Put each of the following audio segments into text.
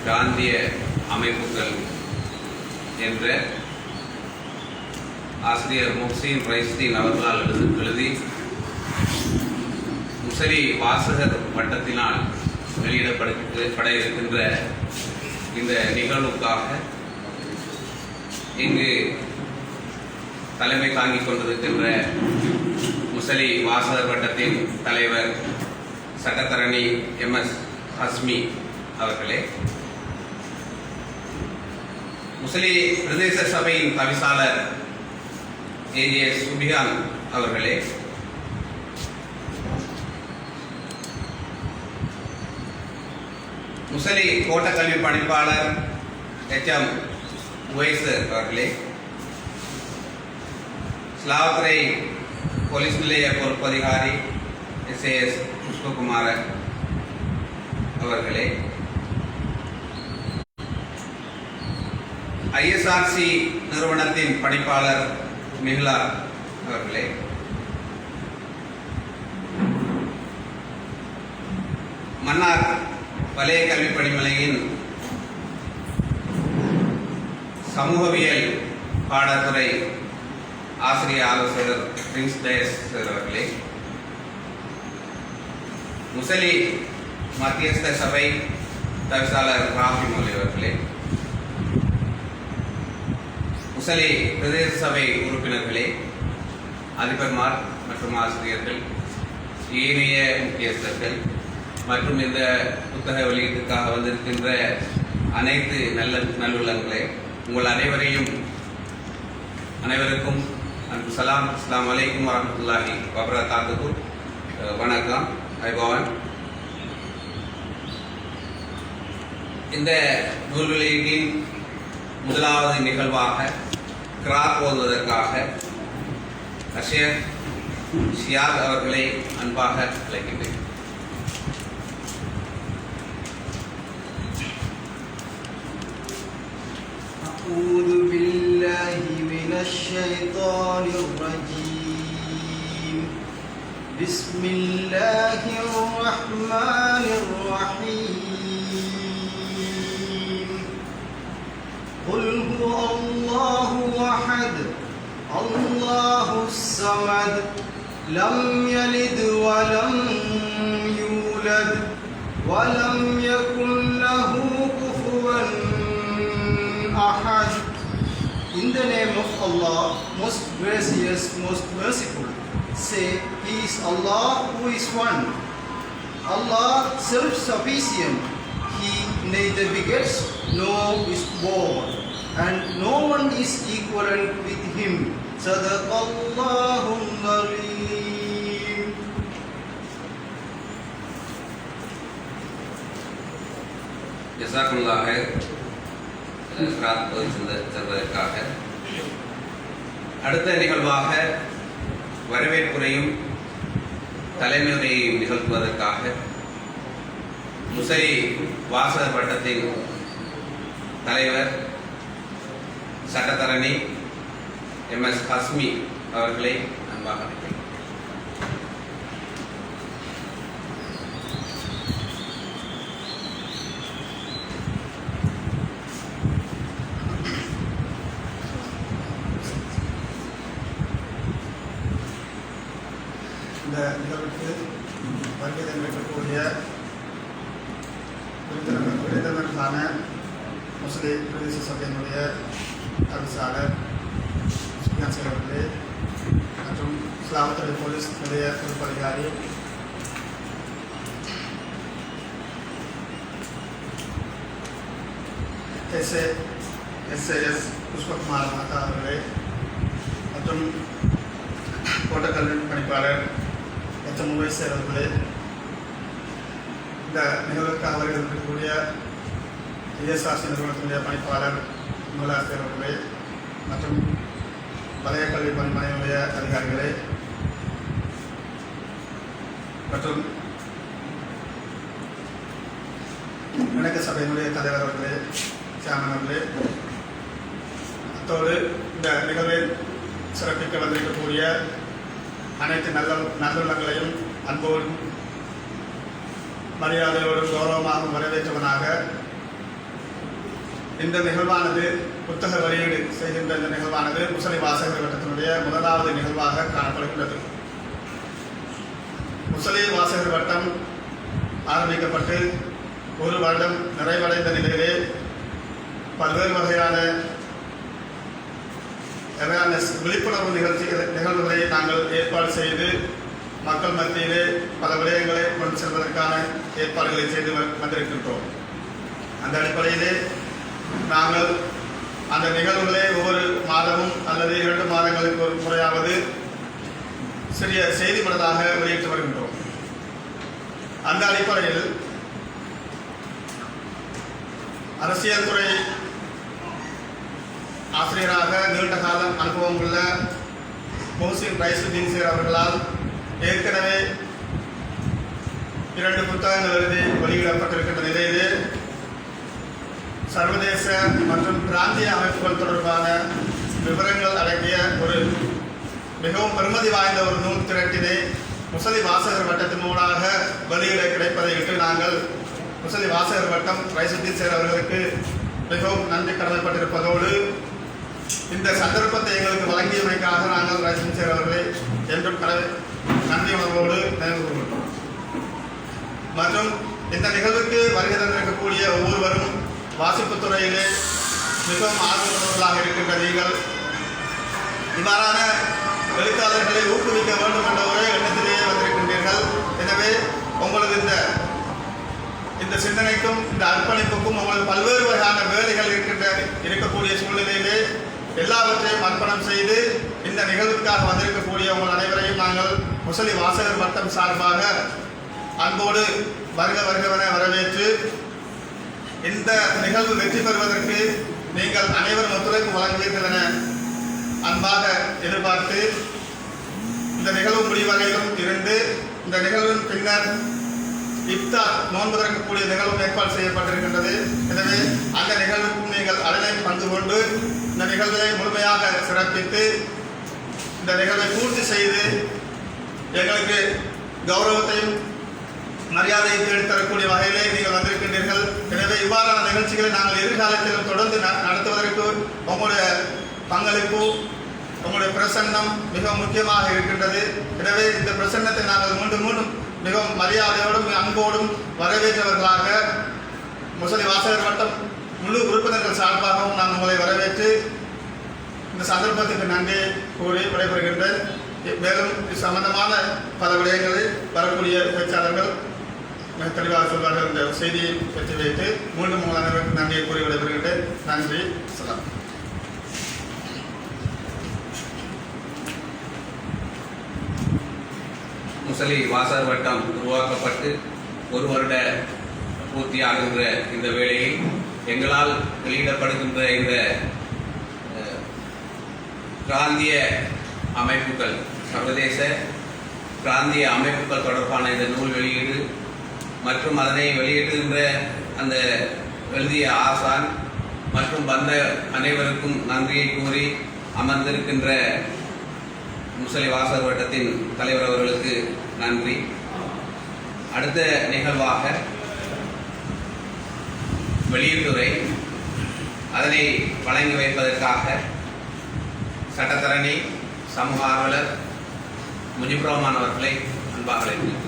பிராந்திய அமைப்புகள் என்ற ஆசிரியர் முஹ்சின் ரைஸ்தீன் அவர்களால் எழுதி முசலி வாசகர் வட்டத்தினால் வெளியிடப்பட இருக்கின்ற இந்த நிகழ்வுக்காக இங்கு தலைமை தாங்கிக் கொண்டிருக்கின்ற முசலி வாசகர் வட்டத்தின் தலைவர் சட்டத்தரணி MS ஹஸ்மி அவர்களே, முசலி பிரதேச சபையின் தவிசாளர் AJS சுபியான் அவர்களே, முசலி கோட்ட கல்வி பணிப்பாளர் HM உவைஸ் அவர்களே, ஸ்லாவத்துறை போலீஸ் நிலைய பொறுப்பதிகாரி SAS புஷ்பகுமார அவர்களே, ISRC நிறுவனத்தின் பணிப்பாளர் மிஹ்லா அவர்களே, மன்னார் வலய கல்வி பணிமனையின் சமூகவியல் பாடத்துறை ஆசிரியர் ஆலோசகர் பிரின்ஸ் டயஸ் அவர்களே, முசலி மத்தியஸ்த சபை தவிசாளர் ராஃபி மொழி அவர்களே, முசலி பிரதேச சபை உறுப்பினர்களே, அதிபர்மார் மற்றும் ஆசிரியர்கள், ஏனைய முக்கியஸ்தர்கள் மற்றும் இந்த புத்தக வெளியீட்டுக்காக வந்திருக்கின்ற அனைத்து நல்லுள்ளங்களே, உங்கள் அனைவருக்கும் அன்பு சலாம். அஸ்ஸலாமு அலைக்கும் வரஹ்மத்துல்லாஹி வபரகாத்துஹு. வணக்கம். ஐபவன். இந்த நூல் வெளியீட்டின் முதலாவது நிகழ்வாக கிராத் ஓதுவதற்காக ஷேக் ஷியாத் அவர்களை அன்பாக அழைக்கின்றேன். أعوذ بالله من الشيطان الرجيم. بسم الله الرحمن الرحيم. قل هو الله أحد الله الصمد لم يلد ولم يولد ولم يكن له كفوا أحد. In the name of Allah, most gracious, most merciful. Say, He is Allah who is one. Allah self-sufficient. He neither begets nor is born, and no one is equivalent with Him. Sadaqallahul Azim. ஜஸாக்குல்லாஹ் ஹைர். செல்வதற்காக அடுத்த நிகழ்வாக வரவேற்புரையும் தலைமையுரையையும் நிகழ்த்துவதற்காக முசலி வாசகர் வட்டத்தின் தலைவர் சட்டத்தரணி MS Hashmi அவர்களை அன்பாக அழைக்கிறேன். இந்த நிகழ்வுக்கு வருகை தந்திருக்கக்கூடிய விருந்தினருக்கான முஸ்லி பிரதேச சபையினுடைய தவிசாளர் சுபியான் அவர்களே மற்றும் ஸ்லாவத்துறை போலீஸ் நிலைய பொறுப்பதிகாரி SAS புஷ்பகுமார் மாதா அவர்களே மற்றும் கோட்டக்கல்வி பணிப்பாளர் HM உவைஸ் அவர்களே, இந்த நிகழ்வுக்காக வருகிறக்கூடிய ISRC நிறுவனத்தினுடைய பணிப்பாளர் நூலாசிரியர் அவர்களே மற்றும் வலய கல்வி பணிமனையுடைய அதிகாரிகளே மற்றும் இணக்க சபையினுடைய தலைவர் அவர்களே, சேர்மன் அவர்களே, அத்தோடு இந்த நிகழ்வை சிறப்பிக்க வந்திருக்கக்கூடிய அனைத்து நல்லுள்ளங்களையும் அன்போடும் மரியாதையோடும் கௌரவமாக வரவேற்றவனாக இந்த நிகழ்வானது புத்தக வெளியீடு செய்கின்ற இந்த நிகழ்வானது முசலி வாசகர் வட்டத்தினுடைய முதலாவது நிகழ்வாக காணப்படுகின்றது. முசலி வாசகர் வட்டம் ஆரம்பிக்கப்பட்டு ஒரு வருடம் நிறைவடைந்த நிலையிலே பல்வேறு வகையான அவேர்னஸ் விழிப்புணர்வு நிகழ்வுகளை நாங்கள் ஏற்பாடு செய்து மக்கள் மத்தியிலே பல விடயங்களை கொண்டு செல்வதற்கான ஏற்பாடுகளை செய்து வந்திருக்கின்றோம். அந்த அடிப்படையிலே நாங்கள் அந்த நிகழ்வுகளை ஒவ்வொரு மாதமும் அல்லது 2 மாதங்களுக்கு ஒரு முறையாவது சிறிய செய்திப்படதாக வெளியிட்டு வருகின்றோம். அந்த அடிப்படையில் அரசியல் துறை ஆசிரியராக நீண்ட காலம் அனுபவம் உள்ள மோசின் ரைசுதீன் சேர் அவர்களால் ஏற்கனவே 2 புத்தகங்கள் எழுதி வெளியிடப்பட்டிருக்கின்ற நிலையிலே சர்வதேச மற்றும் பிராந்திய அமைப்புகள் தொடர்பான விவரங்கள் அடங்கிய ஒரு மிகவும் பெருமதி வாய்ந்த ஒரு நூல் திரட்டினை முசலி வாசகர் வட்டத்தின் மூலமாக வெளியிட கிடைப்பதையிட்டு நாங்கள் முசலி வாசகர் வட்டம் ரைசுதீன் சேர் அவர்களுக்கு மிகவும் நன்றி கடமைப்பட்டிருப்பதோடு இந்த சந்தர்ப்பத்தை எங்களுக்கு வழங்கியமைக்காக நாங்கள் ரைசுதீன் சேர் அவர்களை என்றும் நன்றி உணர்வோடு நினைவு கூறுகின்றோம். மற்றும் இந்த நிகழ்வுக்கு வருகை தந்திருக்கக்கூடிய ஒவ்வொருவரும் வாசிப்புத் துறையிலே மிகவும் ஆர்வமுள்ளவர்களாக இருக்கின்ற நீங்கள் இவ்வாறான எழுத்தாளர்களை ஊக்குவிக்க வேண்டும் என்ற ஒரே எண்ணத்திலேயே வந்திருக்கின்றீர்கள். எனவே உங்களது இந்த சிந்தனைக்கும் இந்த அர்ப்பணிப்புக்கும் உங்களுக்கு பல்வேறு வகையான வேலைகள் இருக்கக்கூடிய சூழ்நிலையிலே எல்லாவற்றையும் அர்ப்பணம் செய்து இந்த நிகழ்வுக்காக வந்திருக்கக்கூடிய உங்கள் அனைவரையும் நாங்கள் முசலி வாசகர் வட்டம் சார்பாக அன்போடு வருகவென வரவேற்று இந்த நிகழ்வு வெற்றி பெறுவதற்கு நீங்கள் அனைவரும் ஒத்துழைப்பு வழங்குவீர்கள் என அன்பாக எதிர்பார்த்து இந்த நிகழ்வு முடிவரையிலும் இருந்து இந்த நிகழ்வின் பின்னர் இஃப்தார் நோன்பு திறக்கக்கூடிய நிகழ்வும் ஏற்பாடு செய்யப்பட்டிருக்கின்றது. எனவே அந்த நிகழ்வுக்கும் நீங்கள் அனைவரும் பங்கு கொண்டு இந்த நிகழ்வை முழுமையாக சிறப்பித்து இந்த நிகழ்வை பூர்த்தி செய்து எங்களுக்கு கௌரவத்தையும் மரியாதையை தேடித்தரக்கூடிய வகையிலே நீங்கள் வந்திருக்கின்றீர்கள். எனவே இவ்வாறான நிகழ்ச்சிகளை நாங்கள் எதிர்காலத்திலும் தொடர்ந்து நடத்துவதற்கு உங்களுடைய பங்களிப்பு உங்களுடைய பிரசன்னம் மிக முக்கியமாக இருக்கின்றது. எனவே இந்த பிரசன்னத்தை நாங்கள் மீண்டும் மிகவும் மரியாதையோடும் அன்போடும் வரவேற்றவர்களாக முசலி வாசகர் வட்டம் முழு உறுப்பினர்கள் சார்பாகவும் நான் உங்களை வரவேற்று இந்த சந்தர்ப்பத்துக்கு நன்றி கூறி விடைபெறுகின்றேன். மேலும் இது சம்பந்தமான பல விடயங்களை வரக்கூடிய பேச்சாளர்கள் மிக தெளிவாக சொல்வார்கள். இந்த செய்தியை பெற்று வைத்து மீண்டும் உங்கள் அனைவருக்கும் நன்றியை கூறி விடைபெறுகின்றேன். நன்றி. சலாம். முசலி வாசகர் வட்டம் உருவாக்கப்பட்டு ஒரு வருட பூர்த்தியாகின்ற இந்த வேளையில் எங்களால் வெளியிடப்படுகின்ற இந்த பிராந்திய அமைப்புகள் சர்வதேச பிராந்திய அமைப்புகள் தொடர்பான இந்த நூல் வெளியீடு மற்றும் அதனை வெளியிடுகின்ற அந்த எழுதிய ஆசான் மற்றும் வந்த அனைவருக்கும் நன்றியை கூறி அமர்ந்திருக்கின்ற முசலி வாசகர் வட்டத்தின் தலைவர் அவர்களுக்கு நன்றி. அடுத்த நிகழ்வாக வெளியீட்டுரை அதனை வழங்கி வைப்பதற்காக சட்டத்தரணி சமூக ஆர்வலர் முஜிபுர் ரஹ்மான் அவர்களை அன்பாக அழைக்கின்றோம்.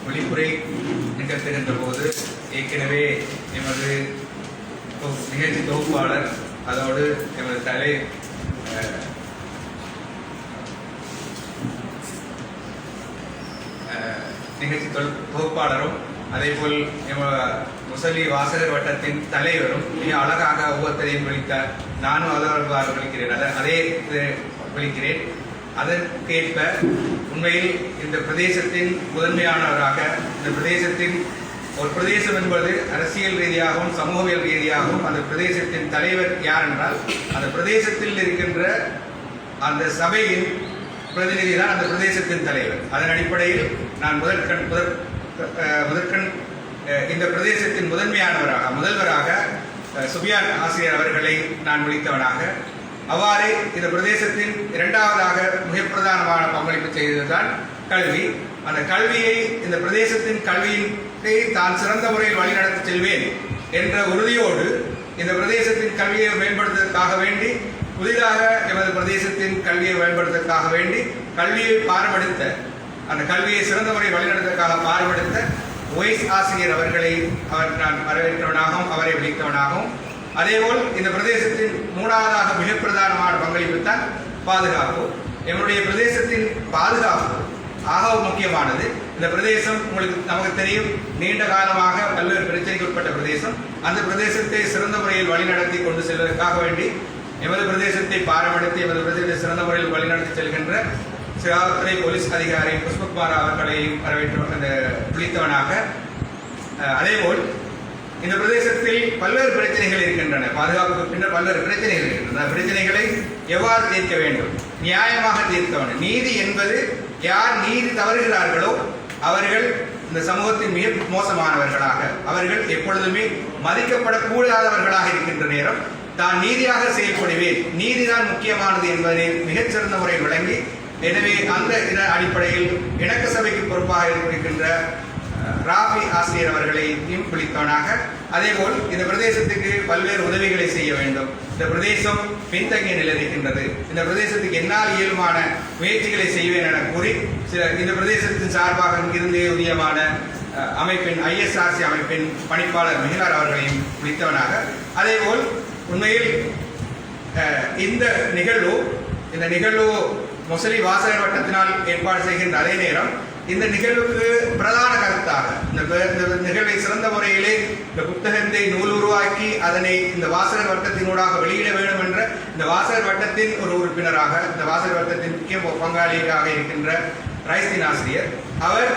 வெளிப்புரை நிகழ்த்துகின்ற போது ஏற்கனவே எமது நிகழ்ச்சி தொகுப்பாளர் அதோடு எமது நிகழ்ச்சி தொகுப்பாளரும் அதேபோல் முசலி வாசகர் வட்டத்தின் தலைவரும் மிக அழகாக ஒவ்வொருத்தரையும் விழித்தார். நானும் அழகாக விழிக்கிறேன். அதே விழிக்கிறேன். அதற்கேற்ப உண்மையில் இந்த பிரதேசத்தின் முதன்மையானவராக இந்த பிரதேசத்தின் ஒரு பிரதேசம் என்பது அரசியல் ரீதியாகவும் சமூகவியல் ரீதியாகவும் அந்த பிரதேசத்தின் தலைவர் யார் என்றால் அந்த பிரதேசத்தில் இருக்கின்ற அந்த சபையின் பிரதிநிதி தான் அந்த பிரதேசத்தின் தலைவர். அதன் அடிப்படையில் நான் முதற்கண் இந்த பிரதேசத்தின் முதல்வராக சுபியான் ஆசிரியர் அவர்களை நான் விழித்தவனாக, அவ்வாறே இந்த பிரதேசத்தின் இரண்டாவதாக மிக பிரதானமான பங்களிப்பு செய்ததுதான் கல்வி. அந்த கல்வியை, இந்த பிரதேசத்தின் கல்வியை தான் சிறந்த முறையில் வழிநடத்தி செல்வேன் என்ற உறுதியோடு இந்த பிரதேசத்தின் கல்வியை மேம்படுத்துவதற்காக வேண்டி, புதிதாக எமது பிரதேசத்தின் கல்வியை மேம்படுத்துவதற்காக வேண்டி கல்வியை பாரமெடுத்த, அந்த கல்வியை சிறந்த முறையில் வழிநடத்துவதற்காக பாரமெடுத்த ஒய்ஸ் ஆசிரியர் அவர்களை நான் வரவேற்றவனாகவும் அவரை விழித்தவனாகவும், அதேபோல் இந்த பிரதேசத்தின் மூன்றாவதாக மிக பிரதானமான பங்களிப்பு தான் பாதுகாப்பு. எங்களுடைய பிரதேசத்தின் பாதுகாப்பு ஆக முக்கியமானது. இந்த பிரதேசம் நமக்கு தெரியும், நீண்ட காலமாக பல்வேறு பிரச்சனைக்கு உட்பட்ட பிரதேசம். அந்த பிரதேசத்தை சிறந்த முறையில் வழிநடத்தி கொண்டு செல்வதற்காக வேண்டி எமது பிரதேசத்தை பாரமெடுத்து எமது பிரதேசத்தை சிறந்த முறையில் வழிநடத்தி செல்கின்ற சிறாத்துறை போலீஸ் அதிகாரி புஷ்பகுமார் அவர்களை விழித்தவனாக, அதேபோல் இந்த பிரதேசத்தில் பல்வேறு பிரச்சனைகள் இருக்கின்றன. பாதுகாப்புக்கு பின்னர் பல்வேறு பிரச்சனைகள் இருக்கின்றன. பிரச்சனைகளை எவ்வாறு தீர்க்க வேண்டும், நியாயமாக தீர்க்க வேண்டும். நீதி என்பது, யார் நீதி தவறுகிறார்களோ அவர்கள் இந்த சமூகத்தின் மிக மோசமானவர்களாக, அவர்கள் எப்பொழுதுமே மதிக்கப்படக்கூடாதவர்களாக இருக்கின்ற நேரம் தான் நீதியாக செயல்படுவேன், நீதிதான் முக்கியமானது என்பதை மிகச்சிறந்த முறையில் விளங்கி, எனவே அந்த அடிப்படையில் இணக்க சபைக்கு பொறுப்பாக இருக்கின்ற ராபி ஆசிரியர் அவர்களை விழித்தவனாக, அதேபோல் இந்த பிரதேசத்துக்கு பல்வேறு உதவிகளை செய்ய வேண்டும். இந்த பிரதேசம் பின்தங்கிய நிலை இருக்கின்றது, இந்த பிரதேசத்துக்கு என்னால் இயல்பான முயற்சிகளை செய்வேன் என கூறி இந்த பிரதேசத்தின் சார்பாக இங்கிருந்தே உரியமான அமைப்பின் ISRC அமைப்பின் பணிப்பாளர் மிகிலார் அவர்களையும் விழித்தவனாக, அதேபோல் உண்மையில் இந்த நிகழ்வு மொசலி வாசகர் வட்டத்தினால் ஏற்பாடு செய்கின்ற அதே நேரம் இந்த நிகழ்வுக்கு பிரதான கருத்தாக இந்த நிகழ்வை சிறந்த முறையிலே இந்த புத்தகத்தை நூல் உருவாக்கி அதனை இந்த வாசகர் வட்டத்தினூடாக வெளியிட வேண்டும் என்ற இந்த வாசகர் வட்டத்தின் ஒரு உறுப்பினராக, இந்த வாசகர் வட்டத்தின் முக்கிய பங்காளியாக இருக்கின்ற ரைஸ்தீன் ஆசிரியர், அவர்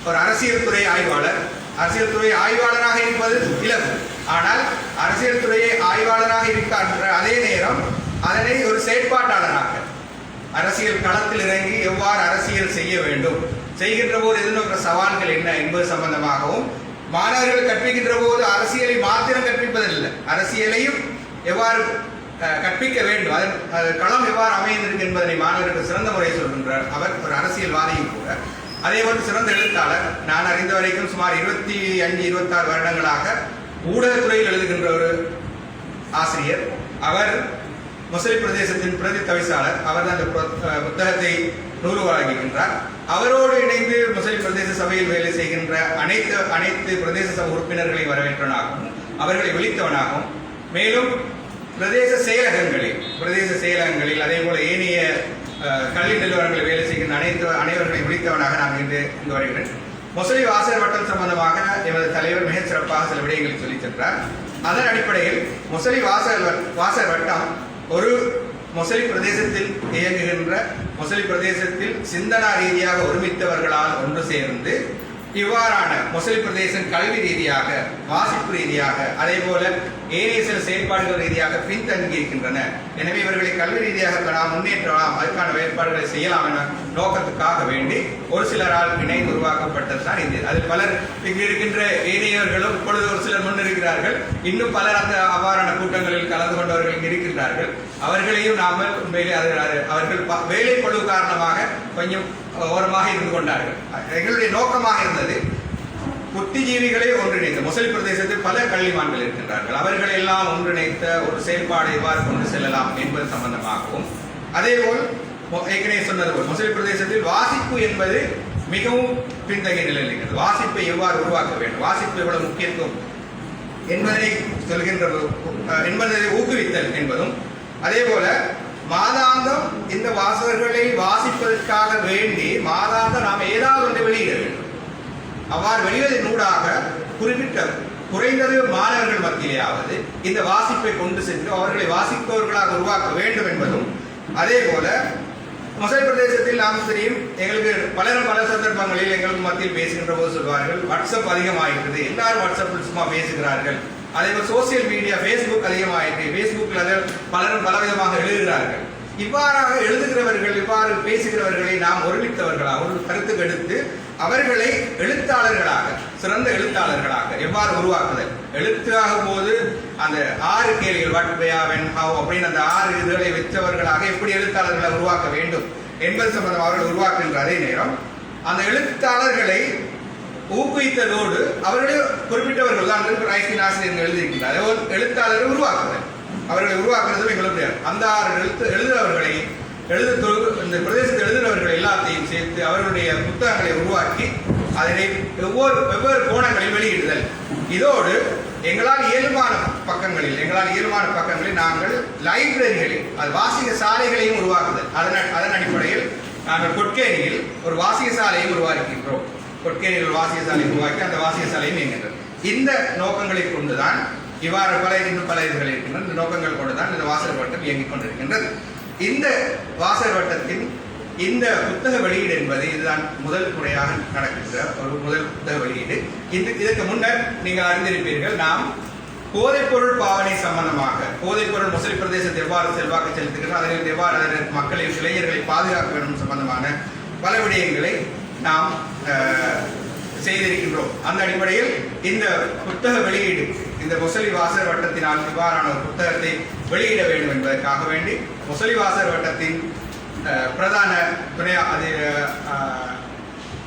ஒரு அரசியல் துறை ஆய்வாளர். அரசியல் துறை ஆய்வாளராக இருப்பது இலக்கு, ஆனால் அரசியல் துறையை ஆய்வாளராக இருக்கின்ற அதே நேரம் அதனை ஒரு செயற்பாட்டாளராக அரசியல் களத்தில் இறங்கி எவ்வாறு அரசியல் செய்ய வேண்டும், செய்கின்ற போது எதிர்நோக்கிற சவால்கள் என்ன என்பது சம்பந்தமாகவும், மாணவர்கள் கற்பிக்கின்ற போது அரசியலை மாத்திரம் கற்பிப்பதில்லை, அரசியலையும் எவ்வாறு கற்பிக்க வேண்டும், அதன் களம் எவ்வாறு அமைந்திருக்கு என்பதனை மாணவர்களுக்கு சிறந்த முறையை சொல்கின்றார். அவர் ஒரு அரசியல்வாதியும் கூட. அதேபோல் சிறந்த எழுத்தாளர். நான் அறிந்த வரைக்கும் சுமார் 25-26 வருடங்களாக ஊடகத்துறையில் எழுதுகின்ற ஒரு ஆசிரியர். அவர் மொசலி பிரதேசத்தின் பிரதி தவிசாளர். அவர் தான் அந்த புத்தகத்தை நூலுருவாக்குகின்றார். அவரோடு இணைந்து மொசலி பிரதேச சபையில் வேலை செய்கின்ற அனைத்து பிரதேச சபை உறுப்பினர்களை வரவேற்றவனாகவும் அவர்களை விழித்தவனாகவும், மேலும் பிரதேச செயலகங்களில் அதே போல ஏனைய கல்வி நிறுவனங்களில் வேலை செய்கின்ற அனைவர்களை விழித்தவனாக நான் இங்கு வருகிறேன். மொசலி வாசகர் வட்டம் சம்பந்தமாக எமது தலைவர் மிகச் சிறப்பாக சில விடயங்களை சொல்லிச் சென்றார். அதன் அடிப்படையில் மொசலி வாசகர் வட்டம் ஒரு மொசலி பிரதேசத்தில் இயங்குகின்ற, மொசலி பிரதேசத்தில் சிந்தனா ரீதியாக ஒருமித்தவர்களால் ஒன்று சேர்ந்து இவ்வாறான மொசலி பிரதேசம் கல்வி ரீதியாக, வாசிப்பு ரீதியாக, அதே போல ஏனைய சில செயல்பாடுகள் ரீதியாக பின்தங்கி இருக்கின்றன. எனவே இவர்களை கல்வி ரீதியாக நாம் முன்னேற்றலாம், அதுக்கான ஏற்பாடுகளை செய்யலாம் என நோக்கத்துக்காக வேண்டி ஒரு சிலரால் இணைந்து உருவாக்கப்பட்டது தான் இது. அதில் பலர் இங்கு இருக்கின்ற ஏனையவர்களும் இப்பொழுது ஒரு சிலர் முன்னிருக்கிறார்கள். இன்னும் பலர் அந்த அவ்வாறான கூட்டங்களில் கலந்து கொண்டவர்கள் இங்கு இருக்கின்றார்கள். அவர்களையும் நாமல் உண்மையிலே அவர்கள் வேலை பளு காரணமாக கொஞ்சம் ஓரமாக இருந்து கொண்டார்கள். எங்களுடைய நோக்கமாக இருந்தது புத்திஜீவிகளை ஒன்றிணைத்த, மொசலி பிரதேசத்தில் பல கல்விமான்கள் இருக்கின்றார்கள், அவர்கள் எல்லாம் ஒன்றிணைத்த ஒரு செயல்பாடு எவ்வாறு கொண்டு செல்லலாம் என்பது சம்பந்தமாகவும், அதேபோல் ஏற்கனவே சொன்னது போல் மொசலி பிரதேசத்தில் வாசிப்பு என்பது மிகவும் பின்தங்கிய நிலையில் இருக்கிறது. வாசிப்பை எவ்வாறு உருவாக்க வேண்டும், வாசிப்பு எவ்வளவு முக்கியத்துவம் என்பதை என்பதை ஊக்குவித்தல் என்பதும், அதே போல மாதாந்தம் இந்த வாசகர்களை வாசிப்பதற்காக வேண்டி மாதாந்தம் நாம் ஏதாவது ஒன்றை வெளியிட வேண்டும். அவ்வாறு வெளியிடுவதன் ஊடாக குறிப்பிட்ட குறைந்தது மாணவர்கள் மத்தியிலேயாவது இந்த வாசிப்பை கொண்டு சென்று அவர்களை வாசிப்பவர்களாக உருவாக்க வேண்டும் என்பதும், அதே போல மொசலி பிரதேசத்தில் நாம் தெரியும், எங்களுக்கு பல சந்தர்ப்பங்களில் எங்களுக்கு மத்தியில் பேசுகின்ற போது சொல்வார்கள், வாட்ஸ்அப் அதிகமாகின்றது, எல்லாரும் வாட்ஸ்அப்பில் சும்மா பேசுகிறார்கள், அதே போல் சோசியல் மீடியா ஃபேஸ்புக் அதிகமாகிட்டு, ஃபேஸ்புக்கில் பலரும் பலவிதமாக எழுதுகிறார்கள். இவ்வாறாக எழுதுகிறவர்கள், இவ்வாறு பேசுகிறவர்களை நாம் ஒருமித்தவர்களாக ஒரு கருத்துக்கு எடுத்து அவர்களை எழுத்தாளர்களாக, சிறந்த எழுத்தாளர்களாக எவ்வாறு உருவாக்குதல், எழுத்தாகும் போது அந்த 6 கேள்விகள் வாட் வென் ஹவ் அப்படின்னு அந்த 6 இதுகளை வச்சவர்களாக எப்படி எழுத்தாளர்களை உருவாக்க வேண்டும் என்பது சம்பந்தமாக அவர்கள் உருவாக்குகின்ற அதே நேரம் அந்த எழுத்தாளர்களை ஊக்குவித்ததோடு அவர்களே குறிப்பிட்டவர்கள் தான் ஐஸ்கின் ஆசிரியர்கள் எழுதியிருக்கின்றார். எழுத்தாளரை உருவாக்குதல், அவர்களை உருவாக்குறதும் எங்களுக்கு முடியாது. அந்த 6 எழுதுகிறவர்களை இந்த பிரதேசத்தில் எழுதுகிறவர்கள் எல்லாத்தையும் சேர்த்து அவர்களுடைய புத்தகங்களை உருவாக்கி அதனை வெவ்வேறு கோணங்களில் வெளியிடுதல். இதோடு எங்களால் இயல்பான பக்கங்களில் நாங்கள் லைப்ரரிகளில் அது வாசிக சாலைகளையும் உருவாக்குதல். அதன் அடிப்படையில் நாங்கள் கொட்கேனியில் ஒரு வாசிக சாலையும் உருவாக்கின்றோம். கொட்கேனியில் வாசிக சாலை உருவாக்கி அந்த வாசிக சாலையும் இயங்குகின்றது. இந்த நோக்கங்களை கொண்டுதான் இவ்வாறு இன்னும் பல இதுகள் இருக்கின்றன. இந்த நோக்கங்கள் கொண்டுதான் இந்த வாசகர் வட்டம் இயங்கிக் கொண்டிருக்கின்றது. இந்த வாசகர் வட்டத்தின் இந்த புத்தக வெளியீடு என்பது இதுதான் முதல் முறையாக நடக்கின்ற ஒரு முதல் புத்தக வெளியீடு. இதற்கு முன்னர் நீங்கள் அறிந்திருப்பீர்கள், நாம் போதைப்பொருள் பாவனை சம்பந்தமாக, போதைப்பொருள் முஸ்லிம் பிரதேசத்தை எவ்வாறு செல்வாக்கு செலுத்துகிறோம், அதில் எவ்வாறு அதன் மக்களை, இளைஞர்களை பாதுகாக்க வேண்டும் சம்பந்தமான பல விடயங்களை நாம் செய்திருக்கின்றோம். அந்த அடிப்படையில் இந்த புத்தக வெளியீடு, இந்த முசலி வாசகர் வட்டத்தினால் இவ்வாறான ஒரு புத்தகத்தை வெளியிட வேண்டும் என்பதற்காக வேண்டி முசலி வாசகர் வட்டத்தின் பிரதான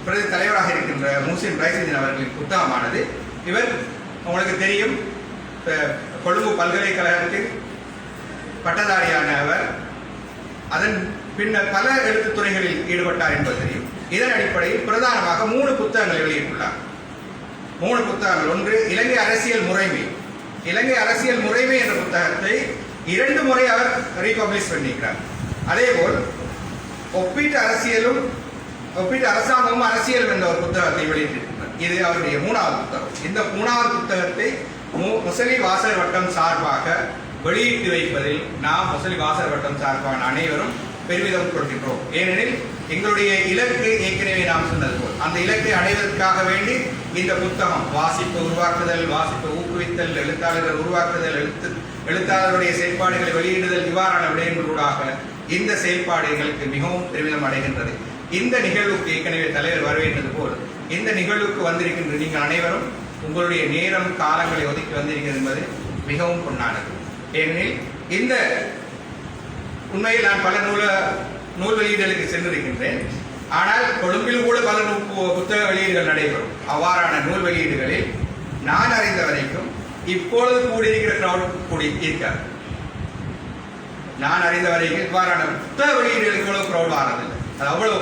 பிரதி தலைவராக இருக்கின்ற முஹ்சின் ரைசுதீன் அவர்களின் புத்தகமானது, இவர் உங்களுக்கு தெரியும் கொழும்பு பல்கலைக்கழகத்தில் பட்டதாரியான அவர் அதன் பின்னர் பல எழுத்துத்துறைகளில் ஈடுபட்டார் என்பது தெரியும். இதன் அடிப்படையில் பிரதானமாக 3 புத்தகங்களை வெளியிட்டுள்ளார். 3 புத்தகங்கள். ஒன்று இலங்கை அரசியல் முறைமை. இலங்கை அரசியல் முறைமை என்ற புத்தகத்தை 2 முறை அவர் ரீபப்ளிஷ் பண்ணியிருக்கிறார். அதேபோல் ஒப்பீட்டு அரசாங்கமும் அரசியல் என்ற ஒரு புத்தகத்தை வெளியிட்டிருக்கிறார். இது அவருடைய 3வது புத்தகம். இந்த 3வது புத்தகத்தை முசலி வாசகர் வட்டம் சார்பாக வெளியிட்டு வைப்பதில் நாம் முசலி வாசகர் வட்டம் சார்பான அனைவரும் பெருமிதம் கொள்கின்றோம். ஏனெனில் எங்களுடைய இலக்கு ஏற்கனவே நாம் சொன்னது போல் அந்த இலக்கை அடைவதற்காக வேண்டி இந்த புத்தகம் வாசிப்பு உருவாக்குதல், வாசிப்பு ஊக்குவித்தல், எழுத்தாளர்கள் உருவாக்குதல், எழுத்தாளருடைய செயல்பாடுகளை வெளியிடுதல், இவ்வாறான விடயங்களூடாக இந்த செயல்பாடு எங்களுக்கு மிகவும் பெருமிதம் அடைகின்றது. இந்த நிகழ்வுக்கு ஏற்கனவே தலைவர் வரவேற்றது போல் இந்த நிகழ்வுக்கு வந்திருக்கின்ற நீங்கள் அனைவரும் உங்களுடைய நேரம் காலங்களை ஒதுக்கி வந்திருக்கிறது என்பது மிகவும் பொன்னானது. ஏனெனில் இந்த உண்மையில் நான் பல நூல் வெளியீடுகளுக்கு சென்றிருக்கின்றேன். ஆனால் கொழும்பில் கூட பல புத்தக வெளியீடுகள் நடைபெறும். அவ்வாறான நூல் வெளியீடுகளில் நான் அறிந்த வரைக்கும் இப்பொழுது கூடியிருக்கிற கிரௌட் கூடி இருக்காது. நான் அறிந்த வரைக்கும் இவ்வாறான புத்தக வெளியீடுகளுக்கு இவ்வளவு கிரௌட் ஆனதில்லை. அது அவ்வளவு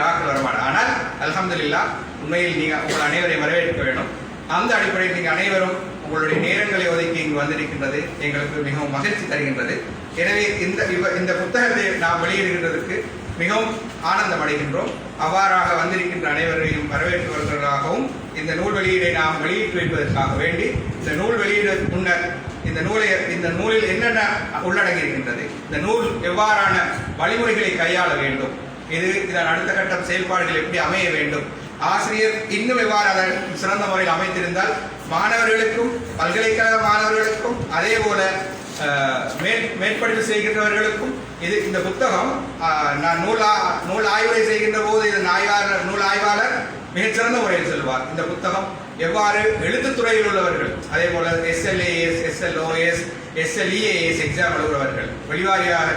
ஆக்கள் வரமாட்டேன். ஆனால் அல்ஹம்துலில்லாஹ் உண்மையில் நீங்கள் உங்கள் அனைவரையும் வரவேற்க வேண்டும். அந்த அடிப்படையில் நீங்கள் அனைவரும் உங்களுடைய நேரங்களை ஒதுக்கி இங்கு வந்திருக்கின்றது எங்களுக்கு மிகவும் மகிழ்ச்சி தருகின்றது. எனவே இந்த புத்தகத்தை நாம் வெளியிடுகின்றதற்கு மிகவும் ஆனந்தம் அடைகின்றோம். அவ்வாறாக வந்திருக்கின்ற அனைவரையும் வரவேற்பவர்களாகவும் இந்த நூல் வெளியீடை நாம் வெளியிட்டு வைப்பதற்காக வேண்டி இந்த நூல் வெளியிட முன்னர் இந்த நூலில் என்னென்ன உள்ளடங்கி இருக்கின்றது, இந்த நூல் எவ்வாறான வழிமுறைகளை கையாள வேண்டும், இதன் அடுத்த கட்டம் செயல்பாடுகள் எப்படி அமைய வேண்டும், ஆசிரியர் இன்னும் எவ்வாறு அதை சிறந்த முறையில் அமைத்திருந்தால் மாணவர்களுக்கும் பல்கலைக்கழக மாணவர்களுக்கும் அதே போல மேற்படிப்பு செய்கின்றவர்களுக்கும் இந்த புத்தகம் நான் நூல் ஆய்வுரை செய்கின்ற போது இதன் நூல் ஆய்வாளர் மிகச்சிறந்த முறையில் சொல்வார். இந்த புத்தகம் எவ்வாறு எழுத்துத்துறையில் உள்ளவர்கள் அதே போல SLAS, SLOS, SLEAS எக்ஸாம் எழுதுகிறவர்கள், வெளிவாரியாக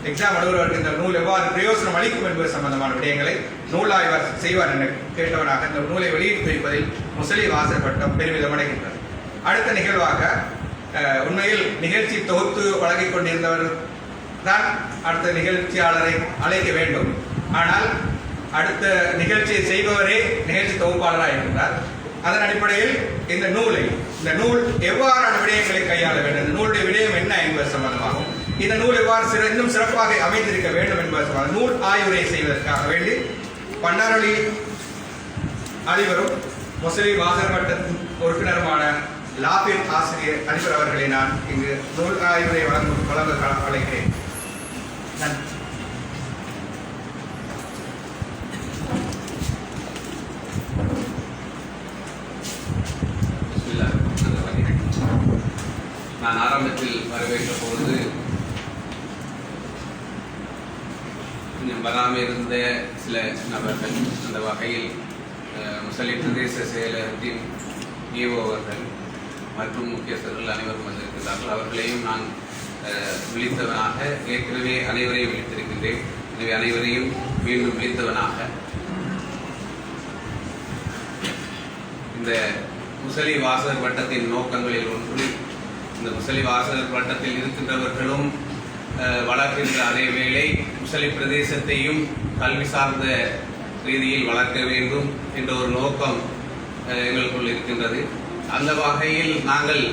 எக்ஸாம் எழுதுகிறவர்கள் இந்த நூல் எவ்வாறு பிரயோசனம் அளிக்கும் என்பது சம்பந்தமான விடயங்களை நூல் ஆய்வாளர் செய்வார் என கேட்டவராக இந்த நூலை வெளியிட்டு வைப்பதில் முசலி வாசகர் வட்டம் பெருமிதம் அடைகின்றது. அடுத்த நிகழ்வாக உண்மையில் நிகழ்ச்சி தொகுத்து வழங்கிக் கொண்டிருந்தவர் தான் அடுத்த நிகழ்ச்சியாளரை அழைக்க வேண்டும். ஆனால் அடுத்த நிகழ்ச்சியை செய்பவரே நிகழ்ச்சி தொகுப்பாளராக இருக்கின்றார். அதன் அடிப்படையில் இந்த நூல் எவ்வாறான விடயங்களை கையாள வேண்டும், இந்த நூலுடைய விடயம் என்ன என்பது சம்பந்தமாகும், இந்த நூல் எவ்வாறு இன்னும் சிறப்பாக அமைந்திருக்க வேண்டும் என்பது சம்பந்தமாக நூல் ஆய்வுரை செய்வதற்காக வேண்டி பண்டாரொலி அதிபரும் முசலி வாசகர் வட்டத்தின் உறுப்பினருமான லாபிர் ஆசிரியர் அதிபர் அவர்களை நான் இங்கு நூல் ஆய்வுரை வழங்க அழைக்கிறேன். நன்றி. நான் ஆரம்பத்தில் வரவேற்ற பொழுது கொஞ்சம் வராமல் இருந்த சில நபர்கள், அந்த வகையில் முஸ்லிம் பிரதேச செயலகத்தின் ஈவோ அவர்கள் மற்றும் முக்கியஸ்தர்கள் அனைவரும் வந்திருக்கிறார்கள். அவர்களையும் நான் விழித்தவனாக ஏற்கனவே அனைவரையும் விழித்திருக்கின்றேன். எனவே அனைவரையும் மீண்டும் விழித்தவனாக இந்த முசலி வாசகர் வட்டத்தின் நோக்கங்களில் ஒன்று, இந்த முசலி வாசகர் வட்டத்தில் இருக்கின்றவர்களும் வளர்க்கின்ற அதே வேளை முசலி பிரதேசத்தையும் கல்வி சார்ந்த ரீதியில் வளர்க்க வேண்டும் என்ற ஒரு நோக்கம் எங்களுக்குள் இருக்கின்றது. அந்த வகையில் நாங்கள்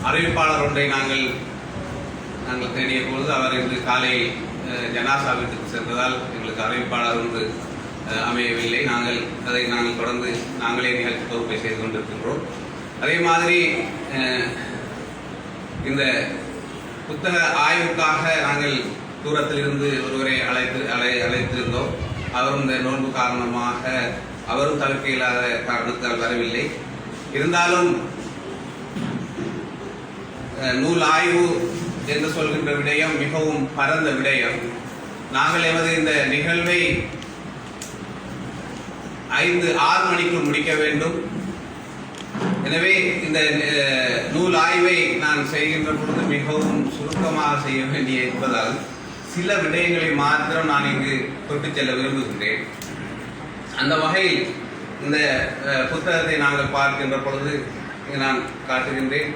அறிவிப்பாளர் ஒன்றை நாங்கள் தேடிய பொழுது அவர் இன்று காலை ஜனாசா வீட்டுக்கு சென்றதால் எங்களுக்கு அறிவிப்பாளர் ஒன்று அமையவில்லை. அதை நாங்கள் தொடர்ந்து நாங்களே நிகழ்ச்சி தொகுப்பை செய்து கொண்டிருக்கின்றோம். அதே மாதிரி இந்த புத்தக ஆய்வுக்காக நாங்கள் தூரத்திலிருந்து ஒருவரை அழைத்திருந்தோம். அவரும் இந்த நோன்பு காரணமாக அவரும் தவிர்க்க இயலாத காரணத்தால் வரவில்லை. இருந்தாலும் நூல் ஆய்வு என்று சொல்கின்ற விடயம் மிகவும் பரந்த விடயம். நாங்கள் எமது இந்த நிகழ்வை 5-6 மணிக்குள் முடிக்க வேண்டும். எனவே இந்த நூல் ஆய்வை நான் செய்கின்ற பொழுது மிகவும் சுருக்கமாக செய்ய வேண்டிய என்பதால் சில விடயங்களை மாத்திரம் நான் இங்கு தொட்டு செல்ல விரும்புகின்றேன். அந்த வகையில் இந்த புத்தகத்தை நாங்கள் பார்க்கின்ற பொழுது நான் காட்டுகின்றேன்.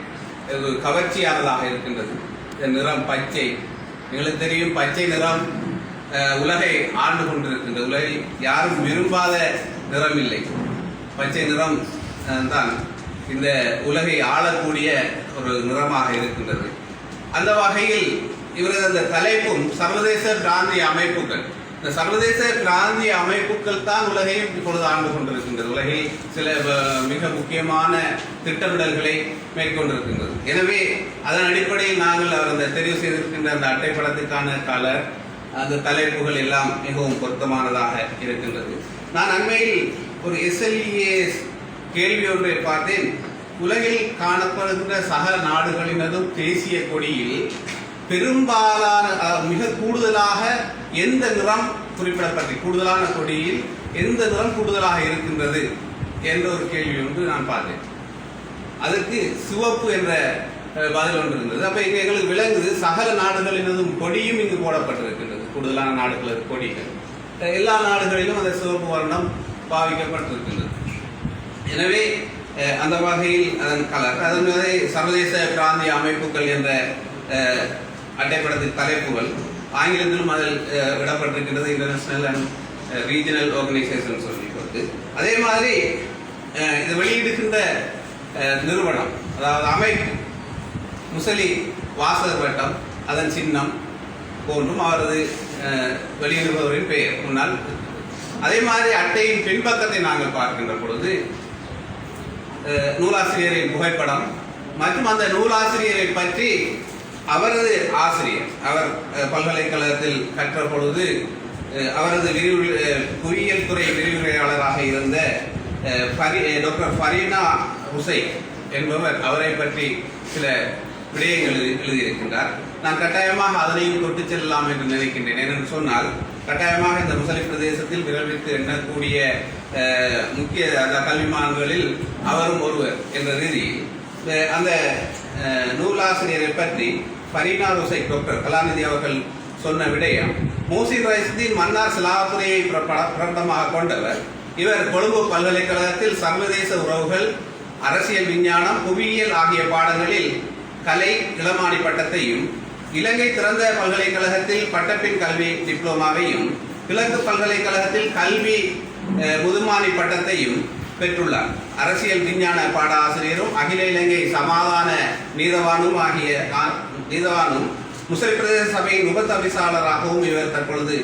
இது கவர்ச்சியானதாக இருக்கின்றது. நிறம் பச்சை. எங்களுக்கு தெரியும், பச்சை நிறம் உலகை ஆண்டு கொண்டிருக்கின்றது. உலகில் யாரும் விரும்பாத நிறம் இல்லை. பச்சை நிறம் தான் இந்த உலகை ஆளக்கூடிய ஒரு நிறமாக இருக்கின்றது. அந்த வகையில் இவரது அந்த தலைப்பும் சர்வதேச பிராந்திய அமைப்புகள். இந்த சர்வதேச பிராந்திய அமைப்புகள் தான் உலகையும் இப்பொழுது ஆண்டு கொண்டிருக்கின்றது. உலகில் சில மிக முக்கியமான திட்டமிடல்களை மேற்கொண்டிருக்கின்றது. எனவே அதன் அடிப்படையில் நாங்கள் அவர் அந்த தெரிவு செய்திருக்கின்ற அந்த அட்டைப்படத்துக்கான கலர், அந்த தலைப்புகள் எல்லாம் மிகவும் பொருத்தமானதாக இருக்கின்றது. நான் அண்மையில் ஒரு SLEA கேள்வி ஒன்றை பார்த்தேன். உலகில் காணப்படுகின்ற சக நாடுகளினதும் தேசிய கொடியில் பெரும்பாலான மிக கூடுதலாக எந்த நிறம் குறிப்பிடப்பட்ட கூடுதலான கொடியில் எந்த நிறம் கூடுதலாக இருக்கின்றது என்ற ஒரு கேள்வி ஒன்று நான் பார்த்தேன். அதற்கு சிவப்பு என்ற பதில் ஒன்று இருந்தது. அப்ப இங்க எங்களுக்கு விளங்குது, சகல நாடுகளினதும் கொடியும் இங்கு போடப்பட்டிருக்கின்றது. கூடுதலான நாடுகளது கொடிகள் எல்லா நாடுகளிலும் அந்த சிவப்பு வர்ணம் பாவிக்கப்பட்டிருக்கின்றது. எனவே அந்த வகையில் அதன் கலர், அதன் சர்வதேச பிராந்திய அமைப்புகள் என்ற அட்டைப்படத்தின் தலைப்புகள் ஆங்கிலத்திலும் அதில் விடப்பட்டிருக்கின்றது. இன்டர்நேஷனல் அண்ட் ரீஜனல் ஆர்கனைசேஷன் சொல்லிக்கொண்டு அதே மாதிரி இது வெளியிடுகின்ற நிறுவனம், அதாவது அமைப்பு முசலி வாசகர் வட்டம், அதன் சின்னம் போன்றும் அவரது வெளியிடுபவரின் பெயர் முன்னால். அதே மாதிரி அட்டையின் பின்பக்கத்தை நாங்கள் பார்க்கின்ற பொழுது நூலாசிரியரின் புகைப்படம் மற்றும் அந்த நூலாசிரியரை பற்றி அவரது ஆசிரியர், அவர் பல்கலைக்கழகத்தில் கற்ற பொழுது அவரது பொறியியல் துறை விரிவுரையாளராக இருந்த டாக்டர் ஃபரீனா ஹுசைன் என்பவர் அவரை பற்றி சில விடயங்கள் எழுதியிருக்கின்றார். நான் கட்டாயமாக அதனையும் தொட்டு செல்லலாம் என்று நினைக்கின்றேன். ஏனென்று சொன்னால் கட்டாயமாக இந்த முசலி பிரதேசத்தில் விரல்விட்டு எண்ணக்கூடிய முக்கிய கல்விமான்களில் அவரும் ஒருவர் என்ற ரீதியில் அந்த நூலாசிரியரை பற்றி ஃபரீனா ஹுசைன் டாக்டர் கலாநிதி அவர்கள் சொன்ன விடயம், மூசின் ரைஸ்தீன் மன்னார் சிலாத்துறையை பிரபலமாக கொண்டவர். இவர் கொழும்பு பல்கலைக்கழகத்தில் சர்வதேச உறவுகள், அரசியல் விஞ்ஞானம், புவியியல் ஆகிய பாடங்களில் கலை இளமானி பட்டத்தையும், இலங்கை திறந்த பல்கலைக்கழகத்தில் பட்டப்பின் கல்வி டிப்ளோமாவையும், கிழக்கு பல்கலைக்கழகத்தில் கல்வி முதுமானி பட்டத்தையும் பெற்றுள்ளார். அரசியல் விஞ்ஞான பாட ஆசிரியரும் அகில இலங்கை சமாதான நீதவானும் முசலி பிரதேச சபையின் உபதவிசாளராகவும் இவர் தற்பொழுது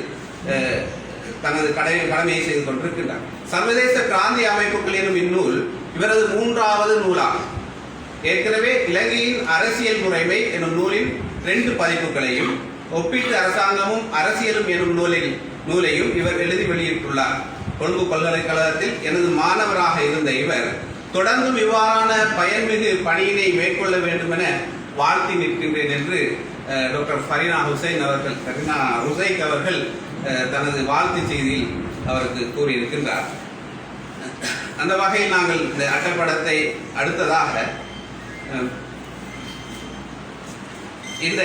தனது கடமையை செய்து கொண்டிருக்கின்றார். சர்வதேச பிராந்திய அமைப்புகள் எனும் இந்நூல் இவரது 3வது நூலாகும். ஏற்கனவே இலங்கையின் அரசியல் முறைமை எனும் நூலின் 2 பதிப்புகளையும், ஒப்பீட்டு அரசாங்கமும் அரசியலும் எனும் நூலையும் இவர் எழுதி வெளியிட்டுள்ளார். கொழும்பு பல்கலைக்கழகத்தில் எனது மாணவராக இருந்த இவர் தொடர்ந்தும் இவ்வாறான பயன்மிகு பணியினை மேற்கொள்ள வேண்டும் என வாழ்த்தி நிற்கின்றேன் என்று டாக்டர் ஃபரீனா ஹுசைக் அவர்கள் தனது வாழ்த்து செய்தியில் அவருக்கு கூறியிருக்கின்றார். அந்த வகையில் நாங்கள் இந்த அட்டப்படத்தை அடுத்ததாக இந்த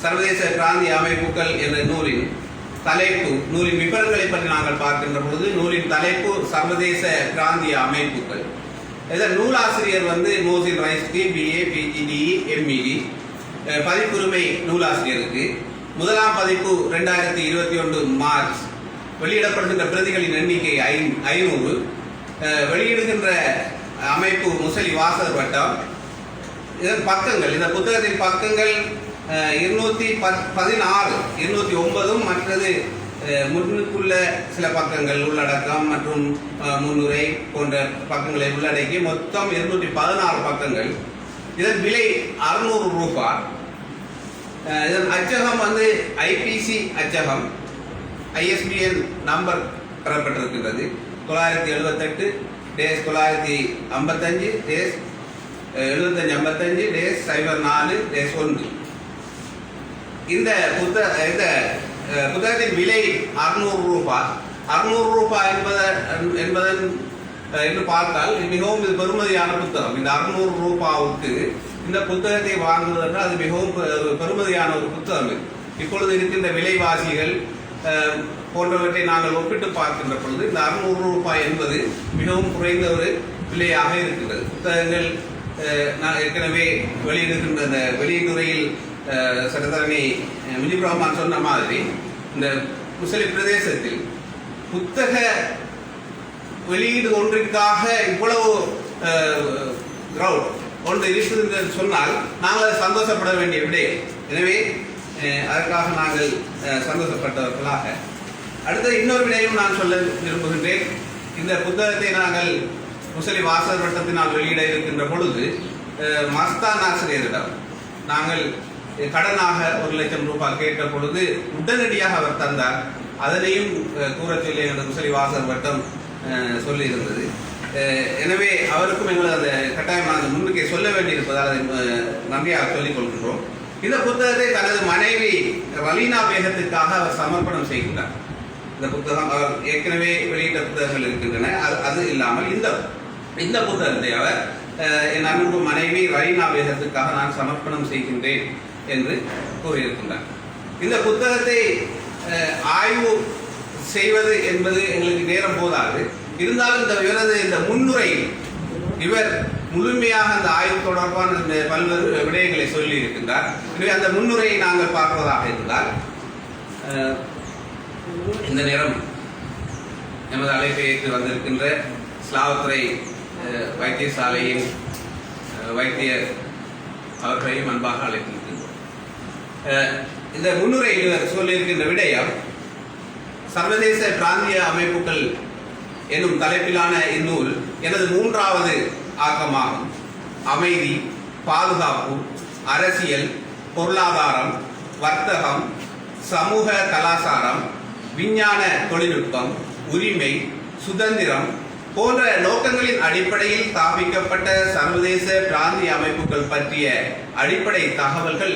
சர்வதேச பிராந்திய அமைப்புகள் என்ற நூலின் தலைப்பு, நூலின் விவரங்களை பற்றி நாங்கள் பார்க்கின்ற பொழுது நூலின் தலைப்பு சர்வதேச பிராந்திய அமைப்புகள். இதன் நூலாசிரியர் மோசின் ரைஸ்கி, BA, PGDE, MED. பதிப்புரிமை நூலாசிரியருக்கு. முதலாம் பதிப்பு 2021 மார்ச். வெளியிடப்படுகின்ற பிரதிகளின் எண்ணிக்கை 500. வெளியிடுகின்ற அமைப்பு முசலி வாசகர் வட்டம். இதன் பக்கங்கள், இந்த புத்தகத்தின் பக்கங்கள் 216, 209 மற்றது முன்னுக்குள்ள சில பக்கங்கள் உள்ளடக்கம் மற்றும் முன்னுரை போன்ற பக்கங்களை உள்ளடக்கி மொத்தம் 216 பக்கங்கள். இதன் விலை 600 ரூபாய். இதன் அச்சகம் IPC அச்சகம். ISBN நம்பர் பெறப்பட்டிருக்கின்றது 978-955-75-75-04-1. இந்த புத்தகத்தின் விலை 600 ரூபாய். 600 ரூபாய் என்று பார்த்தால் மிகவும் பெருமதியான புத்தகம். இந்த 600 ரூபாவுக்கு இந்த புத்தகத்தை வாங்குவதென்றால் அது மிகவும் பெருமதியான ஒரு புத்தகம். இப்பொழுது இருக்கின்ற விலைவாசிகள் போன்றவற்றை நாங்கள் ஒப்பிட்டு பார்க்கின்ற பொழுது இந்த 600 ரூபாய் என்பது மிகவும் குறைந்த ஒரு விலையாக இருக்கின்றது. புத்தகங்கள் நான் ஏற்கனவே வெளியிடுகின்ற இந்த வெளியீட்டுரையில் சட்டத்தரணி முஜிபுர் ரஹ்மான் சொன்ன மாதிரி இந்த முஸ்லிம் பிரதேசத்தில் புத்தக வெளியீடு ஒன்றிற்காக இவ்வளவு கிரவுட் ஒன்று இருக்குது என்று சொன்னால் நாங்கள் அதை சந்தோஷப்பட வேண்டிய விடயம். எனவே அதற்காக நாங்கள் சந்தோஷப்பட்டவர்களாக. அடுத்த இன்னொரு விடயம் நான் சொல்ல விரும்புகின்றேன். இந்த புத்தகத்தை நாங்கள் முஸ்லிம் வாசகர் வட்டத்தினால் வெளியிட இருக்கின்ற பொழுது மஸ்தான் ஆசிரியரிடம் நாங்கள் கடனாக 1 லட்சம் ரூபாய் கேட்ட பொழுது உடனடியாக அவர் தந்தார். அதனையும் கூற சொல்லி எங்களது முஸ்லிம் வாசகர் வட்டம் சொல்லியிருந்தது. எனவே அவருக்கும் எங்களை அந்த கட்டாயமாக முன்னுக்கே சொல்ல வேண்டியிருப்பதால் அதை நன்றியாக சொல்லிக் கொள்கின்றோம். இந்த புத்தகத்தை தனது மனைவி ரலீனா பேகத்திற்காக அவர் சமர்ப்பணம் செய்கின்றார். இந்த புத்தகம் அவர் ஏற்கனவே வெளியிட்ட புத்தகங்கள் இருக்கின்றன. அது இல்லாமல் இந்த புத்தகத்தை அவர் என் அன்பு மனைவி ரலீனா பேகத்திற்காக நான் சமர்ப்பணம் செய்கின்றேன் என்று கூறியிருக்கின்றார். இந்த புத்தகத்தை ஆய்வு செய்வது என்பது எங்களுக்கு நேரம் போதாது. இருந்தாலும் இந்த முன்னுரை இவர் முழுமையாக அந்த ஆய்வு தொடர்பான பல்வேறு விடயங்களை சொல்லி இருக்கின்றார். எனவே அந்த முன்னுரையை நாங்கள் பார்ப்பதாக இருந்தால் இந்த நேரம் எமது அழைப்பை ஏற்று வந்திருக்கின்ற ஸ்லாவத்துறை வைத்தியசாலையின் வைத்தியர் அவர்களையும் அன்பாக அழைத்திருக்கின்றோம். இந்த முன்னுரையில் இவர் சொல்லியிருக்கின்ற விடயம் சர்வதேச பிராந்திய அமைப்புகள் என்னும் தலைப்பிலான இந்நூல் எனது 3வது ஆக்கமாகும். அமைதி, பாதுகாப்பு, அரசியல், பொருளாதாரம், வர்த்தகம், சமூக கலாச்சாரம், விஞ்ஞான தொழில்நுட்பம், உரிமை, சுதந்திரம் போன்ற நோக்கங்களின் அடிப்படையில் ஸ்தாபிக்கப்பட்ட சர்வதேச பிராந்திய அமைப்புகள் பற்றிய அடிப்படை தகவல்கள்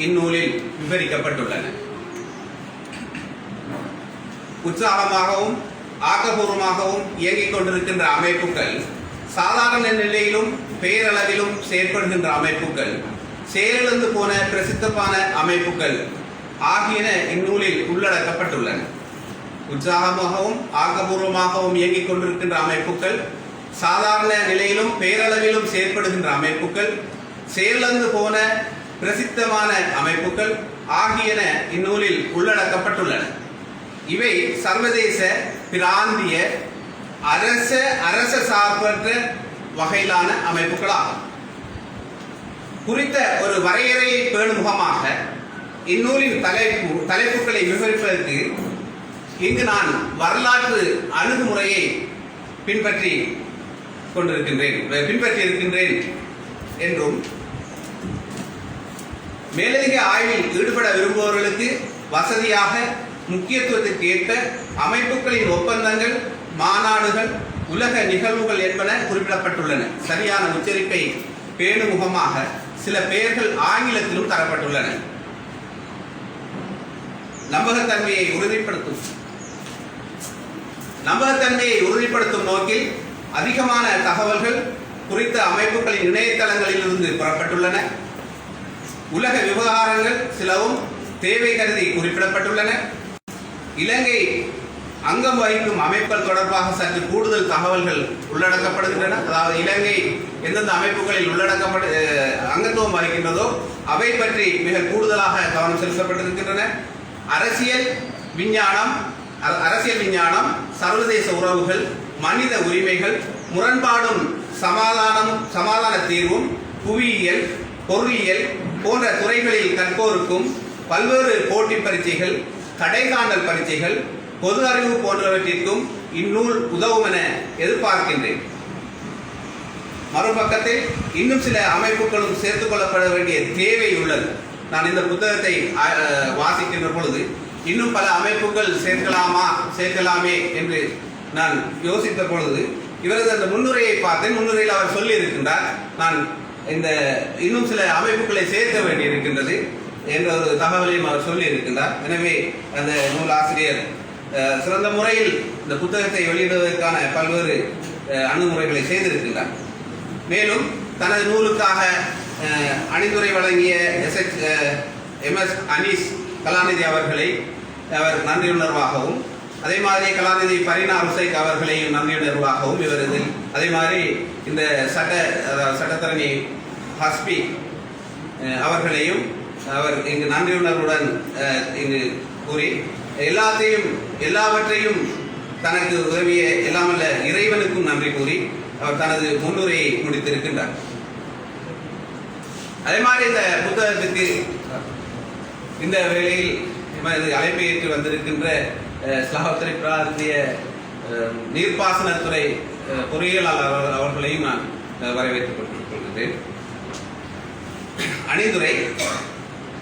இந்நூலில் விவரிக்கப்பட்டுள்ளன. உற்சாகமாகவும் ஆக்கப்பூர்வமாகவும் இயங்கிக் கொண்டிருக்கின்ற அமைப்புகள், சாதாரண நிலையிலும் பேரளவிலும் செயற்படுகின்ற அமைப்புகள், செயலிழந்து போன பிரசித்தமான அமைப்புகள் ஆகியன இந்நூலில் உள்ளடக்கப்பட்டுள்ளன. உற்சாகமாகவும் ஆக்கப்பூர்வமாகவும் இயங்கிக் கொண்டிருக்கின்ற அமைப்புகள், சாதாரண நிலையிலும் பேரளவிலும் செயற்படுகின்ற அமைப்புகள், செயலிழந்து போன பிரசித்தமான அமைப்புகள் ஆகியன இந்நூலில் உள்ளடக்கப்பட்டுள்ளன. இவை சர்வதேச, பிராந்திய, அரச சார்பற்ற வகையிலான அமைப்புகளாகும். குறித்த ஒரு வரையறையை பேணும் முகமாக இந்நூலின் தலைப்புகளை விவரிப்பதற்கு இங்கு நான் வரலாற்று அணுகுமுறையை பின்பற்றியிருக்கின்றேன் என்றும் மேலதிக ஆய்வில் ஈடுபட விரும்புபவர்களுக்கு வசதியாக முக்கியத்துவத்திற்கு ஏற்ப அமைப்புகளின் ஒப்பந்தங்கள், மாநாடுகள், உலக நிகழ்வுகள் என்பன குறிப்பிடப்பட்டுள்ளன. சரியான உச்சரிப்பை பேணும் முகமாக சில பெயர்கள் ஆங்கிலத்திலும் தரப்பட்டுள்ளன. நம்பகத்தன்மையை உறுதிப்படுத்தும் நோக்கில் அதிகமான தகவல்கள் குறித்த அமைப்புகளின் இணையதளங்களிலிருந்து பெறப்பட்டுள்ளன. உலக விவகாரங்கள் சிலவும் தேவை கருதி குறிப்பிடப்பட்டுள்ளன. இலங்கை அங்கம் வகிக்கும் அமைப்புகள் தொடர்பாக சற்று கூடுதல் தகவல்கள் உள்ளடக்கப்படுகின்றன. அதாவது இலங்கை எந்தெந்த அமைப்புகளில் அங்கத்துவம் வகிக்கின்றதோ அவை பற்றி மிக கூடுதலாக கவனம் செலுத்தப்பட்டிருக்கின்றன. அரசியல் விஞ்ஞானம், சர்வதேச உறவுகள், மனித உரிமைகள், முரண்பாடும் சமாதான தீர்வும், புவியியல், பொருளியல் போன்ற துறைகளில் கற்போருக்கும் பல்வேறு போட்டி பரீட்சைகள், கடைகாண்டல் பரீட்சைகள், பொது அறிவு போன்றவற்றிற்கும் இந்நூல் உதவும் என எதிர்பார்க்கின்றேன். மறுபக்கத்தில் இன்னும் சில அமைப்புகளும் சேர்த்துக் கொள்ளப்பட வேண்டிய தேவை உள்ளது. நான் இந்த புத்தகத்தை வாசிக்கின்ற பொழுது இன்னும் பல அமைப்புகள் சேர்க்கலாமே என்று நான் யோசித்த பொழுது இவரது அந்த முன்னுரையை பார்த்தேன். முன்னுரையில் அவர் சொல்லி இருக்கின்றார், நான் இந்த இன்னும் சில அமைப்புகளை சேர்க்க வேண்டி இருக்கின்றது என்ற ஒரு தகவலையும் அவர் சொல்லி இருக்கின்றார். எனவே அந்த நூல் ஆசிரியர் சிறந்த முறையில் இந்த புத்தகத்தை வெளியிடுவதற்கான பல்வேறு அணுகுமுறைகளை செய்திருக்கின்றார். மேலும் தனது நூலுக்காக அணிந்துரை வழங்கிய MS அனீஸ் கலாநிதி அவர்களை அவர் நன்றியுணர்வாகவும், அதே மாதிரி கலாநிதி பரினா ருசைக் அவர்களையும் நன்றியுணர்வாகவும் இவரது, அதே மாதிரி இந்த சட்டத்தரணி ஹஸ்பி அவர்களையும் அவர் இங்கு நன்றியுணர்வுடன் இங்கு கூறி எல்லாவற்றையும் தனக்கு உதவிய எல்லாமல்ல இறைவனுக்கும் நன்றி கூறி அவர் தனது முன்னுரையை முடித்திருக்கின்றார். அதே மாதிரி இந்த புத்தகத்துக்கு இந்த வேளையில் அழைப்பை ஏற்று வந்திருக்கின்ற ஸ்லாவத்துறை பிராந்திய நீர்ப்பாசனத்துறை பொறியியலாளர் அவர்களையும் நான் வரவேற்றுக் கொள்கின்றேன்.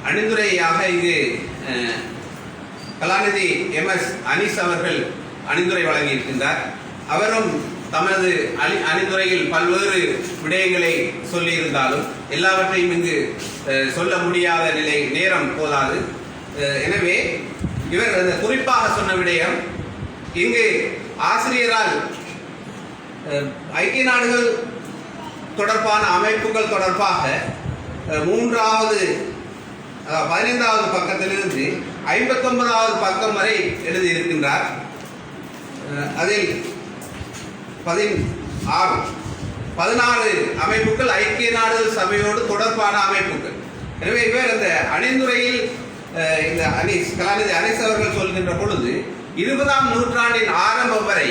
அணிந்துரையாக இங்கு கலாநிதி MS அனீஸ் அவர்கள் அணிந்துரை வழங்கியிருக்கின்றார். அவரும் தமது அணிந்துரையில் பல்வேறு விடயங்களை சொல்லியிருந்தாலும் எல்லாவற்றையும் இங்கு சொல்ல முடியாத நேரம் போதாது. எனவே இவர் குறிப்பாக சொன்ன விடயம், இங்கு ஆசிரியரால் ஐக்கிய நாடுகள் தொடர்பான அமைப்புகள் தொடர்பாக 15வது பக்கத்திலிருந்து 59வது பக்கம் வரை எழுதியிருக்கின்றார். அதில் 16 அமைப்புகள் ஐக்கிய நாடுகள் சபையோடு தொடர்பான அமைப்புகள். எனவே இவர் இந்த அணிந்துரையில் இந்த கலாநிதி அனீஸ் அவர்கள் சொல்கின்ற பொழுது 20ஆம் நூற்றாண்டின் ஆரம்பம் வரை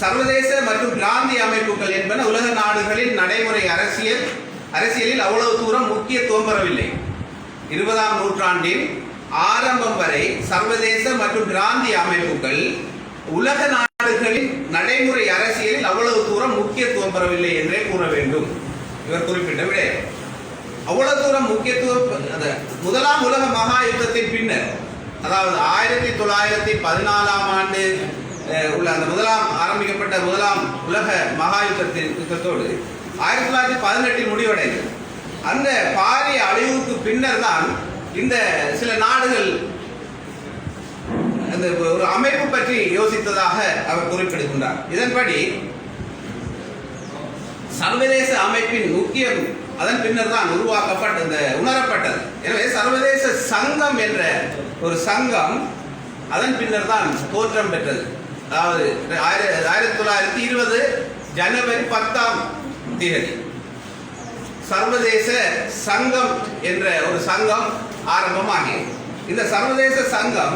சர்வதேச மற்றும் பிராந்திய அமைப்புகள் என்பன உலக நாடுகளின் நடைமுறை அரசியலில் அவ்வளவு தூரம் முக்கியத்துவம் பெறவில்லை. 20ஆம் நூற்றாண்டின் ஆரம்பம் வரை சர்வதேச மற்றும் பிராந்திய அமைப்புகள் உலக நாடுகளின் நடைமுறை அரசியலில் அவ்வளவு தூரம் முக்கியத்துவம் பெறவில்லை என்றே கூற வேண்டும். இவர் குறிப்பிட்ட விடயம் அவ்வளவு தூரம் முக்கியத்துவம் முதலாம் உலக மகா யுத்தத்தின் பின்னர், அதாவது 1914ஆம் ஆண்டு உள்ள அந்த ஆரம்பிக்கப்பட்ட முதலாம் உலக மகா யுத்தத்தோடு 1918 முடிவடைந்தது. அந்த பாரிய அழிவுக்கு பின்னர் தான் இந்த சில நாடுகள் அந்த ஒரு அமைப்பு பற்றி யோசித்ததாக அவர் குறிப்பிடுகின்றார். இதன்படி சர்வதேச அமைப்பின் முக்கியம் அதன் பின்னர் தான் உணரப்பட்டது. எனவே சர்வதேச சங்கம் என்ற ஒரு சங்கம் அதன் பின்னர் தான் தோற்றம் பெற்றது. அதாவது 1920 ஜனவரி 10ஆம் தேதி சர்வதேச சங்கம் என்ற ஒரு சங்கம் ஆரம்பமாகியது. இந்த சர்வதேச சங்கம்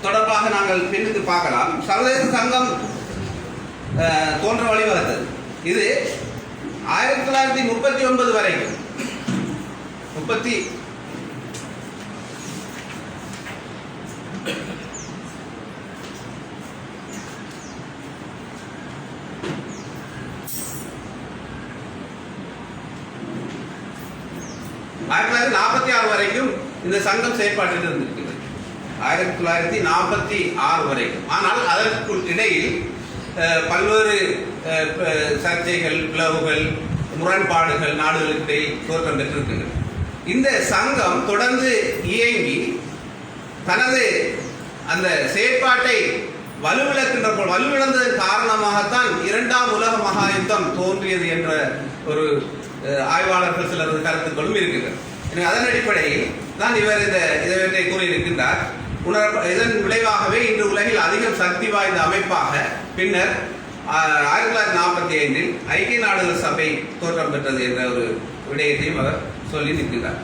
தொடர்பாக நாங்கள் பின்னுக்கு பார்க்கலாம். சர்வதேச சங்கம் தோன்ற வழிவகுத்தது. இது 1939 வரைக்கும் 1946 வரைக்கும் இந்த சங்கம் செயல்பாட்டில் இருந்திருக்கிறது. 1946 வரைக்கும். ஆனால் அதற்குள் இடையில் பல்வேறு சர்ச்சைகள், பிளவுகள், முரண்பாடுகள் நாடுகளுக்கு இடையில் தோற்றம் பெற்றிருக்கின்றன. இந்த சங்கம் தொடர்ந்து இயங்கி தனது அந்த செயற்பாட்டை வலுவிழந்ததன் காரணமாகத்தான் 2ஆம் உலக மகா யுத்தம் தோன்றியது என்ற ஒரு ஆய்வாளர்கள் சிலரது கருத்துக்களும் இருக்கின்றன. எனவே அதன் அடிப்படையில் தான் இவர் இவற்றை கூறியிருக்கின்றார். இதன் விளைவாகவே இன்று உலகில் அதிகம் சக்தி வாய்ந்த அமைப்பாக பின்னர் 1945 ஐக்கிய நாடுகள் சபை தோற்றம் பெற்றது என்ற ஒரு விடயத்தையும் அவர் சொல்லி நிற்கின்றார்.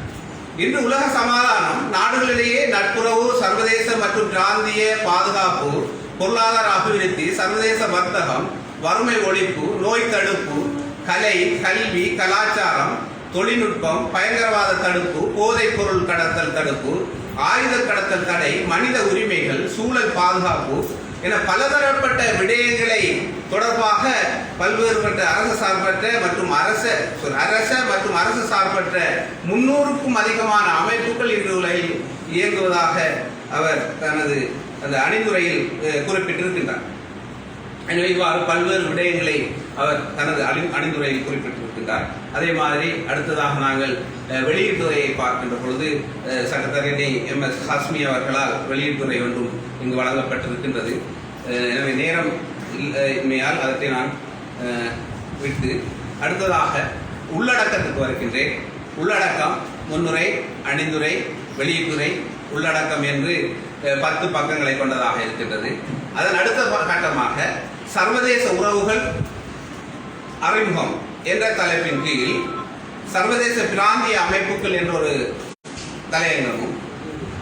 இன்று உலக சமாதானம், நாடுகளிடையே நட்புறவு, சர்வதேச மற்றும் பிராந்திய பாதுகாப்பு, பொருளாதார அபிவிருத்தி, சர்வதேச வர்த்தகம், வறுமை ஒழிப்பு, நோய் தடுப்பு, கலை, கல்வி, கலாச்சாரம், தொழில்நுட்பம், பயங்கரவாத தடுப்பு, போதைப் பொருள் கடத்தல் தடுப்பு, ஆயுத கடத்தல் தடை, மனித உரிமைகள், சூழல் பாதுகாப்பு என பலதரப்பட்ட விடயங்களை தொடர்பாக பல்வேறுபட்ட அரசு சார்பற்ற மற்றும் அரசு சார்பற்ற 300க்கும் அதிகமான அமைப்புகள் இன்று உலகில் இயங்குவதாக அவர் தனது அந்த அணிந்துரையில் குறிப்பிட்டிருக்கின்றார். எனவே இவ்வாறு பல்வேறு விடயங்களை அவர் தனது அணிந்துரையில் குறிப்பிட்டிருக்கின்றார். அதே மாதிரி அடுத்ததாக நாங்கள் வெளியீட்டுரையை பார்க்கின்ற பொழுது சட்டத்தரணி MS ஹஸ்மி அவர்களால் வெளியீட்டுரை ஒன்றும் இங்கு வழங்கப்பட்டிருக்கின்றது. எனவே நேரம் இன்மையால் அதற்கு நான் விட்டு அடுத்ததாக உள்ளடக்கத்துக்கு வருகின்றேன். உள்ளடக்கம் முன்னுரை, அணிந்துரை, வெளியீட்டுரை, உள்ளடக்கம் என்று 10 பக்கங்களை கொண்டதாக இருக்கின்றது. அதன் அடுத்த கட்டமாக சர்வதேச உறவுகள் அறிமுகம் என்ற தலைப்பின் கீழ் சர்வதேச பிராந்திய அமைப்புகள் என்ற ஒரு தலையங்கமும்,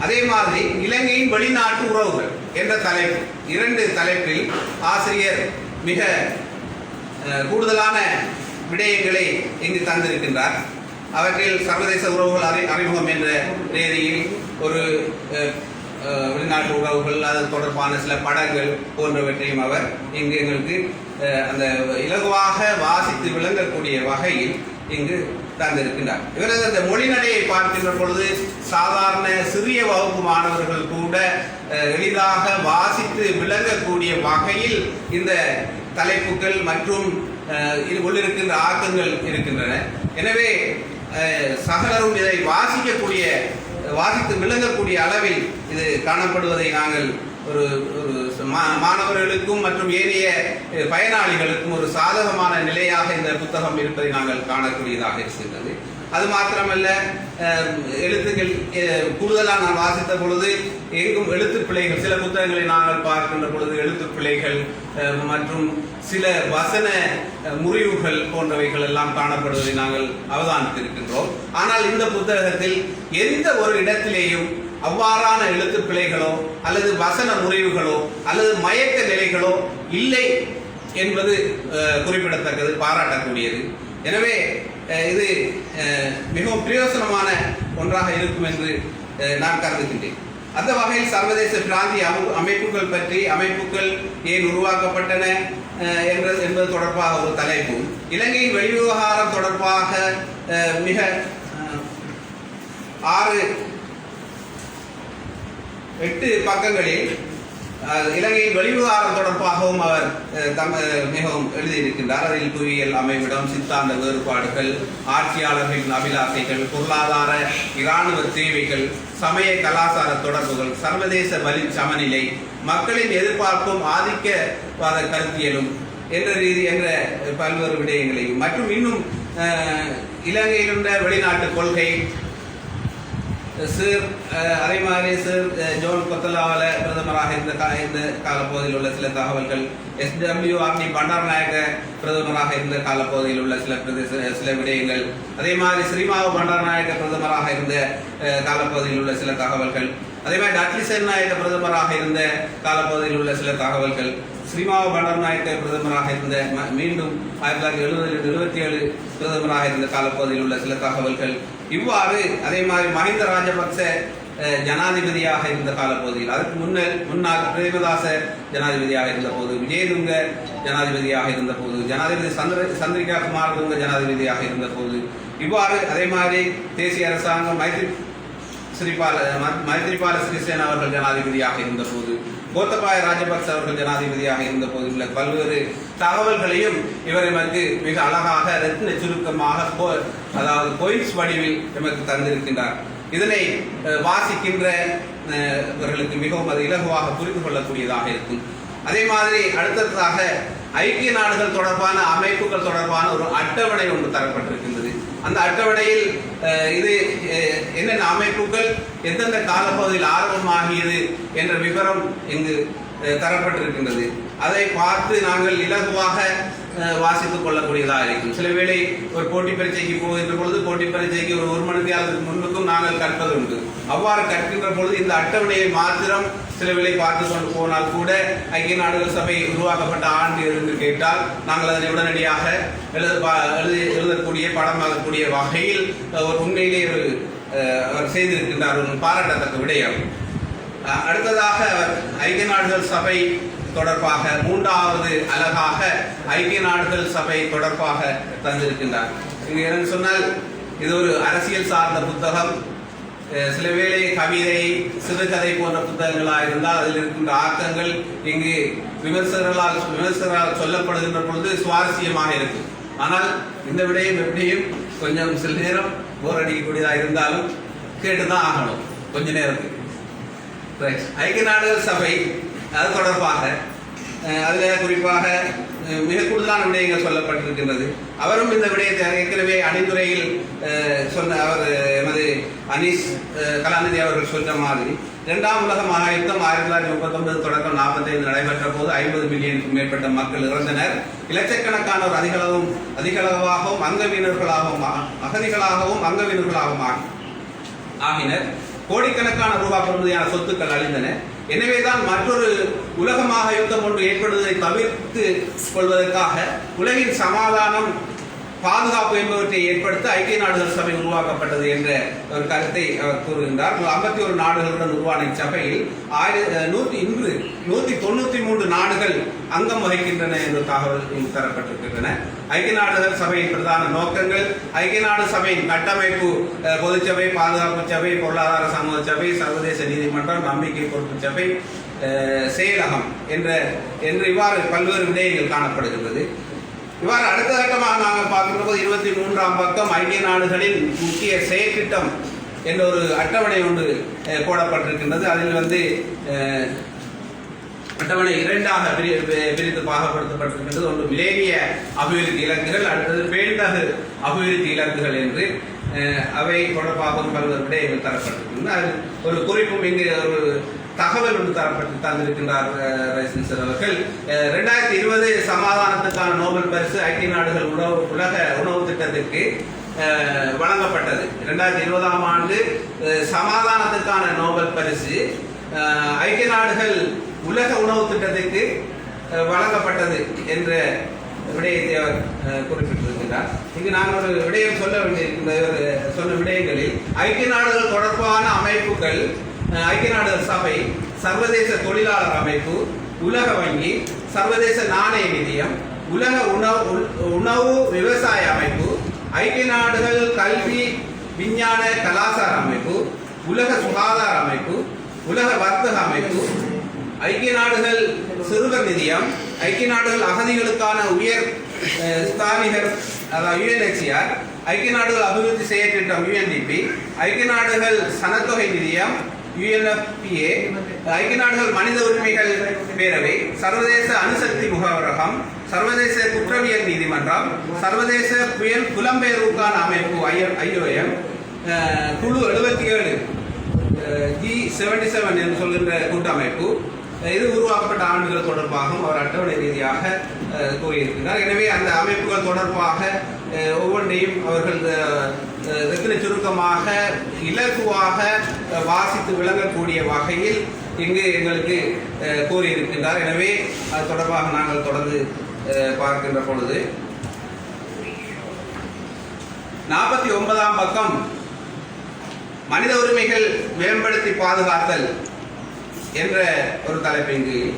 அதே மாதிரி இலங்கையின் வெளிநாட்டு உறவுகள் என்ற தலைப்பு, 2 தலைப்பில் ஆசிரியர் மிக கூடுதலான விடயங்களை இங்கு தந்திருக்கின்றார். அவற்றில் சர்வதேச உறவுகள் அறிமுகம் என்ற ரீதியில் ஒரு வெளிநாட்டு உறவுகள், அது தொடர்பான சில படங்கள் போன்றவற்றையும் அவர் இங்கு எங்களுக்கு அந்த இலகுவாக வாசித்து விளங்கக்கூடிய வகையில் இங்கு தந்திருக்கின்றார். இவரது அந்த மொழிநடையை பார்க்கின்ற பொழுது சாதாரண சிறிய வகுப்பு மாணவர்கள் கூட எளிதாக வாசித்து விளங்கக்கூடிய வகையில் இந்த தலைப்புகள் மற்றும் உள்ளிருக்கின்ற ஆக்கங்கள் இருக்கின்றன. எனவே சகலரும் இதை வாசித்து விளங்கக்கூடிய அளவில் இது காணப்படுவதை நாங்கள் ஒரு மாணவர்களுக்கும் மற்றும் ஏனைய பயனாளிகளுக்கும் ஒரு சாதகமான நிலையாக இந்த புத்தகம் இருப்பதை நாங்கள் காணக்கூடியதாக இருக்கின்றது. அது மாத்திரமல்ல, எழுத்துக்கள் கூடுதலாக நான் வாசித்த பொழுது எங்கும் எழுத்து பிழைகள், சில புத்தகங்களை நாங்கள் பார்க்கின்ற பொழுது எழுத்து பிழைகள் மற்றும் சில வசன முறிவுகள் போன்றவைகள் எல்லாம் காணப்படுவதை நாங்கள் அவதானித்திருக்கின்றோம். ஆனால் இந்த புத்தகத்தில் எந்த ஒரு இடத்திலேயும் அவ்வாறான எழுத்து பிழைகளோ அல்லது வசன முறிவுகளோ அல்லது மயக்க நிலைகளோ இல்லை என்பது குறிப்பிடத்தக்கது, பாராட்டக்கூடியது. எனவே இது மிகவும் பிரயோசனமான ஒன்றாக இருக்கும் என்று நான் கருதுகின்றேன். அந்த வகையில் சர்வதேச பிராந்திய அமைப்புகள் பற்றி, அமைப்புகள் ஏன் உருவாக்கப்பட்டன என்பது தொடர்பாக ஒரு தலைப்பும், இலங்கையின் வெளிவிவகாரம் தொடர்பாக மிக 6-8 பக்கங்களில் இலங்கையின் வெளிவிவகாரம் தொடர்பாகவும் அவர் மிகவும் எழுதியிருக்கின்றார். அதில் புவியியல் அமைவிடம், சித்தாந்த வேறுபாடுகள், ஆட்சியாளர்களின் அபிலாசைகள், பொருளாதார இராணுவ தேவைகள், சமய கலாச்சார தொடர்புகள், சர்வதேச வலி சமநிலை, மக்களின் எதிர்பார்ப்பும் ஆதிக்கவாத கருத்தியலும் என்ற பல்வேறு விடயங்களையும் மற்றும் இன்னும் இலங்கையில் உள்ள வெளிநாட்டு கொள்கை, அதே மாதிரி ஜோன் கொத்தலாவல பிரதமராக இருந்த காலப்பகுதியில் உள்ள சில தகவல்கள், SWRD பண்டாரநாயக்க பிரதமராக இருந்த காலப்பகுதியில் உள்ள சில விடயங்கள், அதே மாதிரி ஸ்ரீமாவு பண்டாரநாயக்க பிரதமராக இருந்த காலப்பகுதியில் உள்ள சில தகவல்கள், அதே மாதிரி டட்லி சேனநாயக்க பிரதமராக இருந்த காலப்பகுதியில் உள்ள சில தகவல்கள், ஸ்ரீமாவு பண்டாரநாயக்க பிரதமராக இருந்த மீண்டும் 1977 பிரதமராக இருந்த காலப்பகுதியில் உள்ள சில தகவல்கள், இவ்வாறு அதே மாதிரி மஹிந்த ராஜபக்ச ஜனாதிபதியாக இருந்த காலப்பகுதியில், அதற்கு முன்னால் பிரேமதாச ஜனாதிபதியாக இருந்த போது, விஜயதுங்க ஜனாதிபதியாக இருந்த போது, ஜனாதிபதி சந்திரிகா குமாரதுங்க ஜனாதிபதியாக இருந்த போது, இவ்வாறு அதே மாதிரி தேசிய அரசாங்கம் மைத்ரிபால சிறிசேன அவர்கள் ஜனாதிபதியாக இருந்தபோது, கோத்தபாய ராஜபக்ச அவர்கள் ஜனாதிபதியாக இருந்தபோது உள்ள பல்வேறு தகவல்களையும் இவர் எமக்கு மிக அழகாக ரத்தின சுருக்கமாக அதாவது பொயிட்ஸ் வடிவில் எமக்கு தந்திருக்கின்றார். இதனை வாசிக்கின்றவர்களுக்கு மிகவும் அது இலகுவாக புரிந்து கொள்ளக்கூடியதாக இருக்கும். அதே மாதிரி அடுத்ததாக ஐக்கிய நாடுகள் தொடர்பான அமைப்புகள் தொடர்பான ஒரு அட்டவணை ஒன்று தரப்பட்டிருக்கின்றது. அந்த அட்டவணையில் இது என்னென்ன அமைப்புகள் எந்தெந்த காலப்பகுதியில் ஆரம்பமாகியது என்ற விவரம் இங்கு தரப்பட்டிருக்கின்றது. அதை பார்த்து நாங்கள் இலகுவாக வாசித்துக் கொள்ளக்கூடியதாக இருக்கும். சில வேளை ஒரு போட்டி பரீட்சைக்கு போகின்ற பொழுது போட்டி பரீட்சைக்கு ஒரு மணி நேரத்துக்கு முன்புக்கும் நாங்கள் கற்பது உண்டு. அவ்வாறு கற்கின்ற பொழுது இந்த அட்டவணையை மாத்திரம் சில வேளை பார்த்து கொண்டு போனால் கூட ஐக்கிய நாடுகள் சபை உருவாக்கப்பட்ட ஆண்டு என்று கேட்டால் நாங்கள் அதனை உடனடியாக எழுதக்கூடிய படமாகக்கூடிய வகையில் ஒரு உண்மையிலே அவர் செய்திருக்கின்றார், ஒரு பாராட்டத்தக்க விடயம். அடுத்ததாக அவர் ஐக்கிய நாடுகள் சபை தொடர்பாக 3வது அலகாக ஐக்கிய நாடுகள் சபை தொடர்பாக தந்திருக்கின்றார். இங்கு என்னன்னு சொன்னால் இது ஒரு அரசியல் சார்ந்த புத்தகம். சில வேளை கவிதை, சிறுகதை போன்ற புத்தகங்களாக இருந்தால் அதில் இருக்கின்ற ஆக்கங்கள் இங்கு விமர்சகர்களால் சொல்லப்படுகின்ற பொழுது சுவாரஸ்யமாக இருக்கும். ஆனால் இந்த விடயம் எப்படியும் கொஞ்சம் சில நேரம் போர் அடிக்கக்கூடியதாக இருந்தாலும் கேட்டுதான் ஆகணும் கொஞ்ச நேரத்துக்கு. ஐக்கிய நாடுகள் சபை அது தொடர்பாக அதில் குறிப்பாக மிக கூடுதலான விடயங்கள் சொல்லப்பட்டிருக்கின்றது. அவரும் இந்த விடயத்தை ஏற்கனவே அணிந்துரையில் சொன்ன அவர் எமது அனீஸ் கலாநிதி அவர்கள் சொன்ன மாதிரி 2ஆம் உலக மகாயுத்தம் 1939 தொடக்கம் 45 நடைபெற்ற போது 50 மில்லியனுக்கும் மேற்பட்ட மக்கள் இறந்தனர். இலட்சக்கணக்கானோர் அதிகளவாகவும் அகதிகளாகவும் அங்கவீனர்களாகவும் ஆகினர். கோடிக்கணக்கான ரூபாய் பெறுமதியான சொத்துக்கள் அழிந்தன. எனவேதான் மற்றொரு உலகமாக யுத்தம் ஒன்று ஏற்படுவதை தவிர்த்து கொள்வதற்காக உலகின் சமாதானம், பாதுகாப்பு என்பவற்றை ஏற்படுத்த ஐக்கிய நாடுகள் சபை உருவாக்கப்பட்டது என்ற ஒரு கருத்தை அவர் கூறுகின்றார். 51 நாடுகளுடன் உருவான இச்சபையில் இன்று 193 நாடுகள் அங்கம் வகிக்கின்றன என்ற தகவல் இங்கு தரப்பட்டிருக்கின்றன. ஐக்கிய நாடுகள் சபையின் பிரதான நோக்கங்கள்: ஐக்கிய நாடு சபையின் கட்டமைப்பு, பொதுச்சபை, பாதுகாப்பு சபை, பொருளாதார சமூக சபை, சர்வதேச நீதிமன்றம், நம்பிக்கை பொறுப்பு சபை, செயலகம் என்று இவ்வாறு பல்வேறு விடயங்கள் காணப்படுகின்றது. இவ்வாறு அடுத்த கட்டமாக நாங்கள் பார்க்கின்ற போது 23ஆம் பக்கம் ஐக்கிய நாடுகளின் முக்கிய செயற்திட்டம் என்ற ஒரு அட்டவணை ஒன்று போடப்பட்டிருக்கின்றது. அதில் அட்டவணை 2ஆக பிரித்து பாகப்படுத்தப்பட்டிருக்கின்றது. ஒன்று மிலேனிய அபிவிருத்தி இலக்குகள், அடுத்தது பேண்டகு அபிவிருத்தி இலக்குகள் என்று அவை தொடர்பாகவும் பல்வேறு விடயங்கள் தரப்பட்டிருக்கின்றன. அது ஒரு குறிப்பும் இங்கு ஒரு தகவல் ஒன்று தந்திருக்கின்றார் ரைசன்சர் அவர்கள். 2020 சமாதானத்துக்கான நோபல் பரிசு ஐக்கிய நாடுகள் உலக உணவு திட்டத்திற்கு வழங்கப்பட்டது. 2020ஆம் ஆண்டு சமாதானத்துக்கான நோபல் பரிசு ஐக்கிய நாடுகள் உலக உணவு திட்டத்திற்கு வழங்கப்பட்டது என்ற விடயத்தை அவர் குறிப்பிட்டிருக்கிறார். இங்கு நான் ஒரு விடயம் சொல்ல வேண்டியிருக்கின்ற சொன்ன விடயங்களில் ஐக்கிய நாடுகள் தொடர்பான அமைப்புகள்: ஐக்கிய நாடுகள் சபை, சர்வதேச தொழிலாளர் அமைப்பு, உலக வங்கி, சர்வதேச நாணய நிதியம், உலக உணவு விவசாய அமைப்பு, ஐக்கிய நாடுகள் கல்வி விஞ்ஞான கலாச்சார அமைப்பு, உலக சுகாதார அமைப்பு, உலக வர்த்தக அமைப்பு, ஐக்கிய நாடுகள் சிறுவர் நிதியம், ஐக்கிய நாடுகள் அகதிகளுக்கான உயர் ஸ்தானிகர் அதாவது UNHCR, ஐக்கிய நாடுகள் அபிவிருத்தி செயற்திட்டம் UNDP, ஐக்கிய நாடுகள் சனத்தொகை நிதியம் UNFPA, ஐக்கிய நாடுகள் மனித உரிமைகள் பேரவை, சர்வதேச அணுசக்தி முகவரகம், சர்வதேச குற்றவியல் நீதிமன்றம், சர்வதேச புலம்பெயர்வுக்கான அமைப்பு IOM, குழு 77 G77 என்று சொல்கின்ற கூட்டமைப்பு. இது உருவாக்கப்பட்ட ஆண்டுகள் தொடர்பாகவும் அவர் அட்டவணை ரீதியாக கூறியிருக்கிறார். எனவே அந்த அமைப்புகள் தொடர்பாக ஒவ்வொன்றையும் அவர்கள் சுருக்கமாக இலகுவாக வாசித்து விளங்கக்கூடிய வகையில் இங்கு எங்களுக்கு கூறியிருக்கின்றார். எனவே அது தொடர்பாக நாங்கள் தொடர்ந்து பார்க்கின்ற பொழுது 49ஆம் பக்கம் மனித உரிமைகள் மேம்படுத்தி பாதுகாத்தல் என்ற ஒரு தலைப்பின் கீழ்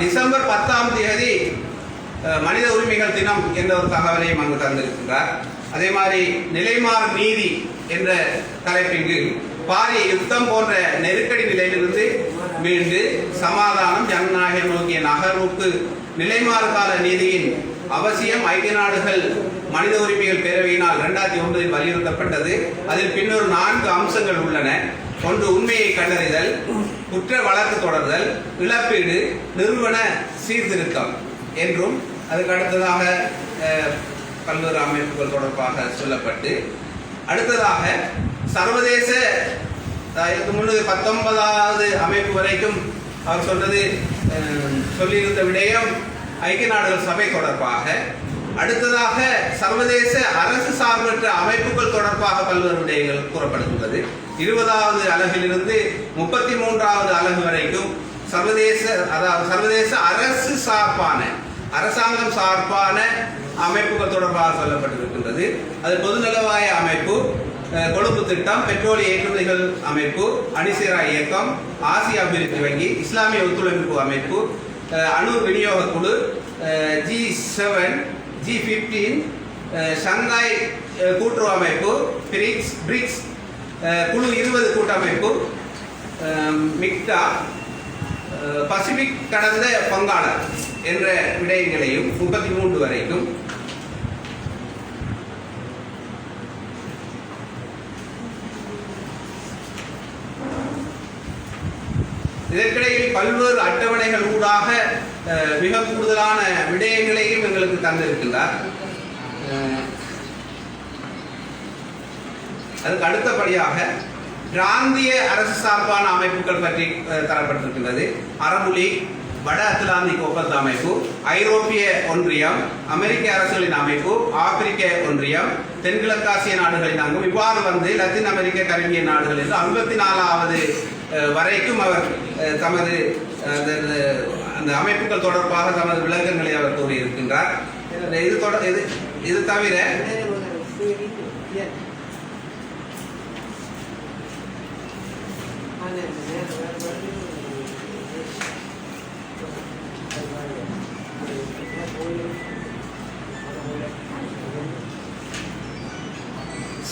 டிசம்பர் 10ஆம் தேதி மனித உரிமைகள் தினம் என்ற ஒரு தகவலையும் அங்கு தந்திருக்கின்றார். அதே மாதிரி நிலைமாறு நீதி என்ற தலைப்பின் கீழ் பாரிய யுத்தம் போன்ற நெருக்கடி நிலையிலிருந்து மீண்டு சமாதானம் ஜனநாயகம் நோக்கிய நகர்வுக்கு நிலைமாறு கால நீதியின் அவசியம் ஐக்கிய நாடுகள் மனித உரிமைகள் பேரவையினால் 2009 வலியுறுத்தப்பட்டது. அதில் பின்னொரு 4 அம்சங்கள் உள்ளன. ஒன்று, உண்மையை கண்டறிதல், குற்ற வழக்கு தொடர்தல், இழப்பீடு, நிறுவன சீர்திருத்தம் என்றும் அதுக்கு அடுத்ததாக பல்வேறு அமைப்புகள் தொடர்பாக சொல்லப்பட்டு, அடுத்ததாக சர்வதேச இதுக்கு முன்னது 19வது அமைப்பு வரைக்கும் அவர் சொன்னது சொல்லியிருந்த விடயம் ஐக்கிய நாடுகள் சபை தொடர்பாக, அடுத்ததாக சர்வதேச அரசு சார்பற்ற அமைப்புகள் தொடர்பாக பல்வேறு விடயங்கள் கூறப்படுகின்றது. 20வது அலகிலிருந்து 33வது அலகு வரைக்கும் சர்வதேச அரசு சார்பான அரசாங்கம் சார்பான அமைப்புகள் தொடர்பாக சொல்லப்பட்டிருக்கின்றது. அது பொதுநலவாய அமைப்பு, கொழும்பு திட்டம், பெட்ரோலிய ஏற்றுமதிகள் அமைப்பு, அணிசேரா இயக்கம், ஆசிய அபிவிருத்தி வங்கி, இஸ்லாமிய ஒத்துழைப்பு அமைப்பு, அணு விநியோக குழு, G7, G15, ஷங்காய் கூட்டுறவு அமைப்பு, பிரிக்ஸ் குழு 20 கூட்டமைப்பு, மிக்டா, பசிபிக் கடந்த பங்காளர் என்ற விடயங்களையும் 33 வரைக்கும், இதற்கிடையில் பல்வேறு அட்டவணைகள் ஊடாக மிக கூடுதலான விடயங்களையும் எங்களுக்கு தந்திருக்கின்றார். அதுக்கு அடுத்தபடியாக பிராந்திய அரசு சார்பான அமைப்புகள் பற்றி தரப்பட்டிருக்கின்றது. அரபு லீக், வட அத்லாந்திக் ஒப்பந்த அமைப்பு, ஐரோப்பிய ஒன்றியம், அமெரிக்க அரசுகளின் அமைப்பு, ஆப்பிரிக்க ஒன்றியம், தென்கிழக்காசிய நாடுகளின் அங்கம், இவ்வாறு லத்தீன் அமெரிக்க கரிபிய நாடுகள் என்று 54வது வரைக்கும் அவர் தமது அந்த அமைப்புகள் தொடர்பாக தமது விளக்கங்களை அவர் கூறியிருக்கின்றார். இது தவிர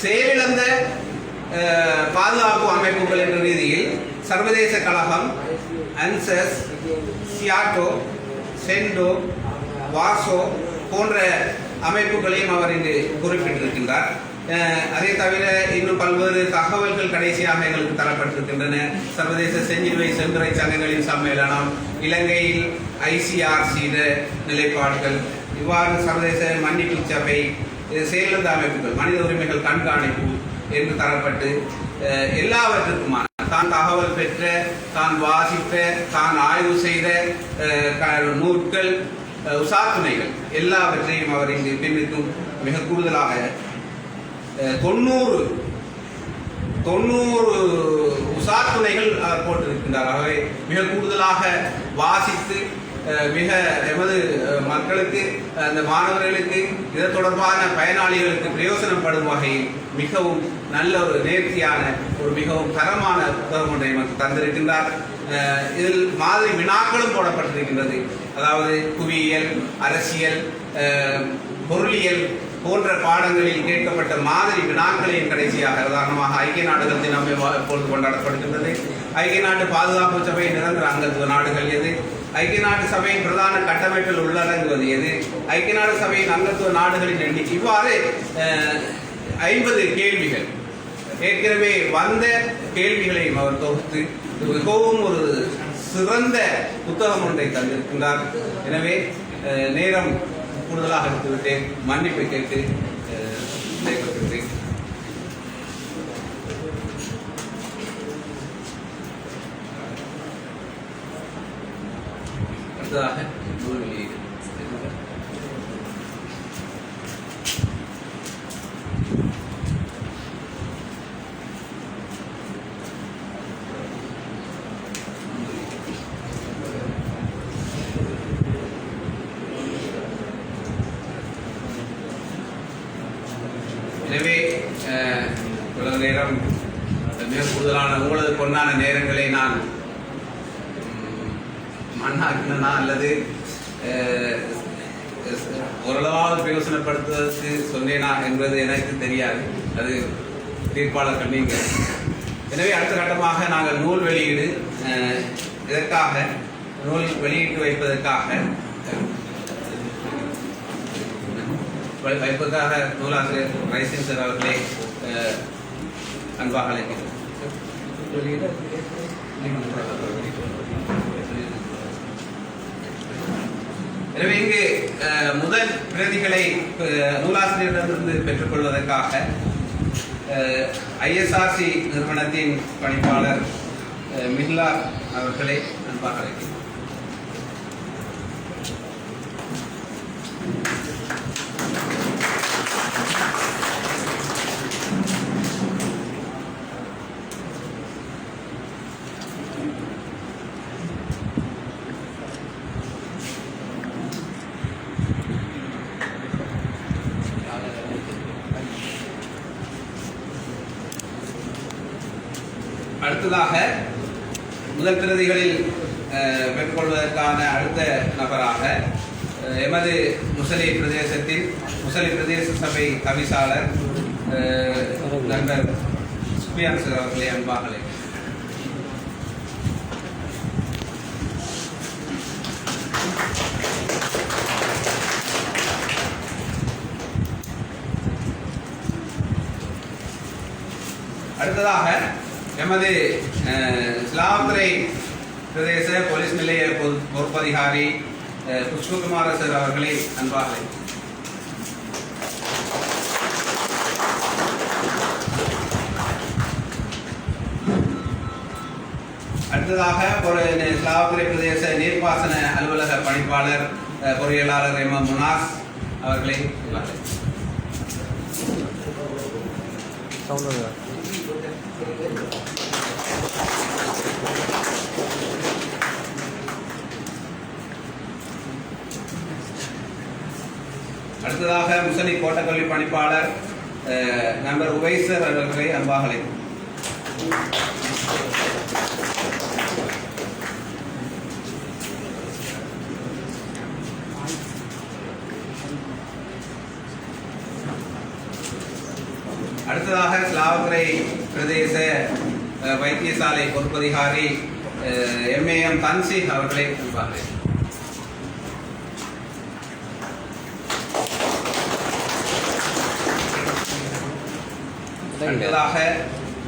செயலிழந்த பாதுகாப்பு அமைப்புகள் என்ற ரீதியில் சர்வதேச கழகம், அன்சஸ், சியாட்டோ, சென்டோ, வார்சோ போன்ற அமைப்புகளையும் அவர் இங்கு குறிப்பிட்டிருக்கின்றார். அதை தவிர இன்னும் பல்வேறு தகவல்கள் கடைசியாக எங்களுக்கு தரப்பட்டிருக்கின்றன. சர்வதேச செஞ்சிலுவை செந்துறை சங்கங்களின் சம்மேளனம், இலங்கையில் ICRC நிலைப்பாடுகள், இவ்வாறு சர்வதேச மன்னிப்பு சபை, செயலிழந்த அமைப்புகள், மனித உரிமைகள் கண்காணிப்பு என்று தரப்பட்டு எல்லாவற்றுக்குமான தான் தகவல் பெற்ற, தான் வாசித்த, தான் ஆய்வு செய்த நூல்கள், உசாத்துணைகள் எல்லாவற்றையும் அவர் இங்கு பின்னுக்கும் மிக கூடுதலாக 90 உசாத்துணைகள் போட்டிருக்கின்றார். ஆகவே மிக கூடுதலாக வாசித்து மிக எமது மக்களுக்கு, அந்த மாணவர்களுக்கு, இது தொடர்பான பயனாளிகளுக்கு பிரயோசனப்படும் வகையில் மிகவும் நல்ல ஒரு நேர்த்தியான ஒரு மிகவும் தரமான புத்தகம் ஒன்றை நமக்கு தந்திருக்கின்றார். இதில் மாதிரி வினாக்களும் போடப்பட்டிருக்கின்றது. அதாவது புவியியல், அரசியல், பொருளியல் போன்ற பாடங்களில் கேட்கப்பட்ட மாதிரி வினாக்களையும் கடைசியாக உதாரணமாக ஐக்கிய நாடுகள் தினம் எப்பொழுது கொண்டாடப்படுகின்றது, ஐக்கிய நாட்டு பாதுகாப்பு சபை நிரந்தர அங்கத்துவ நாடுகள் எது, ஐக்கிய நாட்டு சபையின் பிரதான கட்டமைப்பில் உள்ளடங்குவது எது, ஐக்கிய நாடு சபையின் அங்கத்துவ நாடுகளின் எண்ணிக்கை, இவ்வாறு 50 கேள்விகள் ஏற்கனவே வந்த கேள்விகளையும் அவர் தொகுத்து மிகவும் ஒரு சிறந்த புத்தகம் ஒன்றை தந்திருக்கின்றார். எனவே நேரம் கூடுதலாக எடுத்துவிட்டேன், மன்னிப்பை கேட்டு விடைபெறுகின்றேன். அடுத்ததாக எனவே இவ்வளவு நேரம் மிக கூடுதலான உங்களது பொன்னான நேரங்களை நான் மண்ணாக்கினா அல்லது ஓரளவாக பிரயோசனப்படுத்துவதற்கு சொன்னேனா என்பது எனக்கு தெரியாது. அது தீர்ப்பாளர்கள் நீங்கள். எனவே அடுத்த கட்டமாக நாங்கள் நூல் வெளியீடு இதற்காக நூல் வெளியிட்டு வைப்பதற்காக நூலாசிரியர் ரைசின் சார் அவர்களை அன்பாக அழைக்கிறேன். எனவே இங்கு முதல் பிரதிகளை நூலாசிரியரிடமிருந்து பெற்றுக்கொள்வதற்காக ISRC நிறுவனத்தின் பணிப்பாளர் மிஹ்லா அவர்களை அன்பாக அழைக்கிறேன். அடுத்ததாக முதல் பிரதிகளில் பெற்றுக்கொள்வதற்கான அடுத்த நபராக எமது முசலி பிரதேச சபை தவிசாளர் நண்பர் சுபியான் சார் அவர்களை அன்பாக அழைக்கிறேன். அடுத்ததாக எமது ஸ்லாவத்துறை பிரதேச போலீஸ் நிலைய பொறுப்பதிகாரி புஷ்பகுமார சார் அவர்களை அன்பாக அடுத்ததாக ஸ்லாவத்துறை பிரதேச நீர்ப்பாசன அலுவலக பணிப்பாளர் பொறியியலாளர் முனாஸ் அவர்களை அடுத்ததாக முசலி கோட்டக்கல்வி பணிப்பாளர் நண்பர் உவைசர் அவர்களை அன்பாக அழைக்கிறேன். அடுத்ததாக ஸ்லாவத்துறை பிரதேச வைத்தியசாலை பொறுப்பதிகாரி MAM தன்சீர் அவர்களை அன்பாக அடுத்ததாக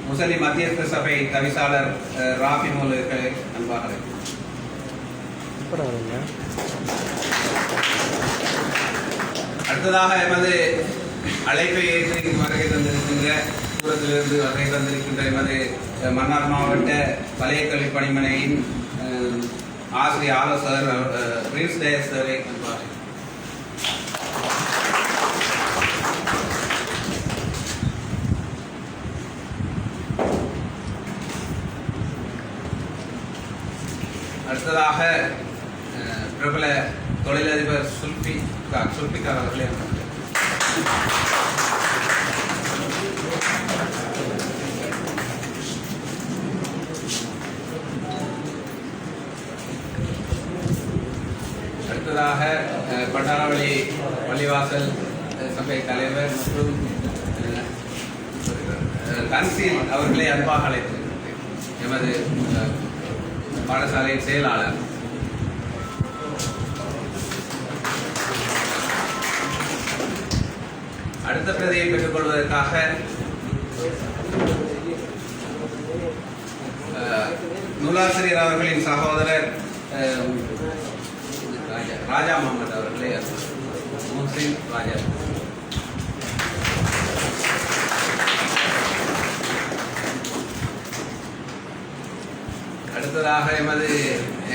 முசலி மத்தியஸ்த சபை தவிசாளர் ராபி மௌலவிகளை அன்பாக அடுத்ததாக எமது அழைப்பை ஏற்று வருகை தந்திருக்கின்ற தூரத்திலிருந்து வருகை தந்திருக்கின்ற எமது மன்னார் மாவட்ட வலய கல்வி பணிமனையின் ஆசிரியர் ஆலோசகர் பிரின்ஸ் டயஸ்டரை அன்பாக அடுத்ததாக பிரபல தொழிலதிபர் சுல்பிகார் அவர்களே அடுத்ததாக பட்டாரவழி பள்ளிவாசல் சபை தலைவர் மற்றும் தன்சீல் அவர்களை அன்பாக அழைத்து எமது பாடசாலை செயலாளர் அடுத்த பிரதியை பெற்றுக்கொள்வதற்காக நூலாசிரியர் அவர்களின் சகோதரர் ராஜா முகமது அவர்களே முஹ்சின் ராஜா அடுத்ததாக எமது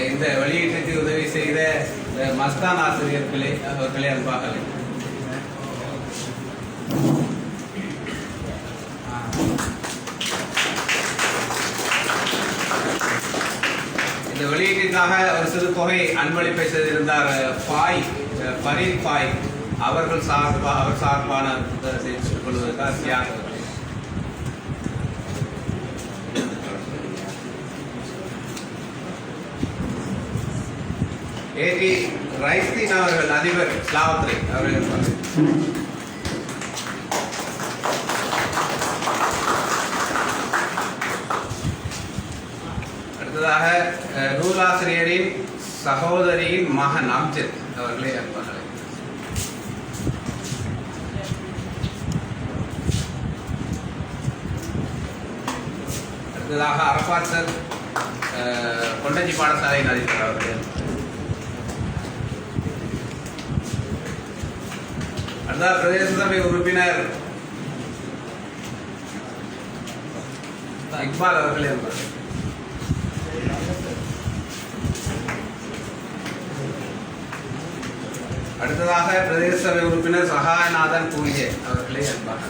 இந்த வெளியீட்டுக்கு உதவி செய்த மஸ்தான் ஆசிரியர்களே அவர்களே அன்பாக இந்த வெளியீட்டிற்காக ஒரு சிறு தொகை அன்பளிப்பை செய்திருந்தார் ஃபரீத் பாய் அவர் சார்பான செய்து கொள்வதற்காக தியாக ஏடி ரைஸ்தீன் அவர்கள் அதிபர் ஸ்லாவத்துறை அவர்கள் அடுத்ததாக நூலாசிரியரின் சகோதரியின் மகன் அம்ஜத் அவர்களே அன்பாக அடுத்ததாக அரபாத் சார் கொண்டஞ்சி பாடசாலையின் அதிபர் அவர்களே. அடுத்ததாக பிரதேச சபை உறுப்பினர் இக்பால் அவர்களே அன்பாக. அடுத்ததாக பிரதேச சபை உறுப்பினர் சகாயநாதன் பூலியே அவர்களே அன்பாக.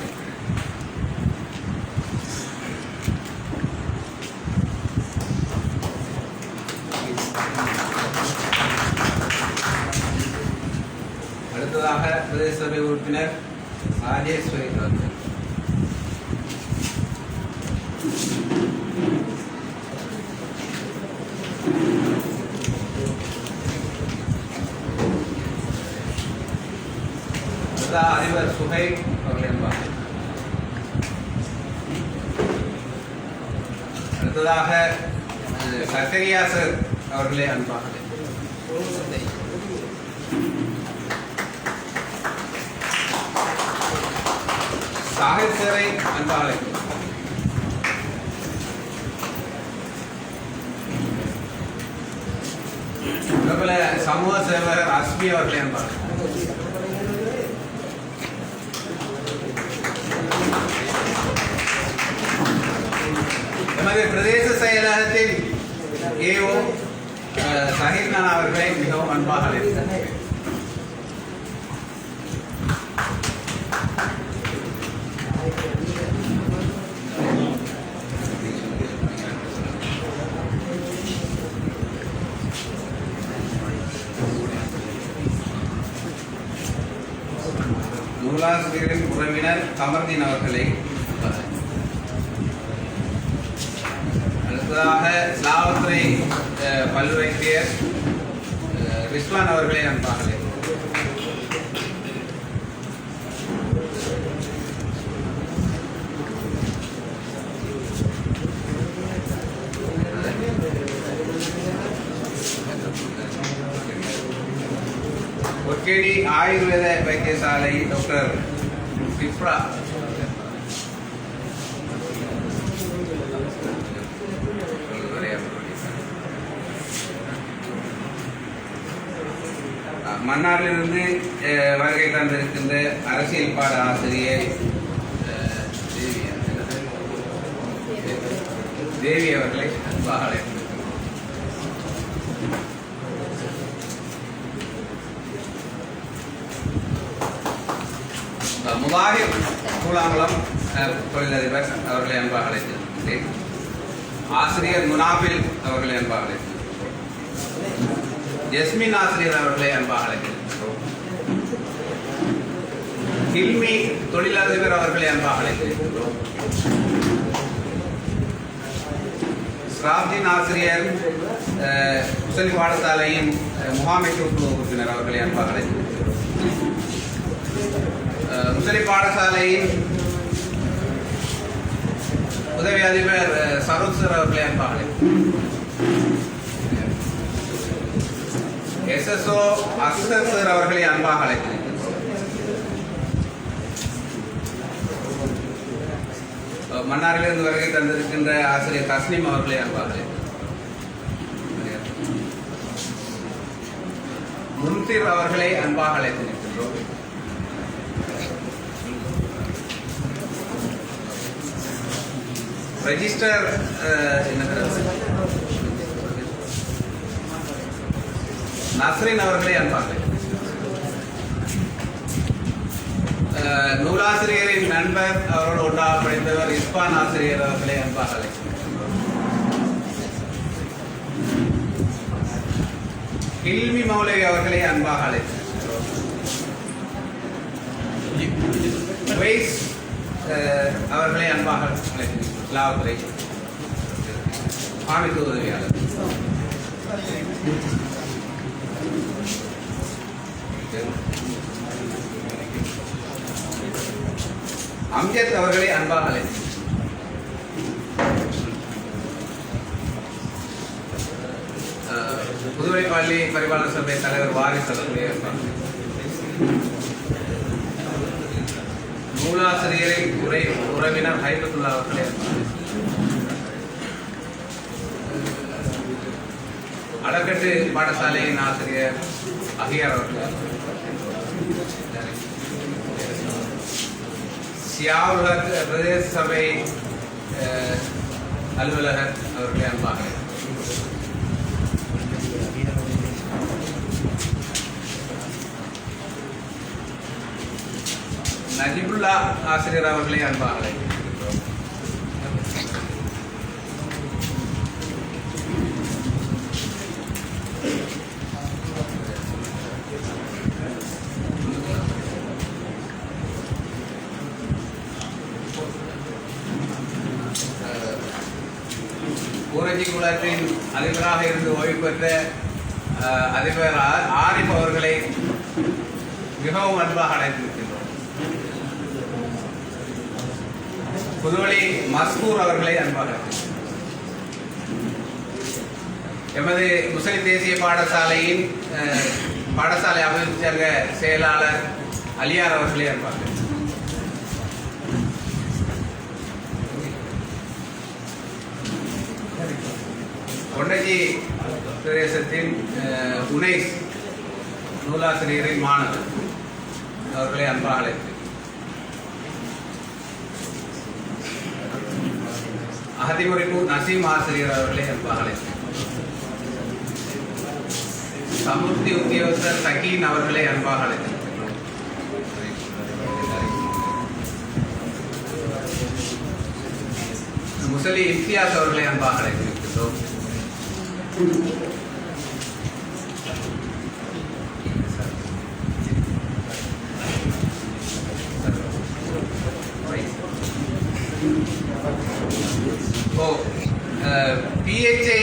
அடுத்ததாக பிரதேச சபை உறுப்பினர் ராஜேஸ்வரி அவர்கள். அதிபர் சுஹைப் அவர்கள் என்பார். அடுத்ததாக சக்கரியா சார் அவர்களே அன்பாக. சாஹிப் சாரை அன்பாக. பிரபல சமூக சேவகர் அஸ்மி அவர்களே அன்பாக. நமது பிரதேச செயலகத்தின் ஏஓ சஹீர்னான் அவர்களை மிகவும் அன்பாக அழைத்தார். நூலாசிரியரின் உறவினர் கமர்தீன் அவர்களை. அடுத்ததாக இஸ்லாத்துறை பல் வைத்தியர் ரிஸ்வான் அவர்களே அன்பாக. ஒக்கேடி ஆயுர்வேத வைத்தியசாலை டாக்டர் பிப்ரா. மன்னாரிலிருந்து வருகை தந்திருக்கின்ற அரசியல் பாட ஆசிரியர் தேவி அவர்களை அன்பாக அழைக்கின்றனர். முலாஹிப் கூழாங்குளம் தொழிலதிபர் அவர்களை அன்பாக அழைக்கின்றேன். ஆசிரியர் முனாபில் அவர்களை அன்பாக அழைக்கின்றேன். ஜஸ்மின் ஆசிரியர் அவர்களை அன்பாக அழைக்கின்றோம். ஹில்மி தொழிலதிபர் அவர்களை அன்பாக அழைக்கின்றோம். ஸ்ராப்தின் ஆசிரியர் முஸ்லிம் பாடசாலையின் முகாமைத்துவ குழு உறுப்பினர் அவர்களை அன்பாக அழைக்கின்றோம். முஸ்லிம் பாடசாலையின் உதவி அதிபர் சரோஜ் சார் அவர்களை அன்பாக அழைக்கின்றோம். SSO அக்சர் சார் அவர்களை அன்பாக அழைக்கிறேன். மன்னாரிலிருந்து வருகை தந்திருக்கின்ற ஆசிரியர் தஸ்னீம் அவர்களை அன்பாக அழைக்கிறேன். முன்சீர் அவர்களை அன்பாக அழைத்திருக்கின்றோம். ரெஜிஸ்டர் நஸ்ரின் அவர்களை அன்பாக. நூலாசிரியரின் நண்பர் அவரோடு ஒன்றாக படித்தவர் இஸ்பான் ஆசிரியர் அவர்களை அன்பாக அழைக்கிறேன். இல்மி மௌலவி அவர்களை அன்பாக அழைக்கிறேன். அவர்களை அன்பாக அழைக்கிறேன். லாவத்துறை அமைப்பு உதவியாளர் அம்ஜத் அவர்களை அன்பாக அழைக்கிறேன். புதுவை பள்ளி பரிபாலன சபை தலைவர் வாரிசு அவர்களே அன்பாக நூலாசிரியரின் உறவினர் ஹைபத்துல்லா அவர்களே அடக்கட்டு பாடசாலையின் ஆசிரியர் அகியார் அவர்களே சியாவுலக பிரதேச சபை அலுவலகர் அவர்களே அன்பாக நஜிபுல்லா ஆசிரியர் அவர்களே அன்பாக ஊரட்சி குளத்தின் அதிபராக இருந்து ஓய்வு பெற்ற அதிபர் ஆரிஃப் அவர்களை மிகவும் அன்பாக அழைத்திருக்கின்றோம். புதுவழி மஸ்கூர் அவர்களை அன்பாக எமது முஸ்லிம் தேசிய பாடசாலையின் பாடசாலை அபிவிருத்தி சங்க செயலாளர் அலியார் அவர்களே அன்பாக கொண்டஜி பிரதேசத்தின் உனைஸ் நூலாசிரியரின் மாணவர் அவர்களை அன்பாக அழைத்து அகதிமுறைப்பு நசீம் ஆசிரியர் அவர்களை அன்பாக அழைத்து சமுர்த்தி உத்தியோகஸ்தர் சகீன் அவர்களை அன்பாக அழைத்து முசலி இம்தியாஸ் அவர்களை அன்பாக அழைத்திருக்கின்றோம். பிஹெச்ஐ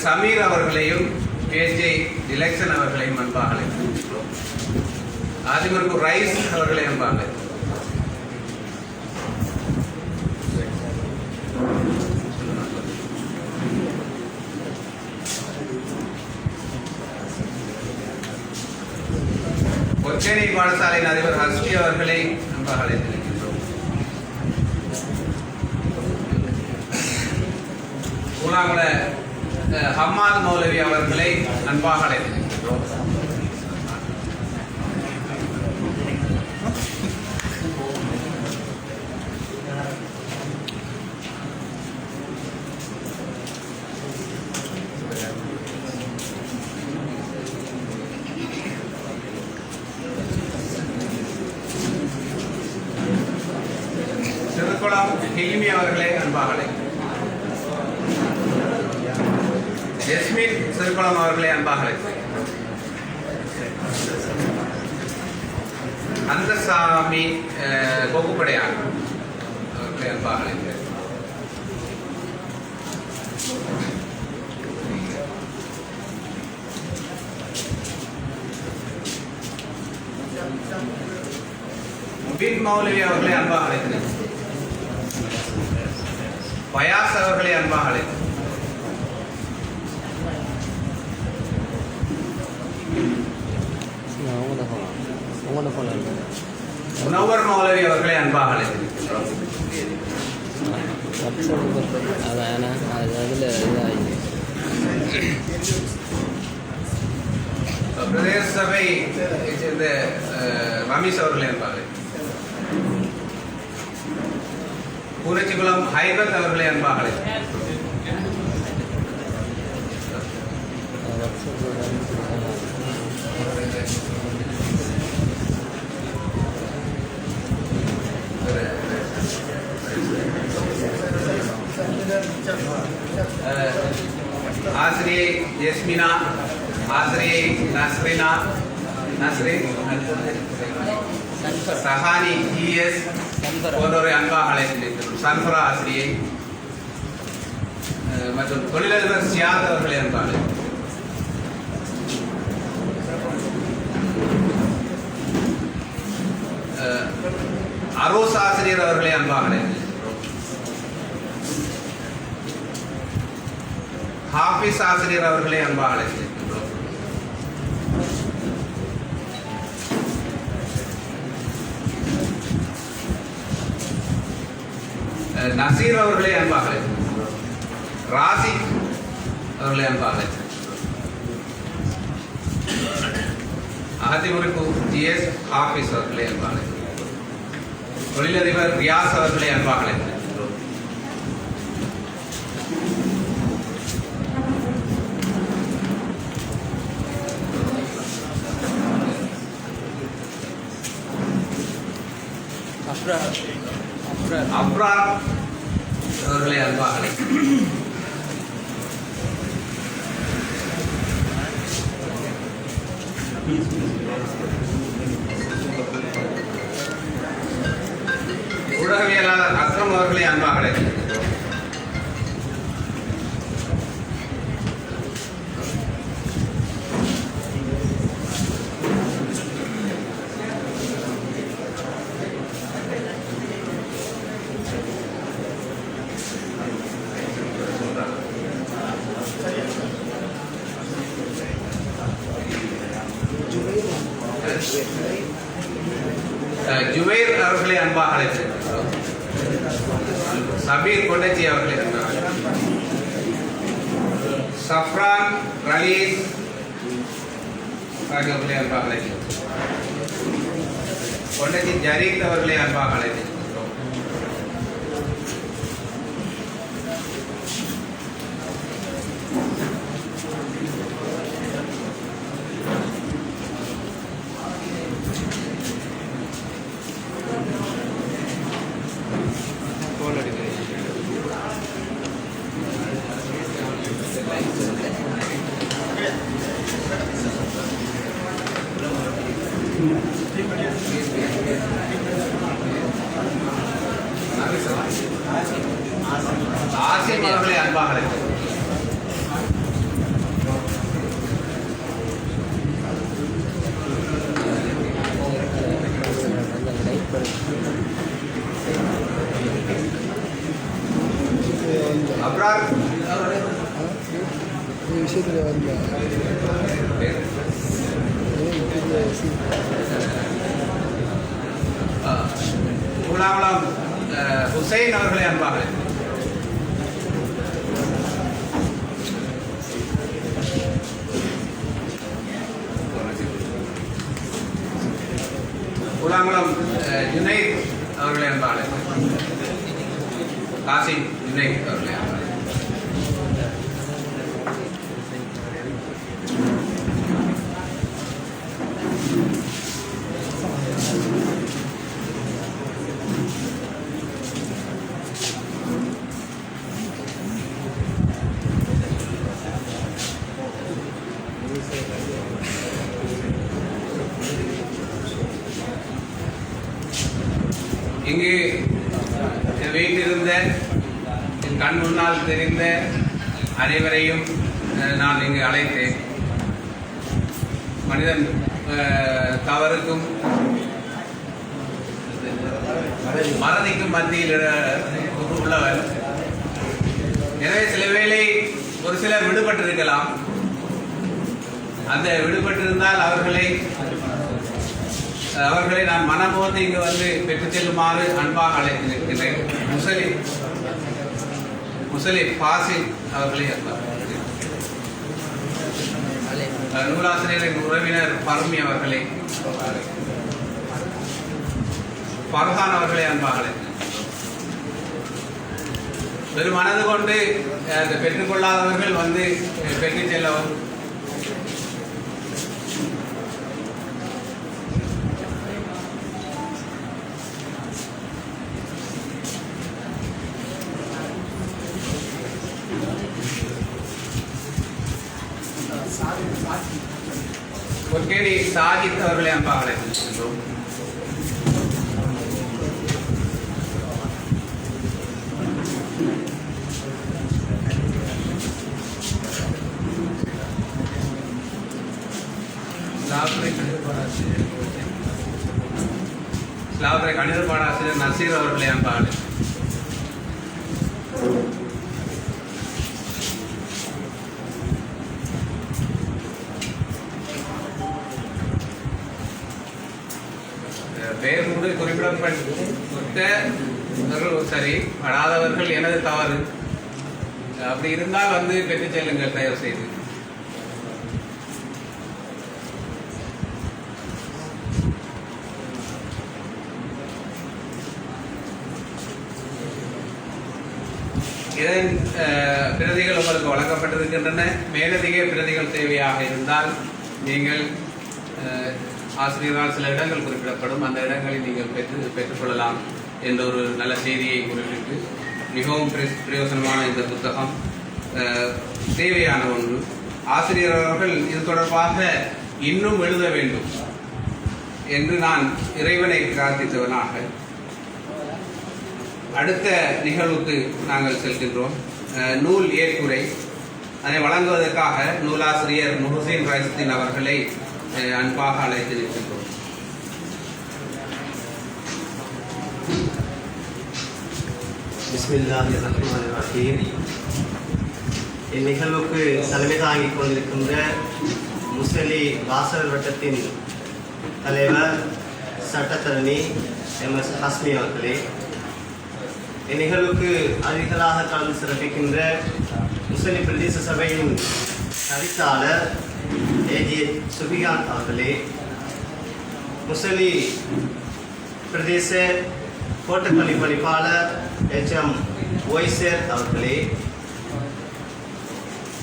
சமீர் அவர்களையும் பிஹெச்ஐ டிலக்ஷன் அவர்களையும் அன்பாக அழைத்திருக்கின்றோம். ஆதிமருக்கு ரைஸ் அவர்களை அன்பாக அழைத்திருக்கிறோம். கொச்சேரி பாடசாலையின் அதிபர் ஹஸ்பி அவர்களை அன்பாக அழைத்திருக்கின்றோம். பூலாங்குள ஹம்மாத் மௌலவி அவர்களை அன்பாக அழைத்திருக்கின்றோம். திருக்குளம் ஹில்மி அவர்களை அன்பாக அழைக்கிறோம். ஜஸ்மின் திருக்குளம் அவர்களை அன்பாக அழைக்கிறோம். அந்தசாமி கொக்குப்படையார் அவர்களை அன்பாக அழைக்கிறோம். முபீன் மௌலவி அவர்களை அன்பாக அழைக்கிறேன். பயாஸ் அவர்களை அன்பாக அழைக்கிறேன். முனவர் மௌலவி அவர்களை அன்பாக அழைத்திருக்கின்றோம். பிரதேச சபை சேர்ந்த ரமேஷ் அவர்களை அன்பாக பூரச்சிகுளம் ஹைபத் அவர்களை அன்பாக அழைக்கிறேன். ஆசிரியை ஜெஸ்மினா, ஆசிரியை நஸ்ரினா, சஹானி ஜிஎஸ் போன்றோரை அன்பாக அழைத்திருக்கிறோம். சன்ஃபரா ஆசிரியை மற்றும் தொழிலதிபர் சியாத் அவர்களை அன்பாக அழைக்கிறோம். அரோஸ் ஆசிரியர் அவர்களை அன்பாக அழைத்திருக்கிறோம். ஹாஃபிஸ் ஆசிரியர் அவர்களை அன்பாக அழைத்திருக்கின்றோம். நசீர் அவர்களை அன்பாக அழைக்கின்றோம். ராசிக் அவர்களை அன்பாக அழைக்கின்றோம். அகத்திமுறைக்கு ஜிஎஸ் ஆபீஸ் அவர்களை அன்பாக அழைக்கின்றோம். தொழிலதிபர் ரியாஸ் அவர்களை அன்பாக அழைக்கின்றோம். அப்ரார் அவர்களை அன்பாக அழைக்கின்றோம். ஊடகவியலாளர் அக்ரம் அவர்களை அன்பாக அழைக்கின்றோம். ஜுவைர் அவர்களை அன்பாக அழைக்கின்றோம். சபீர் கொண்டச்சி அவர்களை அன்பாக அழைக்கின்றோம். சஃப்ரான் ரலீஸ் அவர்களை அன்பாக அழைக்கின்றோம். கொண்டச்சி ஜரீத் அவர்களை அன்பாக அழைக்கின்றோம். ஆசிம் அவர்களை அன்பாக அழைக்கின்றோம். அப்ரார் குலாவளம் ஹுசைன் அவர்களை அன்பாக அழைக்கின்றோம். குலாங்குளம் ஜுனைத் அவர்களை அன்பாக அழைக்கின்றோம். காசிம் ஜுனைத் அவர்களை அன்பாக அழைக்கின்றோம். இங்கு வீட்டிருந்த என் கண் முன்னால் தெரிந்த அனைவரையும் நான் இங்கு அழைத்தேன். மனிதன் தவறுக்கும் மறதிக்கும் மத்தியில் உள்ளவர். எனவே சில வேளை ஒரு சிலர் விடுபட்டிருக்கலாம். அந்த விடுபட்டிருந்தால் அவர்களை நான் மனமோந்து இங்கு வந்து பெற்றுச் செல்லுமாறு அன்பாக அழைத்திருக்கிறேன். முசலிம் ஃபாசில் அவர்களை நூலாசிரியரின் உறவினர் பர்மி அவர்களை, ஃபர்ஹான் அவர்களை அன்பாக அழைக்கிறேன். வெறும் மனது கொண்டு பெற்றுக்கொள்ளாதவர்கள் வந்து பெற்றுச் செல்லவும். பொற்கேடி சாஜித் அவர்களை அன்பாக அழைக்கின்றோம். ஸ்லாபரை கணித பாடாசிரியர் நசீர் அவர்களை அன்பாக அழைக்கின்றோம். பெயர் கூட குறிப்பிடப்பட்ட சரி, படாதவர்கள் எனது தவறு. அப்படி இருந்தால் வந்து பெற்றுச் செல்லுங்கள் தயவு செய்து. இதன் பிரதிகள் உங்களுக்கு வழங்கப்பட்டிருக்கின்றன. மேலதிக பிரதிகள் தேவையாக இருந்தால் நீங்கள் ஆசிரியரால் சில இடங்கள் குறிப்பிடப்படும், அந்த இடங்களில் நீங்கள் பெற்றுக்கொள்ளலாம் என்ற ஒரு நல்ல செய்தியை குறிப்பிட்டு, மிகவும் பிரயோசனமான இந்த புத்தகம் தேவையான ஒன்று. ஆசிரியர் அவர்கள் இது தொடர்பாக இன்னும் எழுத வேண்டும் என்று நான் இறைவனை பிரார்த்தித்தவனாக அடுத்த நிகழ்வுக்கு நாங்கள் செல்கின்றோம். நூல் ஏற்புரை அதை வழங்குவதற்காக நூலாசிரியர் முஹ்சின் ரைசுதீன் அவர்களை அன்பாக அழைத்து நிற்கின்றோம். பிஸ்மில்லாஹிர்ரஹ்மானிர்ரஹீம். இந்நிகழ்வுக்கு தலைமை தாங்கிக் கொண்டிருக்கின்ற முஸ்லி வாசகர் வட்டத்தின் தலைவர் சட்டத்தரணி MS ஹஸ்மி அவர்களே, இந்நிகழ்வுக்கு அதிகளாக கலந்து சிறப்பிக்கின்ற முஸ்லி பிரதேச சபையின் தவிசாளர் AJ சுபிகாந்த் அவர்களே, முஸ்லி பிரதேச கோட்டப்பள்ளி பணிப்பாளர் HM ஒய்சர் அவர்களே,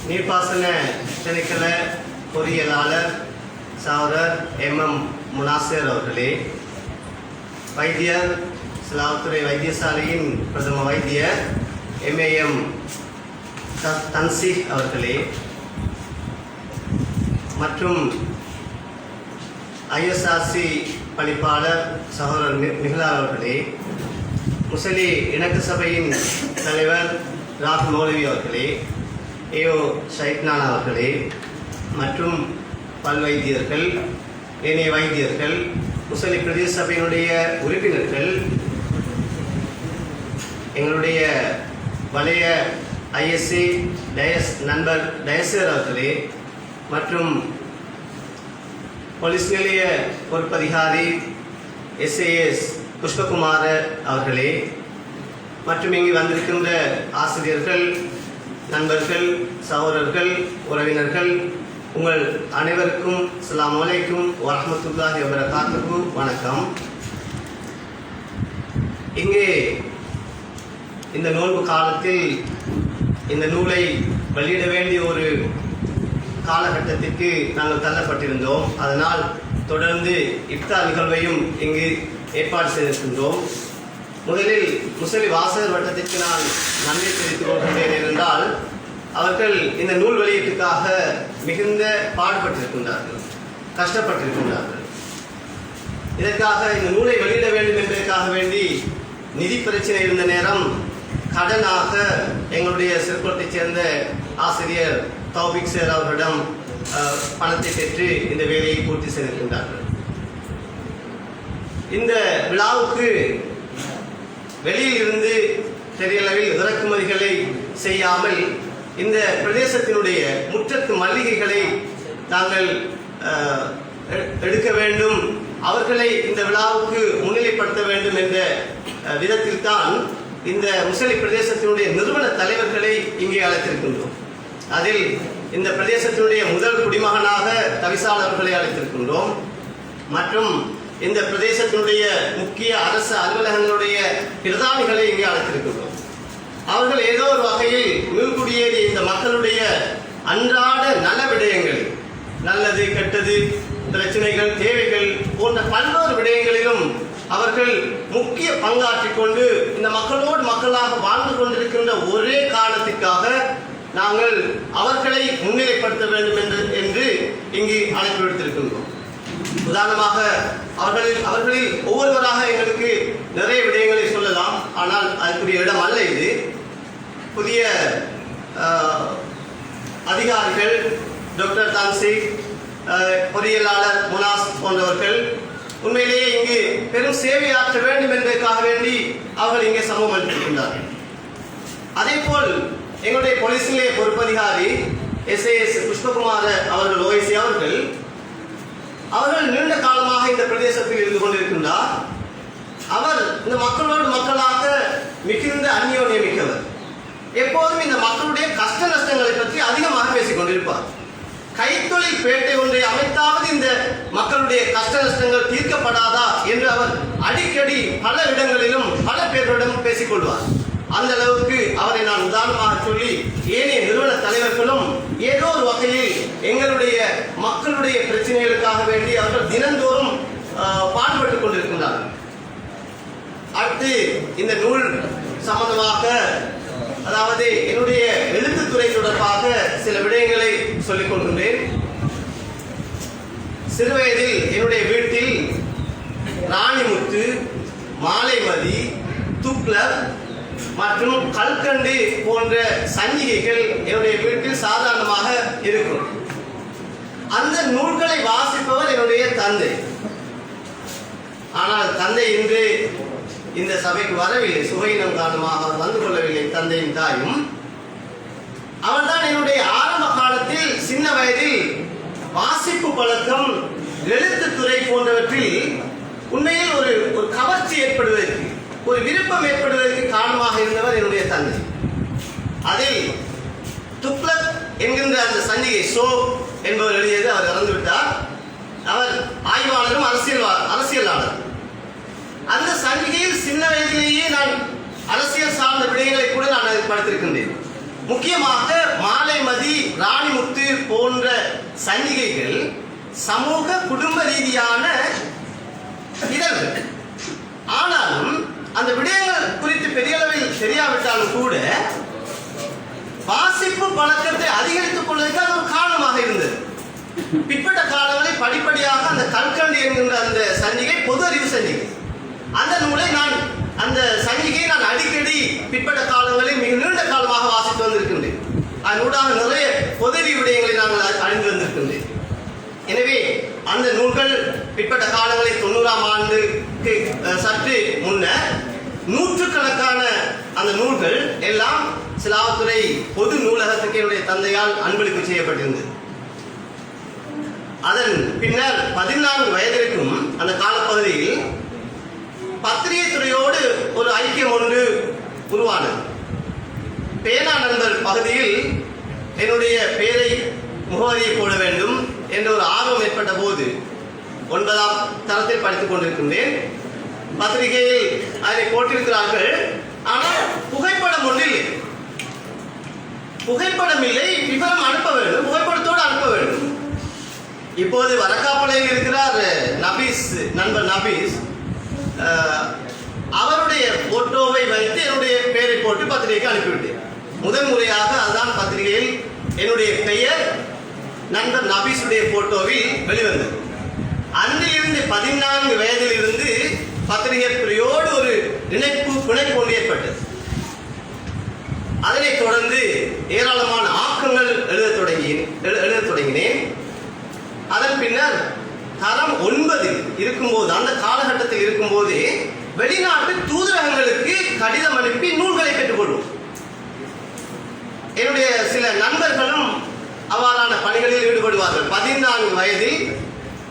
நீர்ப்பாசன திணைக்கள பொறியியலாளர் சகோதரர் MM முனாசர் அவர்களே, வைத்தியர் சிலாவுத்துறை வைத்தியசாலையின் பிரதம வைத்தியர் MAM தன்சீக் அவர்களே, மற்றும் ISRC பணிப்பாளர் சகோதரர் மிகலால் அவர்களே, முஸ்லி இணக்க சபையின் தலைவர் ராஃப் மௌலவி அவர்களே, AO ஷைக்னான் அவர்களே, மற்றும் பல்வைத்தியர்கள், ஏனைய வைத்தியர்கள், முஸ்லி பிரதேச சபையினுடைய உறுப்பினர்கள், எங்களுடைய வலைய ISC டயஸ் நண்பர் டயசர் அவர்களே, மற்றும் போலீஸ் நிலைய பொறுப்பதிகாரி SAS புஷ்பகுமார அவர்களே, மற்றும் இங்கு வந்திருக்கின்ற ஆசிரியர்கள், நண்பர்கள், சகோதரர்கள், உறவினர்கள், உங்கள் அனைவருக்கும் அஸ்ஸலாமு அலைக்கும் வரஹ்மத்துல்லாஹி வபரகாத்துஹு. வணக்கம். இங்கே இந்த நோன்பு காலத்தில் இந்த நூலை வெளியிட வேண்டிய ஒரு காலகட்டத்திற்கு நாங்கள் தள்ளப்பட்டிருந்தோம். அதனால் தொடர்ந்து இஃப்தார் நிகழ்வையும் இங்கு ஏற்பாடு செய்திருக்கின்றோம். முதலில் முஸ்லி வாசகர் வட்டத்திற்கு நான் நன்றி தெரிவித்துக் கொள்கின்றேன். என்றால் அவர்கள் இந்த நூல் வெளியீட்டுக்காக மிகுந்த பாடுபட்டிருக்கின்றார்கள், கஷ்டப்பட்டிருக்கின்றார்கள். இதற்காக இந்த நூலை வெளியிட வேண்டும் என்பதற்காக வேண்டி நிதி பிரச்சனை இருந்த நேரம் கடனாக எங்களுடைய சிறுகுளத்தைச் சேர்ந்த ஆசிரியர் தௌபிக் சேர் அவர்களிடம் பணத்தை பெற்று இந்த வேலையை பூர்த்தி செய்திருக்கின்றார்கள். இந்த விழாவுக்கு வெளியில் இருந்து பெரிய அளவில் இறக்குமதிகளை செய்யாமல் இந்த பிரதேசத்தினுடைய முற்றத்து மல்லிகைகளை நாங்கள் எடுக்க வேண்டும், அவர்களை இந்த விழாவுக்கு முன்னிலைப்படுத்த வேண்டும் என்ற விதத்தில் தான் இந்த முஸ்லி பிரதேசத்தினுடைய நிறுவன தலைவர்களை இங்கே அழைத்திருக்கின்றோம். அதில் இந்த பிரதேசத்தினுடைய முதல் குடிமகனாக தவிசாளர்களை அழைத்திருக்கின்றோம். மற்றும் இந்த பிரதேசத்தினுடைய முக்கிய அரசு அலுவலகங்களுடைய பிரதானிகளை இங்கே அழைத்திருக்கின்றோம். அவர்கள் ஏதோ ஒரு வகையில் மீள்குடியேறிய இந்த மக்களுடைய அன்றாட நல விடயங்கள், நல்லது கெட்டது, பிரச்சனைகள், தேவைகள் போன்ற பல்வேறு விடயங்களிலும் அவர்கள் முக்கிய பங்காற்றிக் கொண்டு இந்த மக்களோடு மக்களாக வாழ்ந்து கொண்டிருக்கின்ற ஒரே காரணத்திற்காக நாங்கள் அவர்களை முன்னிலைப்படுத்த வேண்டும் என்று இங்கு அழைப்பு விடுத்திருக்கின்றோம். உதாரணமாக அவர்களில் ஒவ்வொருவராக எங்களுக்கு நிறைய விடயங்களை சொல்லலாம், ஆனால் அதுக்குரிய இடம் அல்ல இது. புதிய அதிகாரிகள் டாக்டர் தான்சிக், பொறியியலாளர் முனாஸ் போன்றவர்கள் உண்மையிலேயே இங்கு பெரும் சேவையாற்ற வேண்டும் என்பதற்காக வேண்டி அவர்கள் இங்கே சமூகம் அளித்திருக்கின்றார்கள். அதே போல் எங்களுடைய போலீஸ் நிலைய பொறுப்பதிகாரி SAS புஷ்பகுமார அவர்கள் OIC அவர்கள் நீண்ட காலமாக இந்த பிரதேசத்தில் இருந்து கொண்டிருக்கின்றார். அவர் இந்த மக்களோடு மக்களாக மிகுந்த அந்யோன்யமிக்கவர். எப்போதும் இந்த மக்களுடைய கஷ்ட நஷ்டங்களை பற்றி அதிகமாக பேசிக் கொண்டிருப்பார். கைத்தொழில் பேட்டை ஒன்றை அமைத்தாவது இந்த மக்களுடைய கஷ்ட நஷ்டங்கள் தீர்க்கப்படாதா என்று அவர் அடிக்கடி பல இடங்களிலும் பல பேர்களிடம் பேசிக்கொள்வார். அந்த அளவுக்கு அவரை நான் உதாரணமாக சொல்லி ஏனைய நிறுவன தலைவர்களும் ஏதோ ஒரு வகையில் எங்களுடைய மக்களுடைய பிரச்சனைகளுக்காக வேண்டி அவர்கள் தினந்தோறும் பாடுபட்டுக் கொண்டிருக்கின்றார்கள். அடுத்து இந்த நூல் சம்பந்தமாக, அதாவது என்னுடைய எழுத்துத்துறை தொடர்பாக சில விடயங்களை சொல்லிக் கொள்கின்றேன். சிறுவயதில் என்னுடைய வீட்டில் ராணிமுத்து, மாலைமதி, துக்ளக் மற்றும் கல்கண்டு போன்ற சஞ்சிகைகள் என்னுடைய வீட்டில் சாதாரணமாக இருக்கும். அந்த நூல்களை வாசிப்பவர் என்னுடைய தந்தை. ஆனால் தந்தை இன்று இந்த சபைக்கு வரவில்லை, சுகையினம் காரணமாக வந்து கொள்ளவில்லை. தந்தையின் தாயும் அவர்தான் என்னுடைய ஆரம்ப காலத்தில் சின்ன வயதில் வாசிப்பு பழக்கம், எழுத்துத்துறை போன்றவற்றில் உண்மையில் ஒரு கவர்ச்சி ஏற்படுவதற்கு, ஒரு விருப்பம் ஏற்படுவதற்கு காரணமாக இருந்தவர் என்னுடைய தந்தை. அதில் துக்ளக் என்கின்ற அந்த சஞ்சிகை சோ என்பவர் எழுதியது. அவர் இறந்து விட்டார். அவர் ஆய்வாளரும் அரசியலாளர். அந்த சஞ்சிகையில் சின்ன வயதிலேயே நான் அரசியல் சார்ந்த விடயங்களை கூட நான் அதில் படித்திருக்கின்றேன். முக்கியமாக மாலைமதி, ராணிமுத்து போன்ற சஞ்சிகைகள் சமூக குடும்ப ரீதியான இதழ்கள். ஆனாலும் அந்த விடயங்கள் குறித்து பெரிய அளவில் தெரியாவிட்டாலும் கூட வாசிப்பு பழக்கத்தை அதிகரித்துக் கொள்வதற்கு அது ஒரு காரணமாக இருந்தது. பிற்பட்ட காலங்களில் படிப்படியாக அந்த கல்கண்டு என்கின்ற அந்த சஞ்சிகை பொது அறிவு சஞ்சிகை, அந்த நூலை அந்த சஞ்சிகையை நான் அடிக்கடி பிற்பட்ட காலங்களில் மிக நீண்ட காலமாக வாசித்து வந்திருக்கின்றேன். அதனூடாக நிறைய பொதவி விடயங்களை நாங்கள் அறிந்து வந்திருக்கின்றேன். எனவே அந்த நூல்கள் பிற்பட்ட காலங்களில் 90ஆம் ஆண்டுக்கு சற்று முன்னர் நூற்றுக்கணக்கான அந்த நூல்கள் எல்லாம் சிலாவத்துறை பொது நூலகத்துக்கு என்னுடைய தந்தையால் அன்பளிப்பு செய்யப்பட்டிருந்தது. அதன் பின்னர் 14 வயதிற்கும் அந்த காலப்பகுதியில் பத்திரிகை துறையோடு ஒரு ஐக்கியம் ஒன்று உருவானது. பேனா நண்பர் பகுதியில் என்னுடைய பெயரை முகவரியை போட வேண்டும் என்ற ஒரு ஆர்வம் ஏற்பட்ட போது 9ஆம் தரத்தில் படித்துக் கொண்டிருக்கின்றேன். பத்திரிகையில் அதை போட்டிருக்கிறார்கள். ஆனால் புகைப்படம் ஒன்றில் புகைப்படம் இல்லை, விவரம் அனுப்ப வேண்டும், புகைப்படத்தோடு அனுப்ப வேண்டும். இப்போது வரக்காப்பளையில் இருக்கிறார் நபீஸ், நண்பர் நபீஸ். அவருடைய போட்டோவை வைத்து என்னுடைய பெயரை போட்டு பத்திரிகைக்கு அனுப்பிவிட்டேன். முதன் முறையாக அதுதான் பத்திரிகையில் என்னுடைய பெயர் நண்பர் நபீஸுடைய போட்டோவில் வெளிவந்தது. அன்றிலிருந்து 14 வயதில் இருந்து பத்திரிகை துறையோடு ஒரு பிணைப்பு ஒன்று ஏற்பட்டது. அதனைத் தொடர்ந்து ஏராளமான ஆக்கங்கள் எழுதத் தொடங்கினேன். அதன் பின்னர் தரம் 9 இருக்கும்போது, அந்த காலகட்டத்தில் இருக்கும்போது வெளிநாட்டு தூதரகங்களுக்கு கடிதம் அனுப்பி நூல்களை பெற்றுக்கொள்வோம். என்னுடைய சில நண்பர்களும் அவ்வாறான பணிகளில் ஈடுபடுவார்கள். 14 வயதில்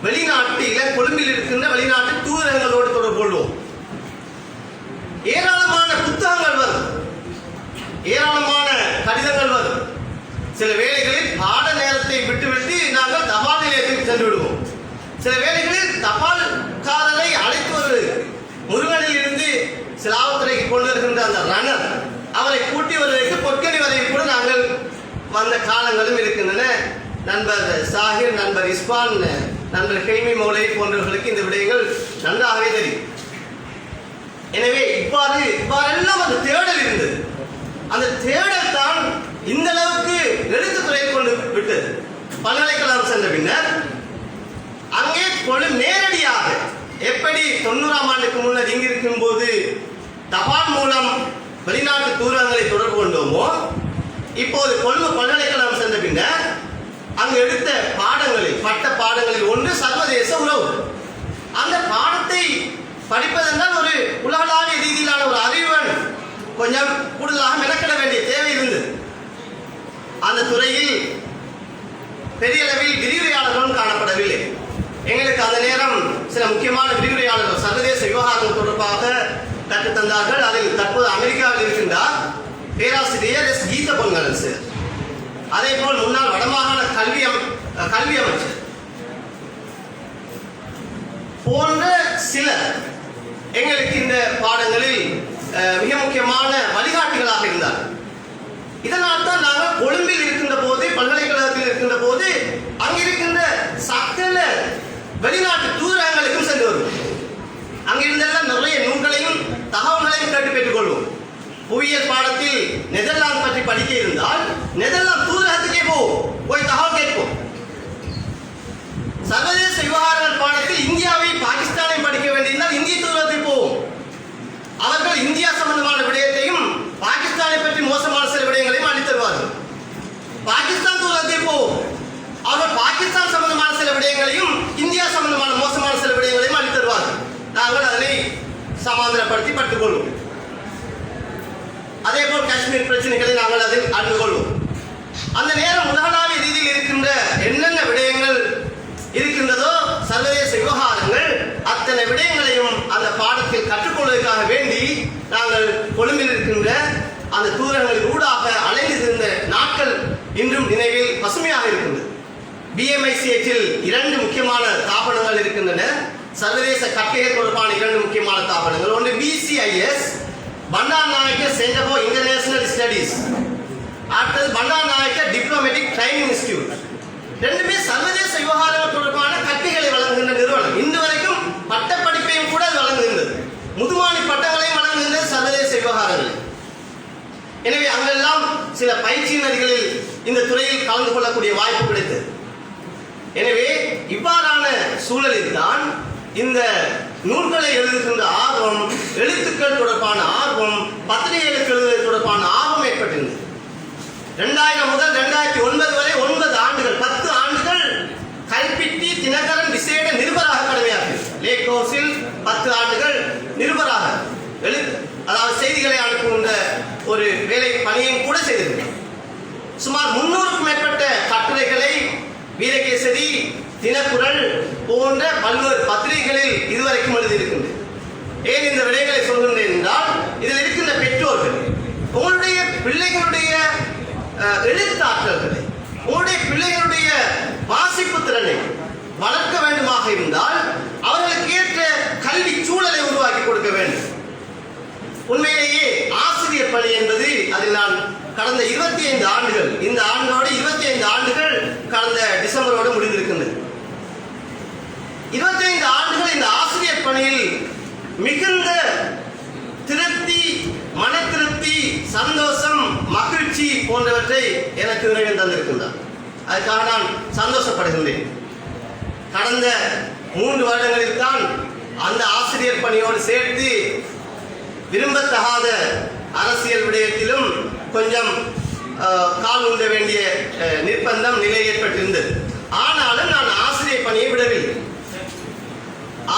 வெளிநாட்டில் கொழும்பில் இருக்கின்ற வெளிநாட்டு தூதரகங்களோடு தொடர்பு கொள்வோம். ஏராளமான புத்தகங்கள் வரும், ஏராளமான கடிதங்கள் வரும். சில வேளைகளில் பாட நேரத்தை விட்டுவிட்டு நாங்கள் தபால் நிலையத்துக்கு சென்று விடுவோம். சில வேளைகளில் தபால்காரரை அழைத்து வருவது, முருகனில் இருந்து சிலாவத்துறைக்கு கொண்டு வருகின்ற அந்த ரனர் அவரை கூட்டி வருவதற்கு பொற்கனி வரையில் கூட நாங்கள் வந்த காலங்களும் இருக்கின்றன. நண்பர் சாஹிர், நண்பர் இஸ்பான், நண்பர் ஹெய்மி மௌலை போன்றவர்களுக்கு இந்த விடயங்கள் நன்றாகவே தெரியும். எனவே இவ்வாறெல்லாம் அந்த தேடல் இருந்தது. அந்த தேடல் தான் இந்த அளவுக்கு எழுத்துத்துறை கொண்டு விட்டது. பல்கலைக்கழகம் சென்ற பின்னர் அங்கே நேரடியாக எப்படி 90ஆம் ஆண்டுக்கு முன்னர் இங்கிருக்கும் போது தபால் மூலம் வெளிநாட்டு தூதரகங்களை தொடர்பு கொண்டோமோ, இப்போது கொழும்பு பல்கலைக்கழகம் சென்ற பின்னர் அங்கு எடுத்த பாடங்களில், பட்ட பாடங்களில் ஒன்று சர்வதேச உறவு. அந்த பாடத்தை படிப்பதென்றால் ஒரு உலகளாவிய ரீதியிலான ஒரு அறிவன் கொஞ்சம் கூடுதலாக மெனக்கிட வேண்டிய தேவை இருந்தது. அந்த துறையில் பெரிய அளவில் விரிவுரையாளர்களும் காணப்படவில்லை. எங்களுக்கு அந்த நேரம் சில முக்கியமான விரிவுரையாளர்கள் சர்வதேச விவகாரங்கள் தொடர்பாக கற்றுத்தந்தார்கள். அதில் தற்போது அமெரிக்காவில் இருக்கின்றார் பேராசிரியர் எஸ் கீத பொன்கலன் சார். அதே போல் முன்னாள் வடமாகாண கல்வி அமைச்சர் போன்ற சிலர் எங்களுக்கு இந்த பாடங்களில் மிக முக்கியமான வழிகாட்டிகளாக இருந்தார். இதனால் தான் நாங்கள் கொழும்பில் இருக்கின்ற போது, பல்கலைக்கழகத்தில் இருக்கின்ற போது அங்கிருக்கின்ற சகல வெளிநாட்டு தூதரகங்களுக்கும் சென்று வருவோம். அங்கிருந்தெல்லாம் நிறைய நூல்களையும் தகவல்களையும் கேட்டு பெற்றுக் கொள்வோம். புவியியல் பாடத்தில் நெதர்லாந்து பற்றி படிக்க இருந்தால் நெதர்லாந்து தூதரகத்துக்கே போய் தகவல் கேட்போம். சர்வதேச விவகாரங்கள் பாடத்தில் இந்தியாவையும் பாகிஸ்தானையும் படிக்க வேண்டியிருந்தால் இந்திய தூதரகத்தில் போவோம். அவர்கள் இந்தியா சம்பந்தமான விடயத்தையும் பாகிஸ்தானை பற்றி மோசமான சில விடயங்களையும் அளித்து தருவார்கள். பாகிஸ்தான் தூதரகத்தில் போவோம். அவர்கள் பாகிஸ்தான் சம்பந்தமான சில விடயங்களையும் இந்தியா சம்பந்தமான மோசமான சில விடயங்களையும் அளித்து தருவார்கள். நாங்கள் அதனை சமாதானப்படுத்தி பட்டுக் கொள்வோம். அதே போல் காஷ்மீர் பிரச்சனைகளை நாங்கள் அதில் அறிந்து கொள்வோம். அந்த நேரம் உலகளாவிய ரீதியில் இருக்கின்ற என்னென்ன விடயங்கள் இருக்கின்றதோ சர்வதேச விவகாரங்கள் அத்தனை விடயங்களையும் அந்த பாடத்தில் கற்றுக்கொள்வதற்காக வேண்டி நாங்கள் கொழும்பில் இருக்கின்ற அந்த தூதரகங்களின் ஊடாக அலைந்திருந்த நாட்கள் இன்றும் நினைவில் பசுமையாக இருக்கின்றது. BMICHல் 2 முக்கியமான தாபனங்கள் இருக்கின்றன. சர்வதேச கற்கைகள் தொடர்பான 2 முக்கியமான தாபனங்கள். ஒன்று BCIS, Bandaranaike centre for international studies. அடுத்தது Bandaranaike diplomatic training institute. ரெண்டுமே சர்வதேச விவகாரங்கள் தொடர்பான கற்கைகளை வழங்குகின்ற நிறுவனம். இன்று வரைக்கும் பட்டப்படிப்பையும் கூட வழங்குகின்றது. முதுமானி பட்டங்களையும் வழங்குகின்றது சர்வதேச விவகாரங்கள். எனவே அங்கெல்லாம் சில பயிற்சியினர்களில் இந்த துறையில் கலந்து கொள்ளக்கூடிய வாய்ப்பு கிடைத்தது. எனவே இவ்வாறான சூழலில் தான் இந்த நூல்களை எழுதுகின்ற ஆர்வம், எழுத்துக்கள் தொடர்பான ஆர்வம், பத்திரிகைகளுக்கு எழுதுவது தொடர்பான ஆர்வம் ஏற்பட்டிருந்தது. 2000 முதல் 2009 வரை 9 ஆண்டுகள் 10 ஆண்டுகள் கல்பிட்டி தினகரன் விசேட நிருபராக கடமையாற்றினார். லேக் ஹவுஸில் 10 ஆண்டுகள் நிருபராக அதாவது செய்திகளை அனுப்புகின்ற ஒரு வேலை பணியையும் கூட செய்திருக்கிறார். சுமார் 300க்கும் மேற்பட்ட கட்டுரைகளை வீரகேசரி, தினக்குரல் போன்ற பல்வேறு பத்திரிகைகளில் இதுவரைக்கும் எழுதியிருக்கின்றது. ஏன் இந்த விடயங்களை சொல்கின்றேன் என்றால், இதில் இருக்கின்ற பெற்றோர்கள் உங்களுடைய பிள்ளைகளுடைய எழுத்தாற்றல்களை, உங்களுடைய பிள்ளைகளுடைய வாசிப்பு திறனை வளர்க்க வேண்டுமாக இருந்தால் அவர்களுக்கு ஏற்ற கல்வி சூழலை உருவாக்கி கொடுக்க வேண்டும். உண்மையிலேயே ஆசிரியர் பணி என்பது அதில் நான் கடந்த 25 ஆண்டுகள், இந்த ஆண்டோடு 25 ஆண்டுகள் கடந்த டிசம்பரோடு முடிந்திருக்கின்றது. 25 ஆண்டுகள் இந்த ஆசிரியர் பணியில் மிகுந்த திருப்தி, மன திருப்தி, சந்தோஷம், மகிழ்ச்சி போன்றவற்றை எனக்கு இறைவன் தந்திருக்கின்றார். அதுக்காக நான் சந்தோஷப்படுகின்றேன். கடந்த 3 வருடங்களில் தான் அந்த ஆசிரியர் பணியோடு சேர்த்து விரும்பத்தகாத அரசியல் விடயத்திலும் கொஞ்சம் கால் ஊன்ற வேண்டிய நிர்பந்தம் நிலை ஏற்பட்டிருந்தது. ஆனாலும் நான் ஆசிரியர் பணியை விடவில்லை.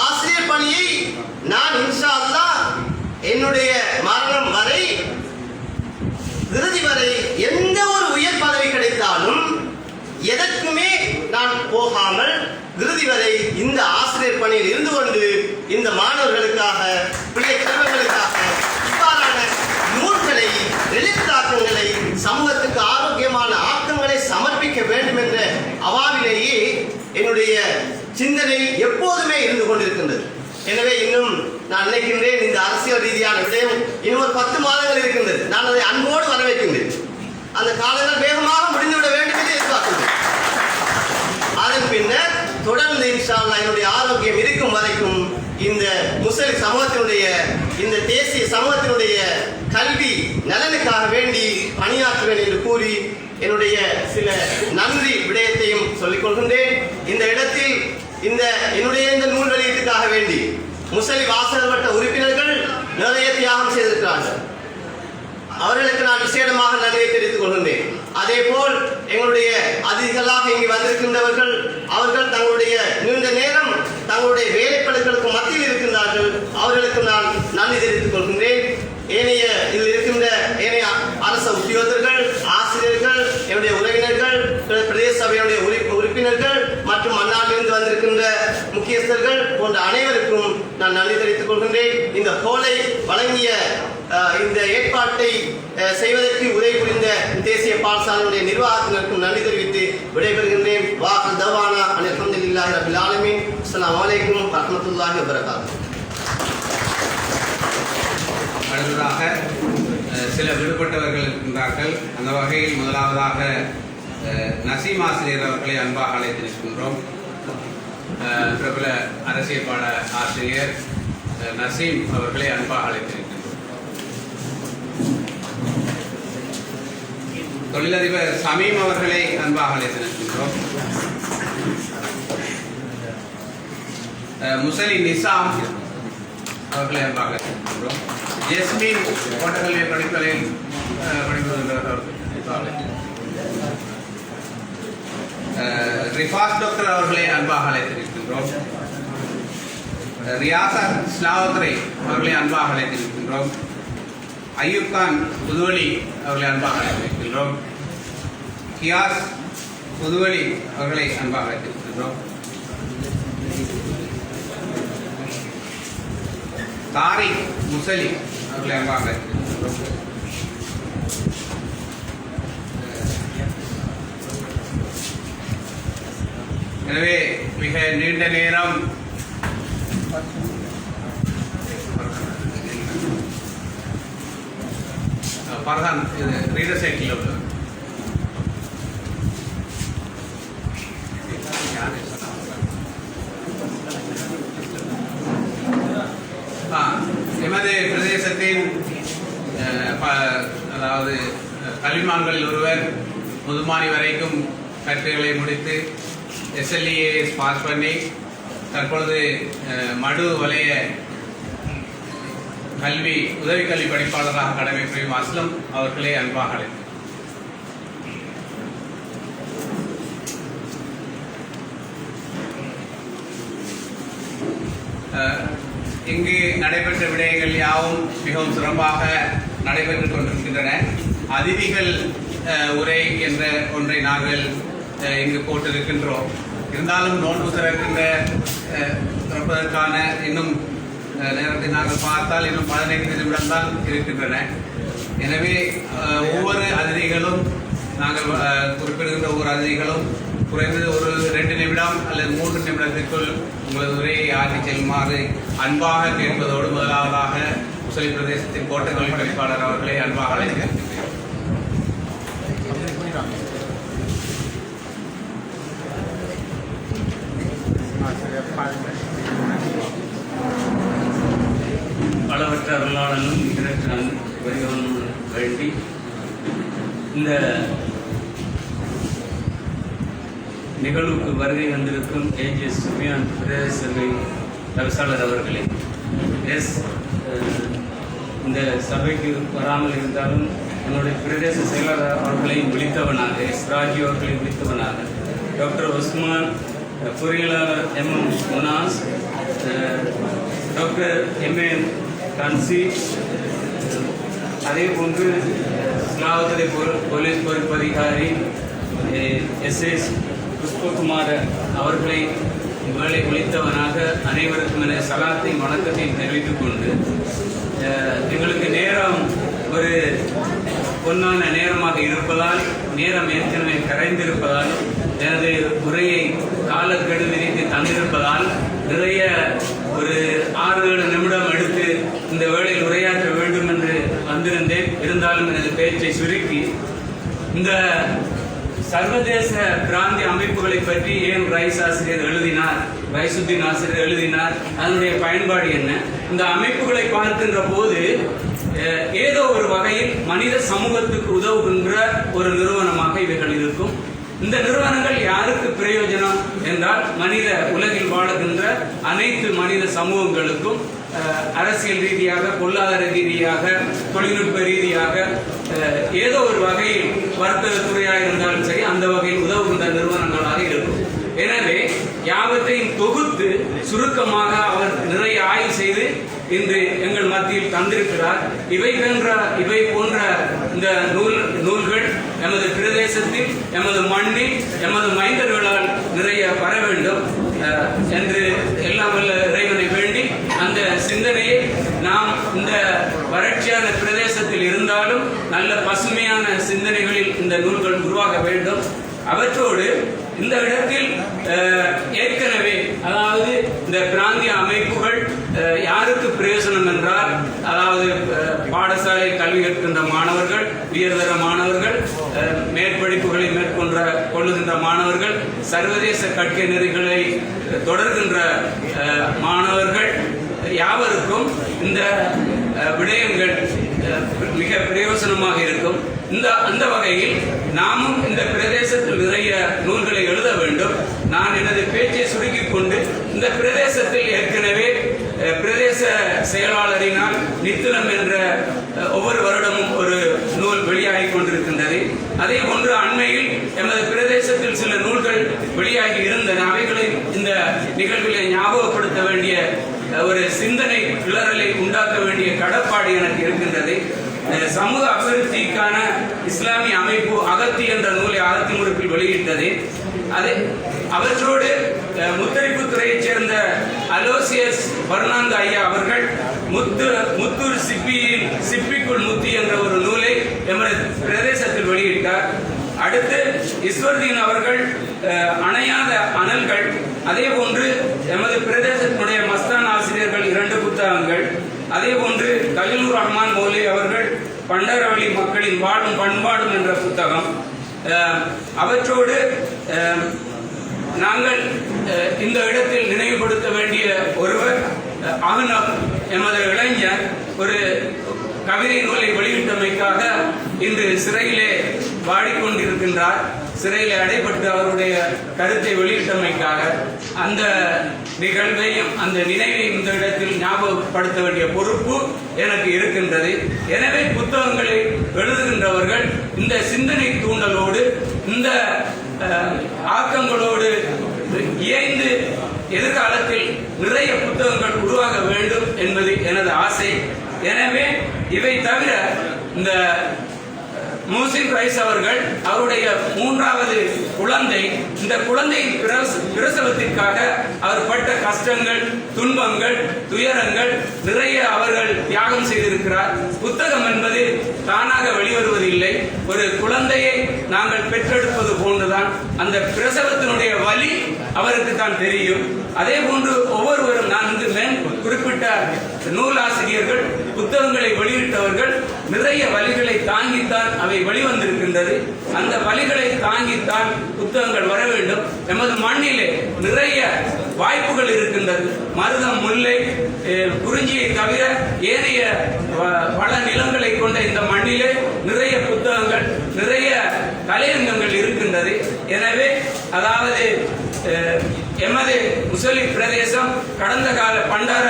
ஆசிரியர் பணியை நான் இன்ஷா அல்லாஹ் என்னுடைய மரணம் வரை, இறுதி வரை எந்த ஒரு உயர் பதவி கிடைத்தாலும் எதற்குமே நான் போகாமல் இறுதி வரை இந்த ஆசிரியர் பணியில் இருந்து கொண்டு இந்த மாணவர்களுக்காக, பிள்ளை செல்வங்களுக்காக இவ்வாறான நூல்களை, எழுத்தாக்கங்களை, சமூகத்துக்கு ஆரோக்கியமான ஆக்கங்களை சமர்ப்பிக்க வேண்டும் என்ற அவாவிலேயே என்னுடைய சிந்தனை எப்போதுமே இருந்து கொண்டிருக்கின்றது. எனவே இன்னும் நான் நினைக்கின்றேன், இந்த அரசியல் ரீதியான விடயம் இன்னும் ஒரு 10 மாதங்கள் இருக்கின்றது. நான் அதை அன்போடு வரவேற்கின்றேன். அந்த காலங்கள் வேகமாக முடிந்துவிட வேண்டும் என்று எதிர்பார்க்கின்றேன். அதன் பின்னர் தொடர்ந்து இன்ஷா அல்லாஹ் என்னுடைய ஆரோக்கியம் இருக்கும் வரைக்கும் இந்த முஸ்லிம் சமூகத்தினுடைய, இந்த தேசிய சமூகத்தினுடைய கல்வி நலனுக்காக வேண்டி பணியாற்றுவேன் என்று கூறி என்னுடைய சில நன்றி விடயத்தையும் சொல்லிக் கொள்கின்றேன். இந்த இடத்தில் என்னுடைய இந்த நூல் வெளியீட்டுக்காக வேண்டி முஸ்லிம் வாசகர் வட்ட உறுப்பினர்கள் நிறைய தியாகம் செய்திருக்கிறார்கள். அவர்களுக்கு நான் விசேடமாக நன்றியை தெரிவித்துக் கொள்கின்றேன். அதே போல் எங்களுடைய அதிதிகளாக இங்கு வந்திருக்கின்றவர்கள், அவர்கள் தங்களுடைய நீண்ட நேரம் தங்களுடைய வேலைப்பளுக்களுக்கு மத்தியில் இருக்கின்றார்கள். அவர்களுக்கு நான் நன்றி தெரிவித்துக் கொள்கின்றேன். ஏனைய இதில் இருக்கின்ற ஏனைய அரசு உத்தியோகர்கள், ஆசிரியர்கள், என்னுடைய உறவினர்கள், பிரதேச சபையுடைய உறுப்பினர்கள் மற்றும் மன்னாரிலிருந்து வந்திருக்கின்ற முக்கியஸ்தர்கள் போன்ற அனைவருக்கும் நான் நன்றி தெரிவித்துக் கொள்கின்றேன். இந்த ஹோலை வழங்கிய இந்த ஏற்பாட்டை செய்வதற்கு உதவி புரிந்த தேசிய பாடசாலையுடைய நிர்வாகத்தினருக்கும் நன்றி தெரிவித்து விடைபெறுகின்றேன். வாஹல் தவானா அல்ஹம்துலில்லாஹி ரப்பில் ஆலமீன். அஸ்ஸலாமு அலைக்கும் வரஹ்மத்துல்லாஹி வபரகாத்துஹு. அடுத்ததாக சில விடுபட்டவர்கள் இருக்கின்றார்கள். அந்த வகையில் முதலாவதாக நசீம் ஆசிரியர் அவர்களை அன்பாக அழைத்திருக்கின்றோம். பிரபல அரசியல் பாட ஆசிரியர் நசீம் அவர்களை அன்பாக அழைத்திருக்கின்றோம். தொழிலதிபர் சமீம் அவர்களை அன்பாக அழைத்திருக்கின்றோம். முசலி நிசாம் அவர்களை அன்பாக அழைத்திருக்கின்றோம். ஜெஸ்மின் ஓட்டக்கல்வி படிப்புகளில் ரிஃபாஸ் டாக்டர் அவர்களை அன்பாக அழைத்திருக்கின்றோம். ரியாசத் ஸ்லாவத்ரை அவர்களை அன்பாக அழைத்திருக்கின்றோம். அய்யூப் கான் புதுவலி அவர்களை அன்பாக அழைத்திருக்கின்றோம். கியாஸ் புதுவலி அவர்களை அன்பாக அழைத்திருக்கின்றோம். தாரிக் முசலி அவர்களை அன்பாக அழைத்திருக்கின்றோம். எனவே மிக நீண்ட நேரம் பர்ஹான் இது ரீடர் சைக்கிள் உள்ள எமது பிரதேசத்தின் அதாவது கல்விமான்களில் ஒருவர் முதுமானி வரைக்கும் கற்கைகளை முடித்து SLEA பாஸ் பண்ணி தற்பொழுது மடு வலய கல்வி உதவி கல்வி படிப்பாளராக கடமை புரியும் அஸ்லம் அவர்களே அன்பாக அழைத்து இங்கு நடைபெற்ற விடயங்கள் யாவும் மிகவும் சிறப்பாக நடைபெற்றுக் கொண்டிருக்கின்றன. அதிதிகள் உரை என்ற ஒன்றை நாங்கள் இங்கு போட்டிருக்கின்றோம். இருந்தாலும் நோன்பு திறப்பதற்கான இன்னும் நேரத்தை நாங்கள் பார்த்தால் இன்னும் 15 நிமிடம் தான் இருக்கின்றன. எனவே ஒவ்வொரு அதிதிகளும் நாங்கள் குறிப்பிடுகின்ற ஒவ்வொரு அதிதிகளும் குறைந்தது ஒரு 2 நிமிடம் அல்லது 3 நிமிடத்திற்குள் உங்களது உரையை ஆற்றி செல்லுமாறு அன்பாக கேட்பதோடு முதலாவதாக முசலி பிரதேசத்தின் கோட்டக்கல்வி படிப்பாளர் அவர்களை அன்பாக அழைக்கிறேன். அளவற்ற அருளாளனும் இதற்கு வரிவனும் வேண்டி இந்த நிகழ்வுக்கு வருகை வந்திருக்கும் AGS சுபியான் பிரதேச சபை தவிசாளர் அவர்களே, இந்த சபைக்கு வராமல் இருந்தாலும் என்னுடைய பிரதேச செயலாளர் அவர்களையும் விழித்தவனாக, ராஜி அவர்களையும் விழித்தவனாக, டாக்டர் உஸ்மான், பொறியியலாளர் முனாஸ், டாக்டர் தான்சி, அதே போன்று ஸ்லாவத்துறை போலீஸ் பொறுப்பு அதிகாரி SS புஷ்பகுமார் அவர்களை இவ்வேளை விழித்தவனாக அனைவருக்கும் என சலாத்தையும் வணக்கத்தையும் தெரிவித்துக் கொண்டு எங்களுக்கு நேரம் ஒரு பொன்னான நேரமாக இருப்பதால், நேரம் ஏற்கனவே கரைந்திருப்பதால், எனது உரையை காலக்கெடு விதித்து தந்திருப்பதால் நிறைய ஒரு 6-7 நிமிடம் எடுத்து இந்த வேளையில் உரையாற்ற வேண்டும் என்று வந்திருந்தேன். இருந்தாலும் எனது பேச்சை சுருக்கி இந்த சர்வதேச பிராந்திய அமைப்புகளை பற்றி ஏன் ரைசுத்தீன் ஆசிரியர் எழுதினார், அதனுடைய பயன்பாடு என்ன, இந்த அமைப்புகளை பார்க்கின்ற போது ஏதோ ஒரு வகையில் மனித சமூகத்துக்கு உதவுகின்ற ஒரு நிறுவனமாக இவைகள் இருக்கும். இந்த நிறுவனங்கள் யாருக்கு பிரயோஜனம் என்றால் மனித உலகில் வாழுகின்ற அனைத்து மனித சமூகங்களுக்கும் அரசியல் ரீதியாக, பொருளாதார ரீதியாக, தொழில்நுட்ப ரீதியாக ஏதோ ஒரு வகையில் வர்த்தக துறையாக இருந்தாலும் சரி அந்த வகையில் உதவுகின்ற நிறுவனங்களாக இருக்கும். எனவே யாவற்றையும் தொகுத்து சுருக்கமாக அவர் நிறைய ஆய்வு செய்து இன்று எங்கள் மத்தியில் தந்திருக்கிறார். இவை போன்ற இந்த நூல்கள் எமது பிரதேசத்தில், எமது மண்ணில், எமது மைந்தர்களால் நிறைய வர வேண்டும் என்று எல்லாம் வல்ல இறைவனை வேண்டி அந்த சிந்தனையை நாம் இந்த வறட்சியான பிரதேசத்தில் இருந்தாலும் நல்ல பசுமையான சிந்தனைகளில் இந்த நூல்கள் உருவாக வேண்டும். அவற்றோடு இந்த இடத்தில் ஏற்கனவே அதாவது இந்த பிராந்திய அமைப்புகள் யாருக்கு பிரயோசனம் என்றால், அதாவது பாடசாலை கல்வி கற்கின்ற மாணவர்கள், உயர்தர மாணவர்கள், மேற்படிப்புகளை கொள்ளுகின்ற மாணவர்கள், சர்வதேச கற்கை நெறிகளை தொடர்கின்ற மாணவர்கள் யாவருக்கும் இந்த விடயங்கள் மிக பிரயோசனமாக இருக்கும். அந்த வகையில் நாமும் இந்த பிரதேசத்தில் நிறைய நூல்களை எழுத வேண்டும். நான் எனது பேச்சை சுருக்கிக் கொண்டு, இந்த பிரதேசத்தில் ஏற்கனவே பிரதேச செயலாளரினால் நித்திலம் என்ற ஒவ்வொரு வருடமும் ஒரு நூல் வெளியாகி கொண்டிருக்கின்றது. அதே போன்று அண்மையில் எமது பிரதேசத்தில் சில நூல்கள் வெளியாகி இருந்தன. அவைகளை இந்த நிகழ்விலே ஞாபகப்படுத்த வேண்டிய ஒரு சிந்தனை கிளறலை உண்டாக்க வேண்டிய கடப்பாடு எனக்கு இருக்கின்றது. சமூக அபிவிருத்திக்கான இஸ்லாமிய அமைப்பு அகத்தி என்ற நூலை அகத்தி முறைப்பில் வெளியிட்டது. அவற்றோடு முத்தரிப்புத்துறையைச் சேர்ந்த அலோசியஸ் பர்னாந்து ஐயா அவர்கள் முத்தூர் சிப்பிக்குள் முத்தி என்ற ஒரு நூலை எமது பிரதேசத்தில் வெளியிட்டார். அடுத்து இஸ்வர்தீன் அவர்கள் அணையாத அனல்கள், அதே போன்று எமது பிரதேசத்தினுடைய மஸ்தான் ஆசிரியர்கள் 2 புத்தகங்கள், அதே போன்று கலிலுர் ரஹ்மான் மௌலி அவர்கள் பண்டரவழி மக்களின் வாழும் பண்பாடும் என்ற புத்தகம். அவற்றோடு நாங்கள் இந்த இடத்தில் நினைவுபடுத்த வேண்டிய ஒருவர் அகனப் எமது இளைஞர் ஒரு கவிதை நூலை வெளியிட்டமைக்காக இன்று சிறையிலே வாடிக்கொண்டிருக்கின்றார். சிறையில் அடைபட்டு அவருடைய கருத்தை வெளியிட்டமைக்காக அந்த நிகழ்வையும் அந்த நினைவையும் இந்த இடத்தில் ஞாபகப்படுத்த வேண்டிய பொறுப்பு எனக்கு இருக்கின்றது. எனவே புத்தகங்களை எழுதுகின்றவர்கள் இந்த சிந்தனை தூண்டலோடு, இந்த ஆக்கங்களோடு இயைந்து எதிர்காலத்தில் நிறைய புத்தகங்கள் உருவாக வேண்டும் என்பது எனது ஆசை. எனவே இவை தவிர இந்த மூசின் ரைஸ் அவர்கள் அவருடைய 3வது குழந்தை, இந்த குழந்தையின் பிரசவத்திற்காக அவர் பட்ட கஷ்டங்கள், துன்பங்கள், துயரங்கள் நிறைய அவர்கள் தியாகம் செய்திருக்கிறார். புத்தகம் என்பது தானாக வெளிவருவதில்லை. ஒரு குழந்தையை நாங்கள் பெற்றெடுப்பது போன்றுதான் அந்த பிரசவத்தினுடைய வலி அவருக்கு தான் தெரியும். அதே போன்று ஒவ்வொருவரும் நான் குறிப்பிட்ட நூலாசிரியர்கள், புத்தகங்களை வெளியிட்டவர்கள் நிறைய வழிகளை தாங்கித்தான் அவை வெளிவந்திருக்கின்றது. அந்த வழிகளை தாங்கித்தான் புத்தகங்கள் வர வேண்டும். எமது மண்ணிலே நிறைய வாய்ப்புகள் இருக்கின்றது. மருதம், முல்லை, குறிஞ்சியை தவிர ஏனைய பல நிலங்களை கொண்ட இந்த மண்ணிலே நிறைய புத்தகங்கள், நிறைய கலையங்கங்கள் இருக்கின்றது. எனவே அதாவது எமது முஸ்லிம் பிரதேசம் கடந்த கால பண்டார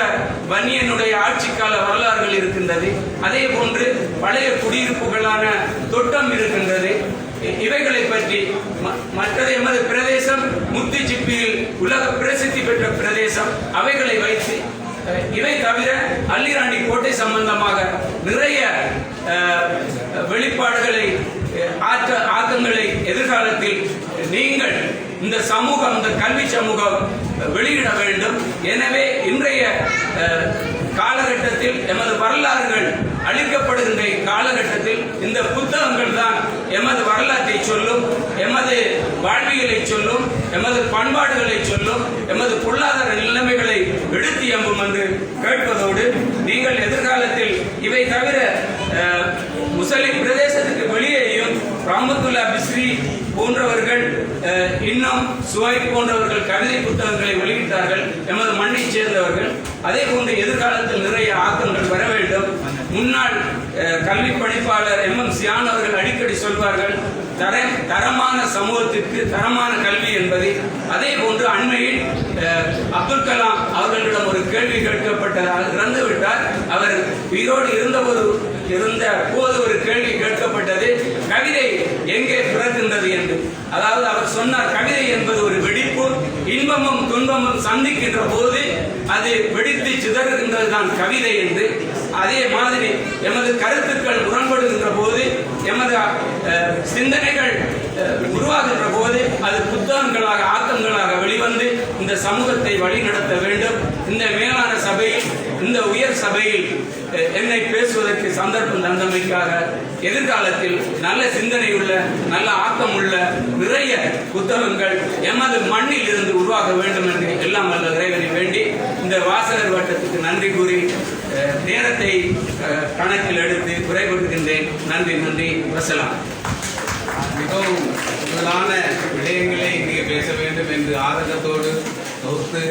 வன்னியனுடைய ஆட்சி கால வரலாறுகள் இருக்கின்றது. அதே போன்று பழைய குடியிருப்புகளான தொட்டம் இருக்கின்றது. இவைகளை பற்றி மற்றது எமது பிரதேசம் முத்திச்சிப்பியில் உலக பிரசித்தி பெற்ற பிரதேசம். அவைகளை வைத்து இவை தவிர அல்லிராணி கோட்டை சம்பந்தமாக நிறைய வெளிப்பாடுகளை ஆக்கங்களை எதிர்காலத்தில் நீங்கள் இந்த சமூகம், இந்த கல்வி சமூகம் வெளியிட வேண்டும். எனவே இன்றைய காலகட்டத்தில் எமது வரலாறுகள் அளிக்கப்படுகின்ற காலகட்டத்தில் இந்த புத்தகங்கள் தான் எமது வரலாற்றை சொல்லும், எமது வாழ்வியலை சொல்லும், எமது பண்பாடுகளை சொல்லும், எமது பொருளாதார நிலைமைகளை எடுத்து எம்பும் என்று கேட்பதோடு, நீங்கள் எதிர்காலத்தில் இவை தவிர முஸ்லிம் பிரதேசத்துக்கு வெளியேயும் ரஹ்மத்துல்லா பிஸ்ரி போன்றவர்கள், இன்னும் சுவைப் போன்றவர்கள் கவிதை புத்தகங்களை வெளியிட்டார்கள், எமது மண்ணை சேர்ந்தவர்கள். அதே போன்று எதிர்காலத்தில் நிறைய ஆக்கங்கள் வர வேண்டும். முன்னாள் கல்வி பணிப்பாளர் MM சியான் அவர்கள் அடிக்கடி சொல்வார்கள், தரமான சமூகத்திற்கு தரமான கல்வி என்பது. அதே போன்று அண்மையில் அப்துல் கலாம் அவர்களிடம் ஒரு கேள்வி கேட்கப்பட்டார், இறந்து விட்டார். அவர் உயிரோடு இருந்த போது ஒரு கேள்வி கேட்கப்பட்டது, கவிதை எங்கே பிறக்கின்றது என்று. அதாவது அவர் சொன்னார், கவிதை என்பது ஒரு வெடிப்பு, இன்பமும் துன்பமும் சந்திக்கின்ற போது அது வெடித்து சிதறுகின்றது தான் கவிதை என்று. அதே மாதிரி எமது கருத்துக்கள் முரண்படுகின்ற போது, எமது சிந்தனைகள் உருவாகின்ற போது அது புத்தகங்களாக ஆக்கங்களாக வெளிவந்து இந்த சமூகத்தை வழிநடத்த வேண்டும். இந்த மேலான சபையில், இந்த உயர் சபையில் என்னை பேசுவதற்கு சந்தர்ப்பம் தந்தமைக்காக எதிர்காலத்தில் நல்ல சிந்தனையுள்ள, நல்ல ஆக்கமுள்ள நிறைய புத்தகங்கள் எமது மண்ணில் இருந்து உருவாக வேண்டும் என்று எல்லாம் வல்ல இறைவனை வேண்டி இந்த வாசகர் வட்டத்துக்கு நன்றி கூறி நேரத்தை கணக்கில் எடுத்து குறைபடுகின்றேன். நன்றி. வசலாம். மிகவும் முதலான விடயங்களை இங்கே பேச வேண்டும் என்று ஆதங்கத்தோடு தொகுத்து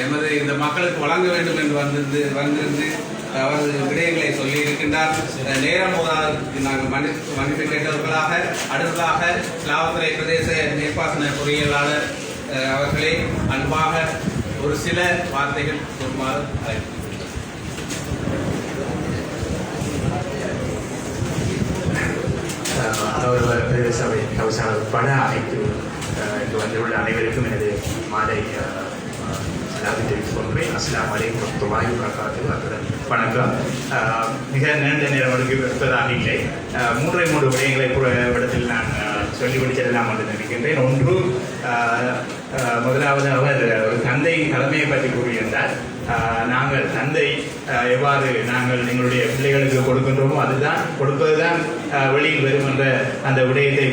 எமது இந்த மக்களுக்கு வழங்க வேண்டும் என்று வந்திருந்து அவரது விடயங்களை சொல்லி இருக்கின்றார். நேரம் போதாதற்கு நாங்கள் மன்னிப்பு கேட்டவர்களாக அடுத்ததாக லாவத்துறை பிரதேச நீர்ப்பாசன பொறியியலாளர் அவர்களே அன்பாக ஒரு சில வார்த்தைகள் சொல்லுமாறு அழைக்கிறேன். கௌரவ பிரதேசபை கௌசால பட அமைப்பு இங்கு வந்துள்ள அனைவருக்கும் எனது மாலை தெரிவித்துக் கொள்கிறேன். அஸ்ஸலாமு அலைக்கும் வரஹ்மத்துல்லாஹி வபரகாத்துஹு. அத்துடன் வணக்கம். மிக நீண்ட நேரம் எடுப்பதாக இல்லை. 3 விடயங்களை இடத்தில் நான் சொல்லிவிட்டு செல்லலாம் என்று நினைக்கின்றேன். ஒன்று, முதலாவது அவர் ஒரு தந்தையின் கடமையை பற்றி கூறியிருந்தார். நாங்கள் தந்தை எவ்வாறு நாங்கள் எங்களுடைய பிள்ளைகளுக்கு கொடுக்கின்றோமோ அதுதான் கொடுப்பதுதான் வெளியில் வரும் என்ற அந்த விடயத்தை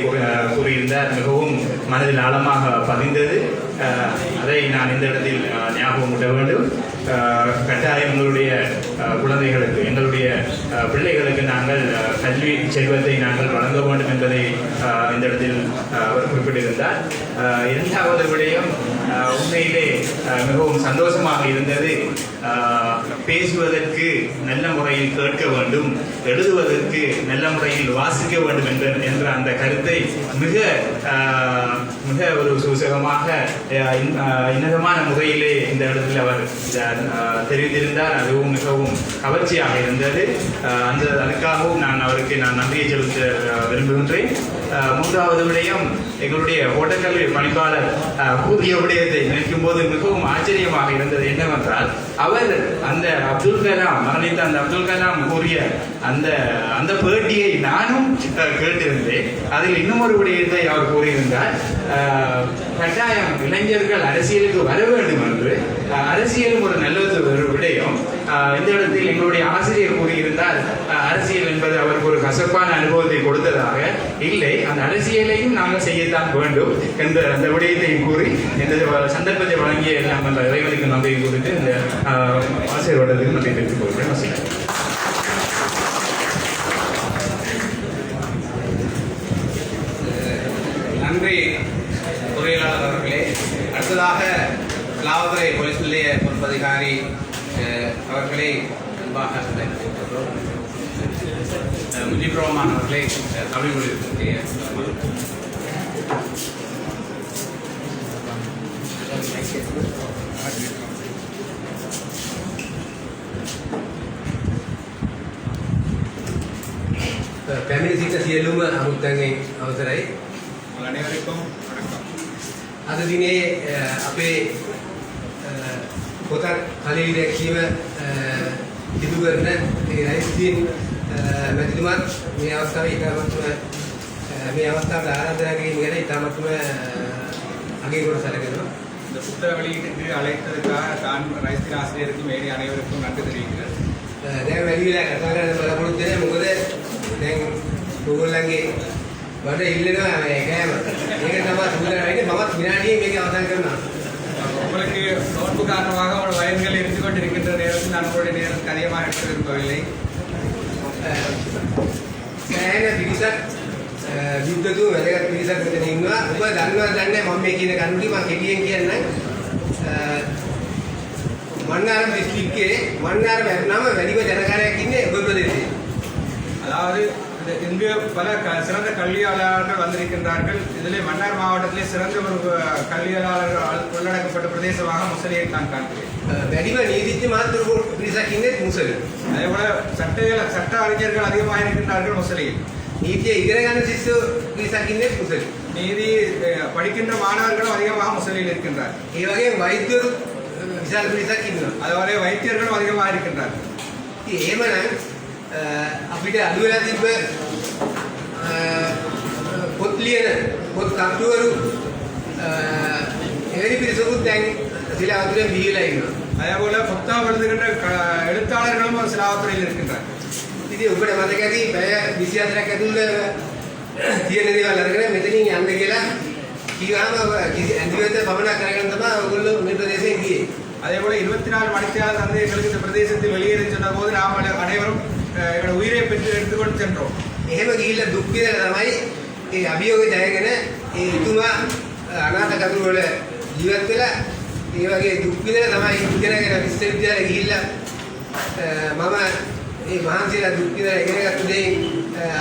கூறியிருந்தார். மிகவும் மனதில் ஆழமாக பதிந்தது. அதை நான் இந்த இடத்தில் ஞாபகம் விட வேண்டும். கட்டாயம் எங்களுடைய குழந்தைகளுக்கு, எங்களுடைய பிள்ளைகளுக்கு நாங்கள் கல்வி செல்வத்தை நாங்கள் வழங்க வேண்டும் என்பதை இந்த இடத்தில் அவர் குறிப்பிட்டிருந்தார். இரண்டாவது விடயம் உண்மையிலே மிகவும் சந்தோஷமாக இருந்தது. பேசுவதற்கு நல்ல முறையில் கேட்க வேண்டும், எழுதுவதற்கு நல்ல முறையில் வாசிக்க வேண்டும் என்ற அந்த கருத்தை மிக மிக ஒரு சூசகமாக இன்னதமான முறையிலே இந்த இடத்தில் அவர் தெரிவித்திருந்தார். அதுவும் மிகவும் கவர்ச்சியாக இருந்தது. அதுக்காகவும் நான் அவருக்கு நன்றியை செலுத்த விரும்புகின்றேன். மூன்றாவது விடயம், எங்களுடைய ஓட்டக்கல்வி பணிப்பாளர் கூறிய விடயத்தை நினைக்கும் போது மிகவும் ஆச்சரியமாக இருந்தது. என்னவென்றால் அவர் அந்த மரணித்த அந்த அப்துல் கலாம் கூறிய அந்த பேட்டியை நானும் கேட்டிருந்தேன். அதில் இன்னும் ஒரு விடயத்தை அவர் கூறியிருந்தார். கட்டாயம் இளைஞர்கள் அரசியலுக்கு வர வேண்டும் என்று, அரசியலும் ஒரு நல்லது ஒரு விடயம். இந்த இடத்தில் எங்களுடைய ஆசிரியர் கூறியிருந்தார், அரசியல் என்பது அவருக்கு ஒரு கசப்பான அனுபவத்தை கொடுத்ததாக இல்லை, அந்த அரசியலையும் நாங்கள் செய்யத்தான் வேண்டும் என்ற அந்த விடயத்தையும் கூறி இந்த சந்தர்ப்பத்தை வழங்கிய எல்லாம் அந்த இறைவனுக்கு நன்றியை குறித்து இந்த ஆசிரியர் வட்டத்துக்கு நன்றி தெரிவித்துக் கொள்கிறேன். நன்றி பொறியியலாளர் அவர்களே. அடுத்ததாக லாவத்துறை போலீஸ் நிலைய பொறுப்பதிகாரி அவர்களை அன்பாக முஜிபுர் ரஹ்மான் அவர்களை தமிழ் மொழி පැමිණි සිට සියලුම අමුත්තන්ගෙන් අවසරයි. அனைவருக்கும் வணக்கம். අද දිනේ අපේ පොතක් කලින් දැක්වීම සිදු කරන ඒ රයිස්දීන් මැතිතුමත් මේ අවස්ථාවේ ඉතාමත්ම මේ අවස්ථාවට ආරාධනා කිරීම ගැන ඉතාමත්ම අගය කොට සැලකෙනවා. இந்த புத்தக வெளியீட்டுக்கு அழைத்ததுக்காக தான் ரைஸ்தின் ஆசிரியருக்கும் மேலே அனைவருக்கும் நன்றி தெரிவிக்கிறேன். දැන් වැඩි වෙලා කතා කරන්න බලාපොරොත්තු වෙන්නේ මොකද දැන් ඔයගොල්ලන්ගේ වඩ ඉල්ලනවා මේ කෑම. මේක තමයි සුදුලා වෙන්නේ. මමත් විනාඩියේ මේක අවසන් කරනවා. உங்களுக்கு நோன்பு காரணமாக உங்கள் வயல்கள் இருந்து கொண்டிருக்கின்ற நேரத்தில் நான் உங்களுடைய நேரத்துக்கு அதிகமாக எடுக்க விரும்பவில்லை. සෑහෙන පිරිසක් විද්වතුන් වැදගත් පිරිසක් මෙතන ඉන්නවා. ඔබ දන්නවද දන්නේ මම මේ කියන කරුණු මම කෙටියෙන් කියන්නම්. මන්නාරම් දිස්ත්‍රික්කයේ මන්නාරම් වැටුනම වැඩිම ජනකාරයක් ඉන්නේ ඔබ ප්‍රදේශයේ. அதாவது இங்கு பல சிறந்த கல்வியாளர்கள் வந்திருக்கின்றார்கள். இதிலே மன்னார் மாவட்டத்திலே சிறந்த ஒரு கல்வியாளர்கள் உள்ளடக்கப்பட்ட பிரதேசமாக முசலியை தான் காண்கிறேன். වැඩිම නීතිඥ මාතෘ පිරිසක් ඉන්නේ මුසලි. அதே போல சட்ட அறிஞர்கள் அதிகமாக இருக்கின்றார்கள் முசலியில். நீதியை ඉගෙන ගන්න ශිෂ්‍ය පිරිසක් ඉන්නේ මුසලි. நீதி படிக்கின்ற மாணவர்களும் அதிகமாக முசலியில் இருக்கின்றார். ඒ වගේම වෛද්‍යවරු විශාල පිරිසක් ඉන්නවා. அதுவரை வைத்தியர்களும் அதிகமாக இருக்கின்றார்கள். එහෙමනම් අපිට අඩු වෙලා තිබ්බ පොත් ලියන පොත් කටුවරු එවැනි පිරිසකුත් දැන් සිලාවතුරෙන් බිහිලා ඉන්නවා. அதேபோல புத்தகம் எழுதுகின்ற எழுத்தாளர்களும் சிலாவத்துறையில் இருக்கின்றனர். ඉතින් ඔබට මතක ඇති පැය 24ක් ඇතුළත තියෙන දේවල් අරගෙන මෙතනින් යන්න කියලා කිව්වම ඇන්තිවෙත පමණක් කරගෙන තමයි ඔයගොල්ලෝ මේ ප්‍රදේශයෙන් ගියේ. அதேபோல 24 மணித்தியால தந்தைகளுக்கு இந்த பிரதேசத்தில் வெளியேறி சொன்ன போது நாம் அனைவரும் எங்களோட உயிரை பெற்று எடுத்துக்கொண்டு சென்றோம். එහෙම ගිහිල්ලා දුක් විඳලා තමයි ඒ අභියෝගය ජයගෙන ඒ ඉතුමා අනාථ කතුරු වල ජීවත් වෙලා ඒ වගේ දුක් විඳලා තමයි ඉගෙනගෙන විශ්වවිද්‍යාලේ ගිහිල්ලා මම ඒ මහන්සියලා දුක් විඳලා ඉගෙනගත්ත දේ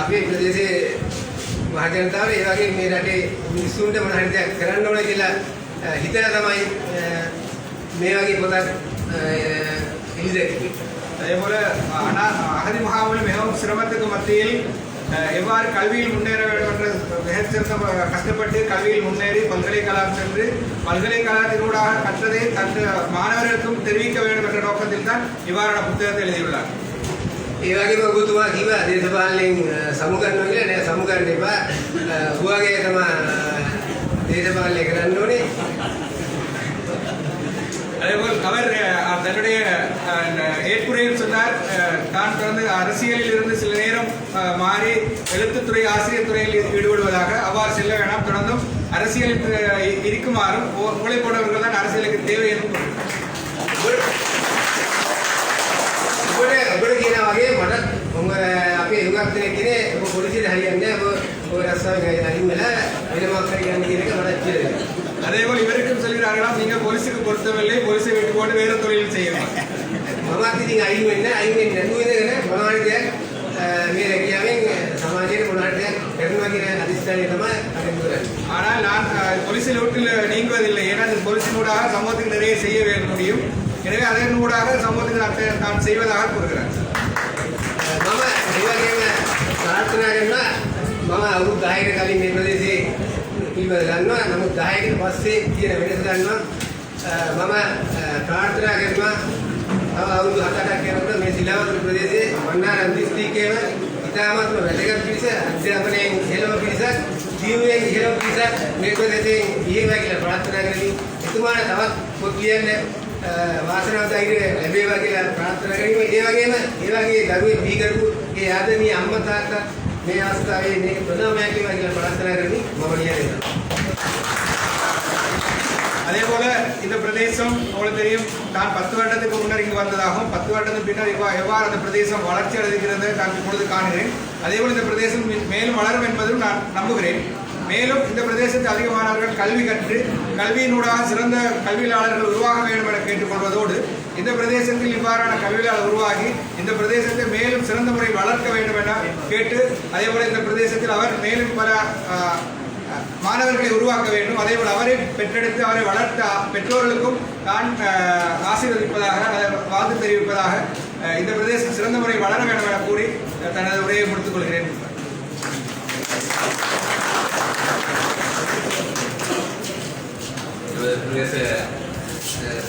අපේ ප්‍රදේශයේ මහ ජනතාවට ඒ වගේ මේ රටේ මිනිස්සුන්ට මොන හරි දෙයක් කරන්න ඕනේ කියලා හිතලා තමයි මේ වගේ පොතක් එළිදැක්කේ. அதேபோல அகதி முகாமில் மிகவும் சிரமத்துக்கு மத்தியில் எவ்வாறு கல்வியில் முன்னேற வேண்டும் என்ற மிகச்சிறந்த கஷ்டப்பட்டு கல்வியில் முன்னேறி பல்கலைக்கழகம் சென்று பல்கலைக்கழகத்தினூடாக கற்றதை தன் மாணவர்களுக்கும் தெரிவிக்க வேண்டும் என்ற நோக்கத்தில் தான் இவ்வாறான புத்தகத்தை எழுதியுள்ளார். ඒ වගේම ඔබතුමා කිව්වා දේශපාලනයෙන් සමු කරනවා කියලා. නෑ, සමු කරන්න එපා. ඔයගේ තමයි දේශපාලනය කරන්න ඕනේ. அதேபோல் அவர் தன்னுடைய ஏற்புரையில் சொன்னார், தான் பிறந்து அரசியலில் இருந்து சில நேரம் மாறி எழுத்துத்துறை ஆசிரியர் துறையில் ஈடுபடுவதாக. அவ்வாறு செல்ல வேண்டாம், தொடர்ந்தும் அரசியலில் இருக்குமாறும் மூளை போனவர்கள் தான் அரசியலுக்கு தேவை என்றும் ඔබට කියනා වගේ මට අපේ යුගක්තනේ කියන්නේ ඔබ පොලිසියට හරියන්නේ ඔබ රස්සාවෙන් අයින් වෙලා වෙනමක් හරියන්නේ කියන එක මට කියලා. அதேபோல் இவருக்கும் சொல்கிறார்களாம், நீங்கள் போலீஸுக்கு பொருத்தவில்லை, போலீஸை விட்டு போட்டு வேறு தொழில் செய்யலாம். මමත් ඉතින් අයින් වෙන්නේ නැතුව ඉඳගෙන මොනවාරි දෙයක් මේ රැකියාවෙන් සමාජයේ මොනවාරි දෙයක් කරනවා කියන අදිස්ථානය තමයි අරින් කරන්නේ. ஆனால் நான் போலீஸில் விட்டு நீங்குவதில்லை. ஏன்னா போலீஸினூடாக சமூகத்துக்கு நிறைய செய்ய முடியும். எனவே அதனூடாக சமூகத்துக்கு நான் செய்வதாக கூறுகிறேன். මම ඒ වගේම ප්‍රාර්ථනා කරනවා, මම අවුරුදු 10කට කලින් මේ ප්‍රදේශයේ ඉල්ලුව ගන්නවා. නමුත් 10කට පස්සේ තියෙන වෙනස ගන්නවා. මම ප්‍රාර්ථනා කරනවා තව අවුරුදු 7ක් යනකොට මේ සිලාවතුරු ප්‍රදේශයේ මන්නාරම් දිස්ත්‍රික්කයේම ඉතාමත්ම වැදගත් පිරිස, අධ්‍යාපනයෙන් ඉහළම පිරිසක්, ජීවයෙන් ඉහළම පිරිසක් මේ ප්‍රදේශයෙන් ඉහළම කියලා ප්‍රාර්ථනා කරමි. එතුමාට තවත් පොත් ලියන්න වාසනාව ධෛර්යය ලැබේවා කියලා ප්‍රාර්ථනා කරමි. ඒ වගේම ඒ වගේ දරුවෙක් බිහි කරපු ඒ ආදරණීය අම්මා තාත්තා මේ අවස්ථාවේ මේ ප්‍රණාමයක් කියලා ප්‍රාර්ථනා කරමි. මම ලියනවා. அதேபோல இந்த பிரதேசம் உங்களுக்கு தெரியும், நான் 10 வருடத்துக்கு முன்னர் இங்கு வந்ததாகவும் 10 வருடத்துக்கு பின்னர் எவ்வாறு அந்த பிரதேசம் வளர்ச்சி அடைகிறது நான் இப்பொழுது காணுகிறேன். அதேபோல் இந்த பிரதேசம் மேலும் வளரும் என்பதும் நான் நம்புகிறேன். மேலும் இந்த பிரதேசத்தில் அதிகமானவர்கள் கல்வி கற்று கல்வியினூடாக சிறந்த கல்வியாளர்கள் உருவாக வேண்டும் என கேட்டுக்கொள்வதோடு, இந்த பிரதேசத்தில் இவ்வாறான கல்வியாளர் உருவாகி இந்த பிரதேசத்தை மேலும் சிறந்த முறையில் வளர்க்க வேண்டும் என கேட்டு, அதேபோல இந்த பிரதேசத்தில் அவர் மேலும் பல மாணவர்களை உருவாக்க வேண்டும். அதேபோல் அவரை பெற்றெடுத்து அவரை வளர்த்த பெற்றோர்களுக்கும் நான் ஆசீர்வதிப்பதாக வாழ்த்து தெரிவிப்பதாக இந்த பிரதேசம் சிறந்த முறையில் வளர வேண்டும் என கூறி தனது உரையை முடித்துக் கொள்கிறேன். பிரதேச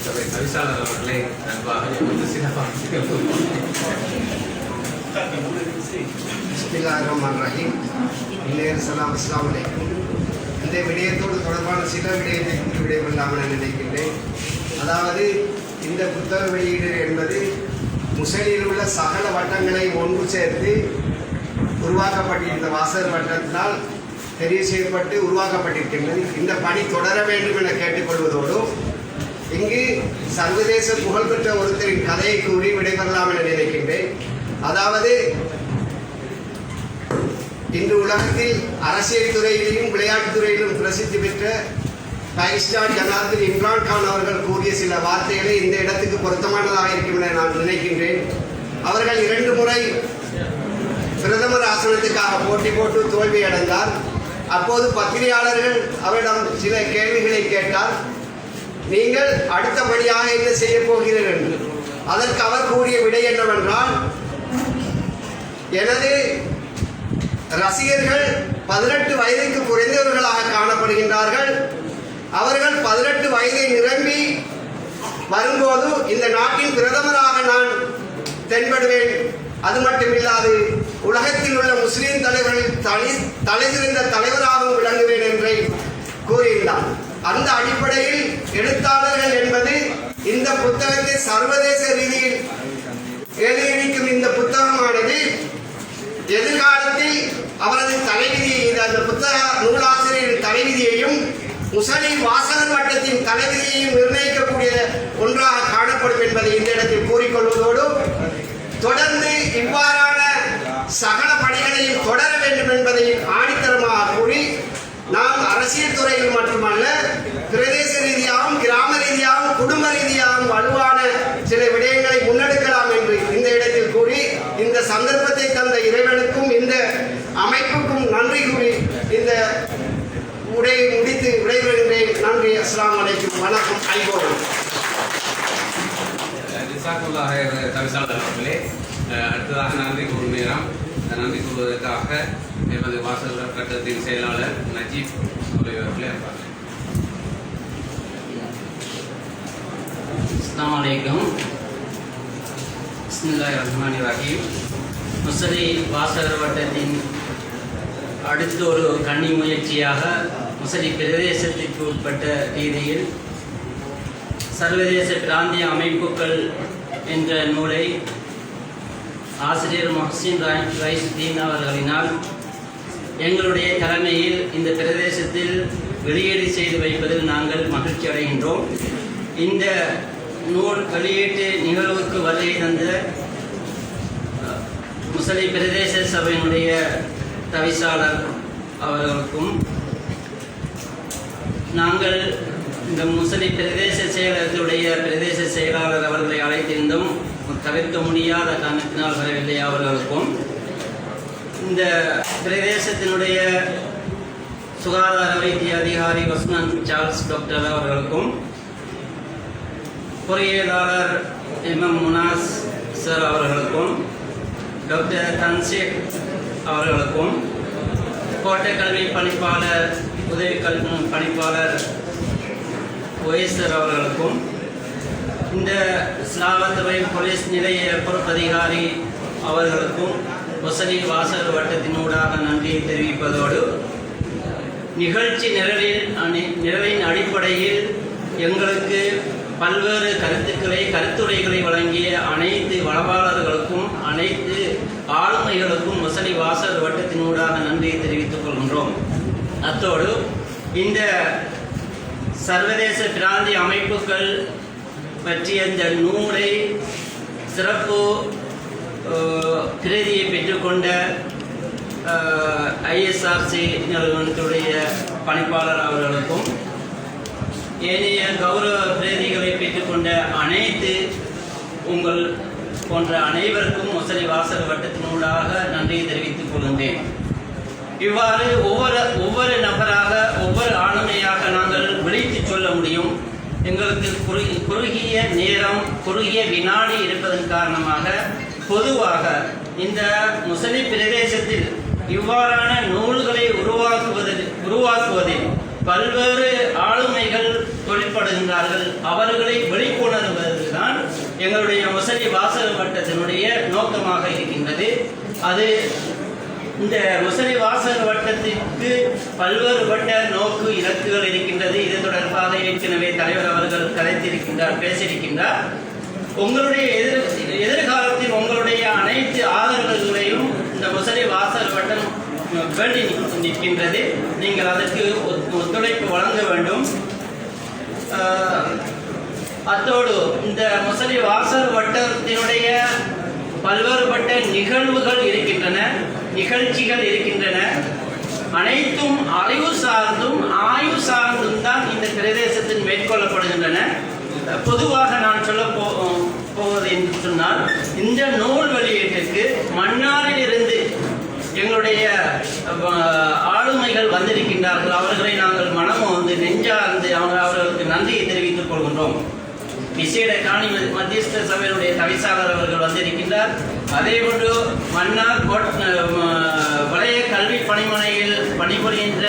சபை தவிசாளர் அவர்களை அன்பாக சில வார்த்தைகள் பிஸ்மில்லாஹிர்ரஹ்மானிர்ரஹீம். அஸ்ஸலாமு அலைக்கும். இந்த விடயத்தோடு தொடர்பான சில விடயத்தை விடயமில்லாமல் நான் நினைக்கின்றேன். அதாவது இந்த புத்தக வெளியீடு என்பது முசலியில் உள்ள சகல வட்டங்களை ஒன்று சேர்த்து உருவாக்கப்பட்டிருந்த வாசகர் வட்டத்தினால் தெரிவு செய்யப்பட்டு உருவாக்கப்பட்டிருக்கின்றது. இந்த பணி தொடர வேண்டும் என கேட்டுக்கொள்வதோடு, இங்கு சர்வதேச புகழ்பெற்ற ஒருத்தரின் கதையை கூறி விடைபெறலாம் என நினைக்கின்றேன். அதாவது இன்று உலகத்தில் அரசியல் துறையிலும் விளையாட்டுத் துறையிலும் பிரசித்தி பெற்ற பாகிஸ்தான் ஜனாதிபதி இம்ரான் கான் அவர்கள் கூறிய சில வார்த்தைகளை இந்த இடத்துக்கு பொருத்தமானதாக இருக்கும் என நான் நினைக்கின்றேன். அவர்கள் 2 முறை பிரதமர் ஆசனத்துக்காக போட்டி போட்டு தோல்வி அடைந்தார். அப்போது பத்திரிகையாளர்கள் அவரிடம் சில கேள்விகளை கேட்டார், நீங்கள் அடுத்தபடியாக என்ன செய்ய போகிறீர்கள் என்று. அதற்கு அவர் கூறிய விடை என்னவென்றால், எனது ரசிகர்கள் 18 வயதுக்கு குறைந்தவர்களாக காணப்படுகின்றார்கள். அவர்கள் 18 வயதை நிரம்பி வரும்போது இந்த நாட்டின் பிரதமராக நான் தென்படுவேன். அது மட்டுமில்லாது உலகத்தில் உள்ள முஸ்லிம் தலைவர்களில் தலைசிறந்த தலைவராகவும் விளங்குவேன் என்று கூறியுள்ளார். அந்த அடிப்படையில் எழுத்தாளர்கள் என்பது இந்த புத்தகத்தை சர்வதேச ரீதியில் எழுதியிருக்கும் இந்த புத்தகமானது எதிர்காலத்தில் அவரது தலைவிதியை, அந்த புத்தக நூலாசிரியரின் தலைவிதியையும் முஸ்லிம் வாசகர் வட்டத்தின் தலைவிதியையும் நிர்ணயிக்கக்கூடிய ஒன்றாக காணப்படும் என்பதை இந்த இடத்தில் கூறிக்கொள்வதோடு, தொடர்ந்து இவ்வாறான சகல பணிகளையும் தொடர வேண்டும் என்பதை ஆணித்தரமாக கூறி, நாம் அரசியல் துறையில் மட்டுமல்ல பிரதேச ரீதியாகவும் கிராம ரீதியாகவும் குடும்ப ரீதியாகவும் வலுவான சில விடயங்களை முன்னெடுக்கலாம் என்று இந்த இடத்தில் கூறி, இந்த சந்தர்ப்பத்தை தந்த இறைவனுக்கும் இந்த அமைப்புக்கும் நன்றி கூறி இந்த உரையை முடித்து விடைபெறுகிறேன். நன்றி. அஸ்ஸலாமு அலைக்கும். வணக்கம். ஐபோன். தவிசாளர் அவர்களே, அடுத்ததாக நன்றி கூறும் நேரம். நன்றி கூறுவதற்காக எமது வாசகர் கட்டத்தின் செயலாளர் நஜீப் அவர்களே இருப்பார்கள். அஸ்ஸலாமு அலைக்கும். பிஸ்மில்லாஹிர் ரஹ்மானிர் ரஹீம். முஸ்லி வாசகர் வட்டத்தின் அடுத்த ஒரு கன்னி முயற்சியாக முஸ்லி பிரதேசத்திற்கு உட்பட்ட ரீதியில் சர்வதேச பிராந்திய அமைப்புகள் என்ற நூலை ஆசிரியர் முஹ்சின் ரைசுதீன் அவர்களினால் எங்களுடைய தலைமையில் இந்த பிரதேசத்தில் வெளியீடு செய்து வைப்பதில் நாங்கள் மகிழ்ச்சி அடைகின்றோம். இந்த நூல் வெளியீட்டு நிகழ்வுக்கு வருகை தந்த முஸ்லி பிரதேச சபையினுடைய தவிசாளர் அவர்களுக்கும், நாங்கள் இந்த முஸ்லி பிரதேச செயலகத்துடைய பிரதேச செயலாளர் அவர்களை அழைத்திருந்தும் தவிர்க்க முடியாத காரணத்தினால் வரவில்லை அவர்களுக்கும், இந்த பிரதேசத்தினுடைய சுகாதார வைத்திய அதிகாரி ஒஸ்மான் சார்ல்ஸ் டாக்டர் அவர்களுக்கும், பொறியியலாளர் எம்எம் முனாஸ் சார் அவர்களுக்கும், டாக்டர் தன்சீக் அவர்களுக்கும், கோட்டை கல்வி பணிப்பாளர் உதவி கல்வி பணிப்பாளர் ஒய்சர் அவர்களுக்கும், இந்த ஸ்லாவத்துறை போலீஸ் நிலைய பொறுப்பதிகாரி அவர்களுக்கும் முஸ்லி வாசகர் வட்டத்தினூடாக நன்றியை தெரிவிப்பதோடு, நிகழ்ச்சி நிரலின் அடிப்படையில் எங்களுக்கு பல்வேறு கருத்துரைகளை வழங்கிய அனைத்து வளவாளர்களுக்கும் அனைத்து ஆளுமைகளுக்கும் முஸ்லி வாசகர் வட்டத்தினூடாக நன்றியை தெரிவித்துக் கொள்கின்றோம். அத்தோடு இந்த சர்வதேச பிராந்திய அமைப்புகள் பற்றிய இந்த நூலை சிறப்பு பிரதியை பெற்றுக்கொண்ட ஐஎஸ்ஆர்சி நிறுவனத்துடைய பணிப்பாளர் அவர்களுக்கும், ஏனைய கௌரவ பிரதிகளை பெற்றுக்கொண்ட அனைத்து உங்கள் போன்ற அனைவருக்கும் முஸ்லி வாசகர் வட்டத்தினூடாக நன்றியை தெரிவித்துக் கொள்கின்றேன். இவ்வாறு ஒவ்வொரு நபராக ஒவ்வொரு ஆளுமையாக நாங்கள் விளைத்து சொல்ல முடியும். எங்களுக்கு குறுகிய நேரம், குறுகிய வினாடி இருப்பதன் காரணமாக பொதுவாக இந்த முஸ்லி பிரதேசத்தில் இவ்வாறான நூல்களை உருவாக்குவதில் பல்வேறு ஆளுமைகள் தொழிற்படுகின்றார்கள். அவர்களை வெளிக்கொணர்வதுதான் எங்களுடைய முஸ்லி வாசகர் வட்டத்தினுடைய நோக்கமாக இருக்கின்றது. அது இந்த முஸ்லி வாசகர் வட்டத்திற்கு பல்வேறுபட்ட நோக்கு இலக்குகள் இருக்கின்றது. இது தொடர்பாக ஏற்கனவே தலைவர் அவர்கள் பேசியிருக்கின்றார். உங்களுடைய எதிர்காலத்தில் உங்களுடைய அனைத்து ஆதரவுகளையும் இந்த முஸ்லி வாசகர் வட்டம் வேண்டி நிற்கின்றது. நீங்கள் அதற்கு ஒத்துழைப்பு வழங்க வேண்டும். அத்தோடு இந்த முஸ்லி வாசகர் வட்டத்தினுடைய பல்வேறுபட்ட நிகழ்வுகள் இருக்கின்றன, நிகழ்ச்சிகள் இருக்கின்றன. அனைத்தும் அறிவு சார்ந்தும் ஆய்வு சார்ந்தும் தான் இந்த பிரதேசத்தில் மேற்கொள்ளப்படுகின்றன. பொதுவாக நான் சொல்ல போவது என்று சொன்னால், இந்த நூல் வெளியீட்டுக்கு மன்னாரில் இருந்து எங்களுடைய ஆளுமைகள் வந்திருக்கின்றார்கள். அவர்களை நாங்கள் மனமோந்து நெஞ்சார்ந்து அவர்களுக்கு நன்றியை தெரிவித்துக் கொள்கின்றோம். விசேட காணி மத்தியஸ்த சபையினுடைய தவிசாளர் அவர்கள் வந்திருக்கின்றார். அதேபோன்று மன்னார் வளைய கல்வி பணிமனையில் பணிபுரிகின்ற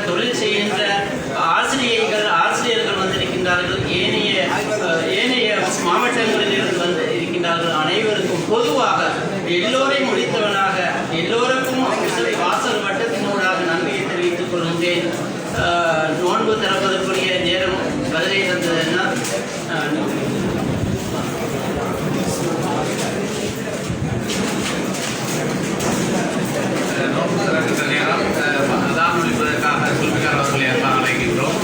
தொழில் செய்கின்ற ஆசிரியர்கள் வந்திருக்கின்றார்கள். ஏனைய மாவட்டங்களில் இருந்து இருக்கின்ற இருக்கின்றார்கள் அனைவருக்கும் பொதுவாக எல்லோரையும் முடித்தவனாக எல்லோருக்கும் முசலி வாசல் வட்டத்தினூடாக நன்றியை தெரிவித்துக் கொள்கின்றேன். நோன்பு திறப்பதற்குரிய நேரம் பதிலை தந்ததுன்னா நோன்பு திறக்கின்ற நேரம் அதான் ஒழிப்பதற்காக சுல்பிகார் அவர்களை எல்லாம் அழைக்கின்றோம்.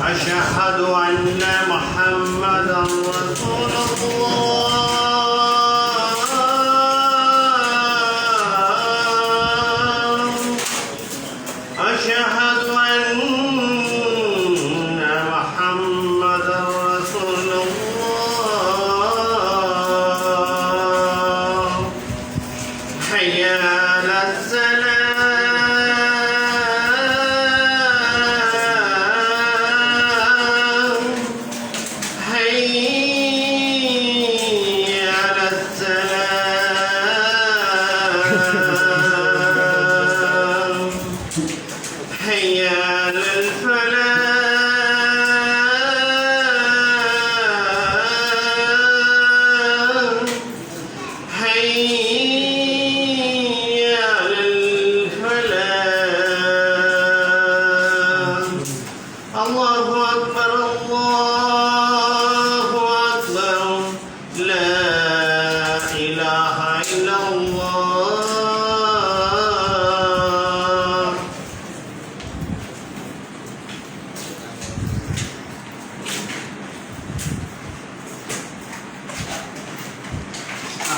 أشهد أن محمدا رسول الله أشهد أن محمدا رسول الله حي على السلام حي على السلام حي على الفلاح حي على الفلاح الله أكبر الله أكبر لا إله إلا الله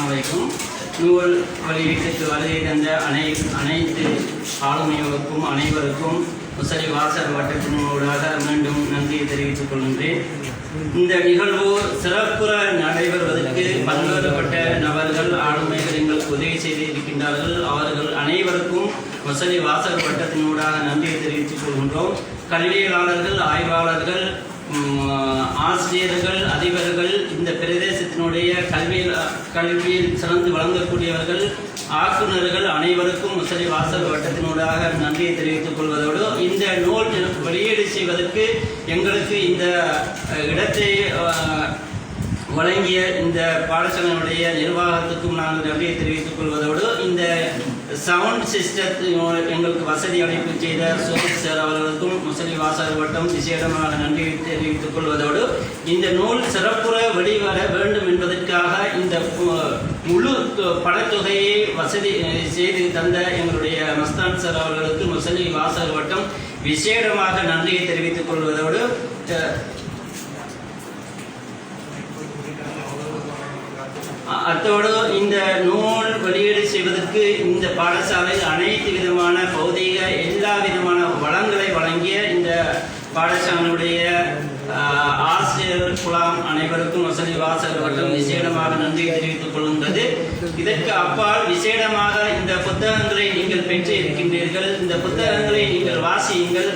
அனைவருக்கும் நூல் வெளியீட்டுக்கு வருகை தந்த அனைத்து ஆளுமைகளுக்கும் அனைவருக்கும் முசலி வாசல் வட்டத்தினூடாக மீண்டும் நன்றியை தெரிவித்துக் கொள்கின்றேன். இந்த நிகழ்வு சிறப்புற நடைபெறுவதற்கு பல்வேறுபட்ட நபர்கள் ஆளுமைகள் எங்களுக்கு உதவி செய்திருக்கின்றார்கள். அவர்கள் அனைவருக்கும் முசலி வாசல் வட்டத்தினூடாக நன்றியை தெரிவித்துக் கொள்கின்றோம். கல்வியாளர்கள், ஆய்வாளர்கள், ஆசிரியர்கள், அதிபர்கள், இந்த பிரதேசத்தினுடைய கல்வியில் சிறந்து வழங்கக்கூடியவர்கள், ஆக்குநர்கள் அனைவருக்கும் முசலி வாசல் வட்டத்தினூடாக நன்றியை தெரிவித்துக் கொள்வதோடு இந்த நூல் வெளியீடு செய்வதற்கு எங்களுக்கு இந்த இடத்தை வழங்கிய இந்த பாடசாலையினுடைய நிர்வாகத்துக்கும் நாங்கள் நன்றியை தெரிவித்துக் கொள்வதோடு இந்த சவுண்ட் சிஸ்டத்தை எங்களுக்கு வசதி அளிப்பு செய்த சோபித் சார் அவர்களுக்கும் முசலி வாசல் வட்டம் விசேடமாக நன்றியை தெரிவித்துக் கொள்வதோடு இந்த நூல் சிறப்புற வெளிவர வேண்டும் என்பதற்காக இந்த முழு பணத்தொகையை வசதி செய்து தந்த எங்களுடைய மஸ்தான் சார் அவர்களுக்கு முசலி வாசல் வட்டம் விசேடமாக நன்றியை தெரிவித்துக் கொள்வதோடு அத்தோடு இந்த நூல் வெளியீடு செய்வதற்கு இந்த பாடசாலையில் அனைத்து விதமான பௌதீக எல்லா விதமான வளங்களை வழங்கிய இந்த பாடசாலையுடைய ஆசிரியர் குலாம் அனைவருக்கும் முசலி வாசல் வட்டம் விசேடமாக நன்றி தெரிவித்துக் கொள்கின்றது. இதற்கு அப்பால் விசேடமாக இந்த புத்தகங்களை நீங்கள் பெற்று இருக்கின்றீர்கள். இந்த புத்தகங்களை நீங்கள் வாசியுங்கள்.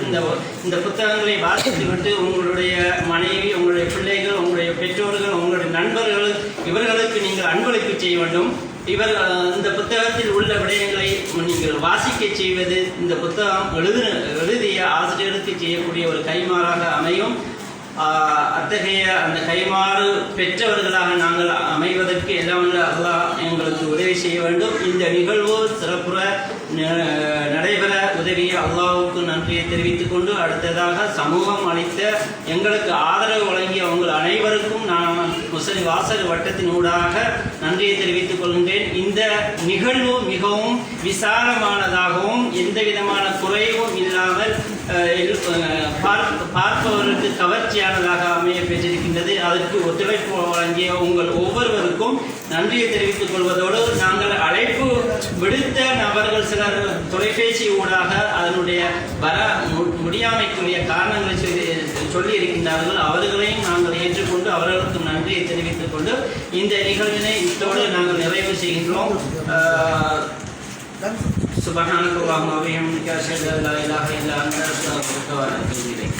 இந்த புத்தகங்களை வாசித்துவிட்டு உங்களுடைய மனைவி, உங்களுடைய பிள்ளைகள், உங்களுடைய பெற்றோர்கள், உங்களுடைய நண்பர்கள் இவர்களுக்கு நீங்கள் அன்பளிப்பு செய்ய வேண்டும். இந்த புத்தகத்தில் உள்ள விடயங்களை நீங்கள் வாசிக்க செய்வது இந்த புத்தகம் எழுதிய ஆசிரியருக்கு செய்யக்கூடிய ஒரு கைமாறாக அமையும். அத்தகைய அந்த கைமாறு பெற்றவர்களாக நாங்கள் அமைவதற்கு எல்லாம் அல்லாஹ் எங்களுக்கு உதவி செய்ய வேண்டும். இந்த நிகழ்வு சிறப்புற நடைபெற உதவிய அல்லாஹ்வுக்கு நன்றியை தெரிவித்துக் கொண்டு அடுத்ததாக சமூகம் அளித்த எங்களுக்கு ஆதரவு வழங்கிய உங்கள் அனைவருக்கும் நான் முசலி வாசல் வட்டத்தினூடாக நன்றியை தெரிவித்துக் கொள்கின்றேன். இந்த நிகழ்வு மிகவும் விசாலமானதாகவும் எந்த விதமான குறைவும் இல்லாமல் பார்ப்பவருக்கு கவர்ச்சியானதாக அமைய பெற்றிருக்கின்றது. அதற்கு ஒத்துழைப்பு வழங்கிய உங்கள் ஒவ்வொருவருக்கும் நன்றியை தெரிவித்துக் கொள்வதோடு நாங்கள் அழைப்பு விடுத்த நபர்கள் சிலர் தொலைபேசி ஊடாக அதனுடைய முடியாமைக்குரிய காரணங்களை சொல்லி இருக்கின்றார்கள். அவர்களையும் நாங்கள் ஏற்றுக்கொண்டு அவர்களுக்கு நன்றியை தெரிவித்துக் கொண்டு இந்த நிகழ்வினை இத்தோடு நாங்கள் நிறைவு செய்கின்றோம். சுபஹானல்லாஹி வ பிஹம்திஹி அஷ்ஹது அல்லா இலாஹா இல்லா அன்த அஸ்தக்ஃபிருக வ அத்தூபு இலைக்.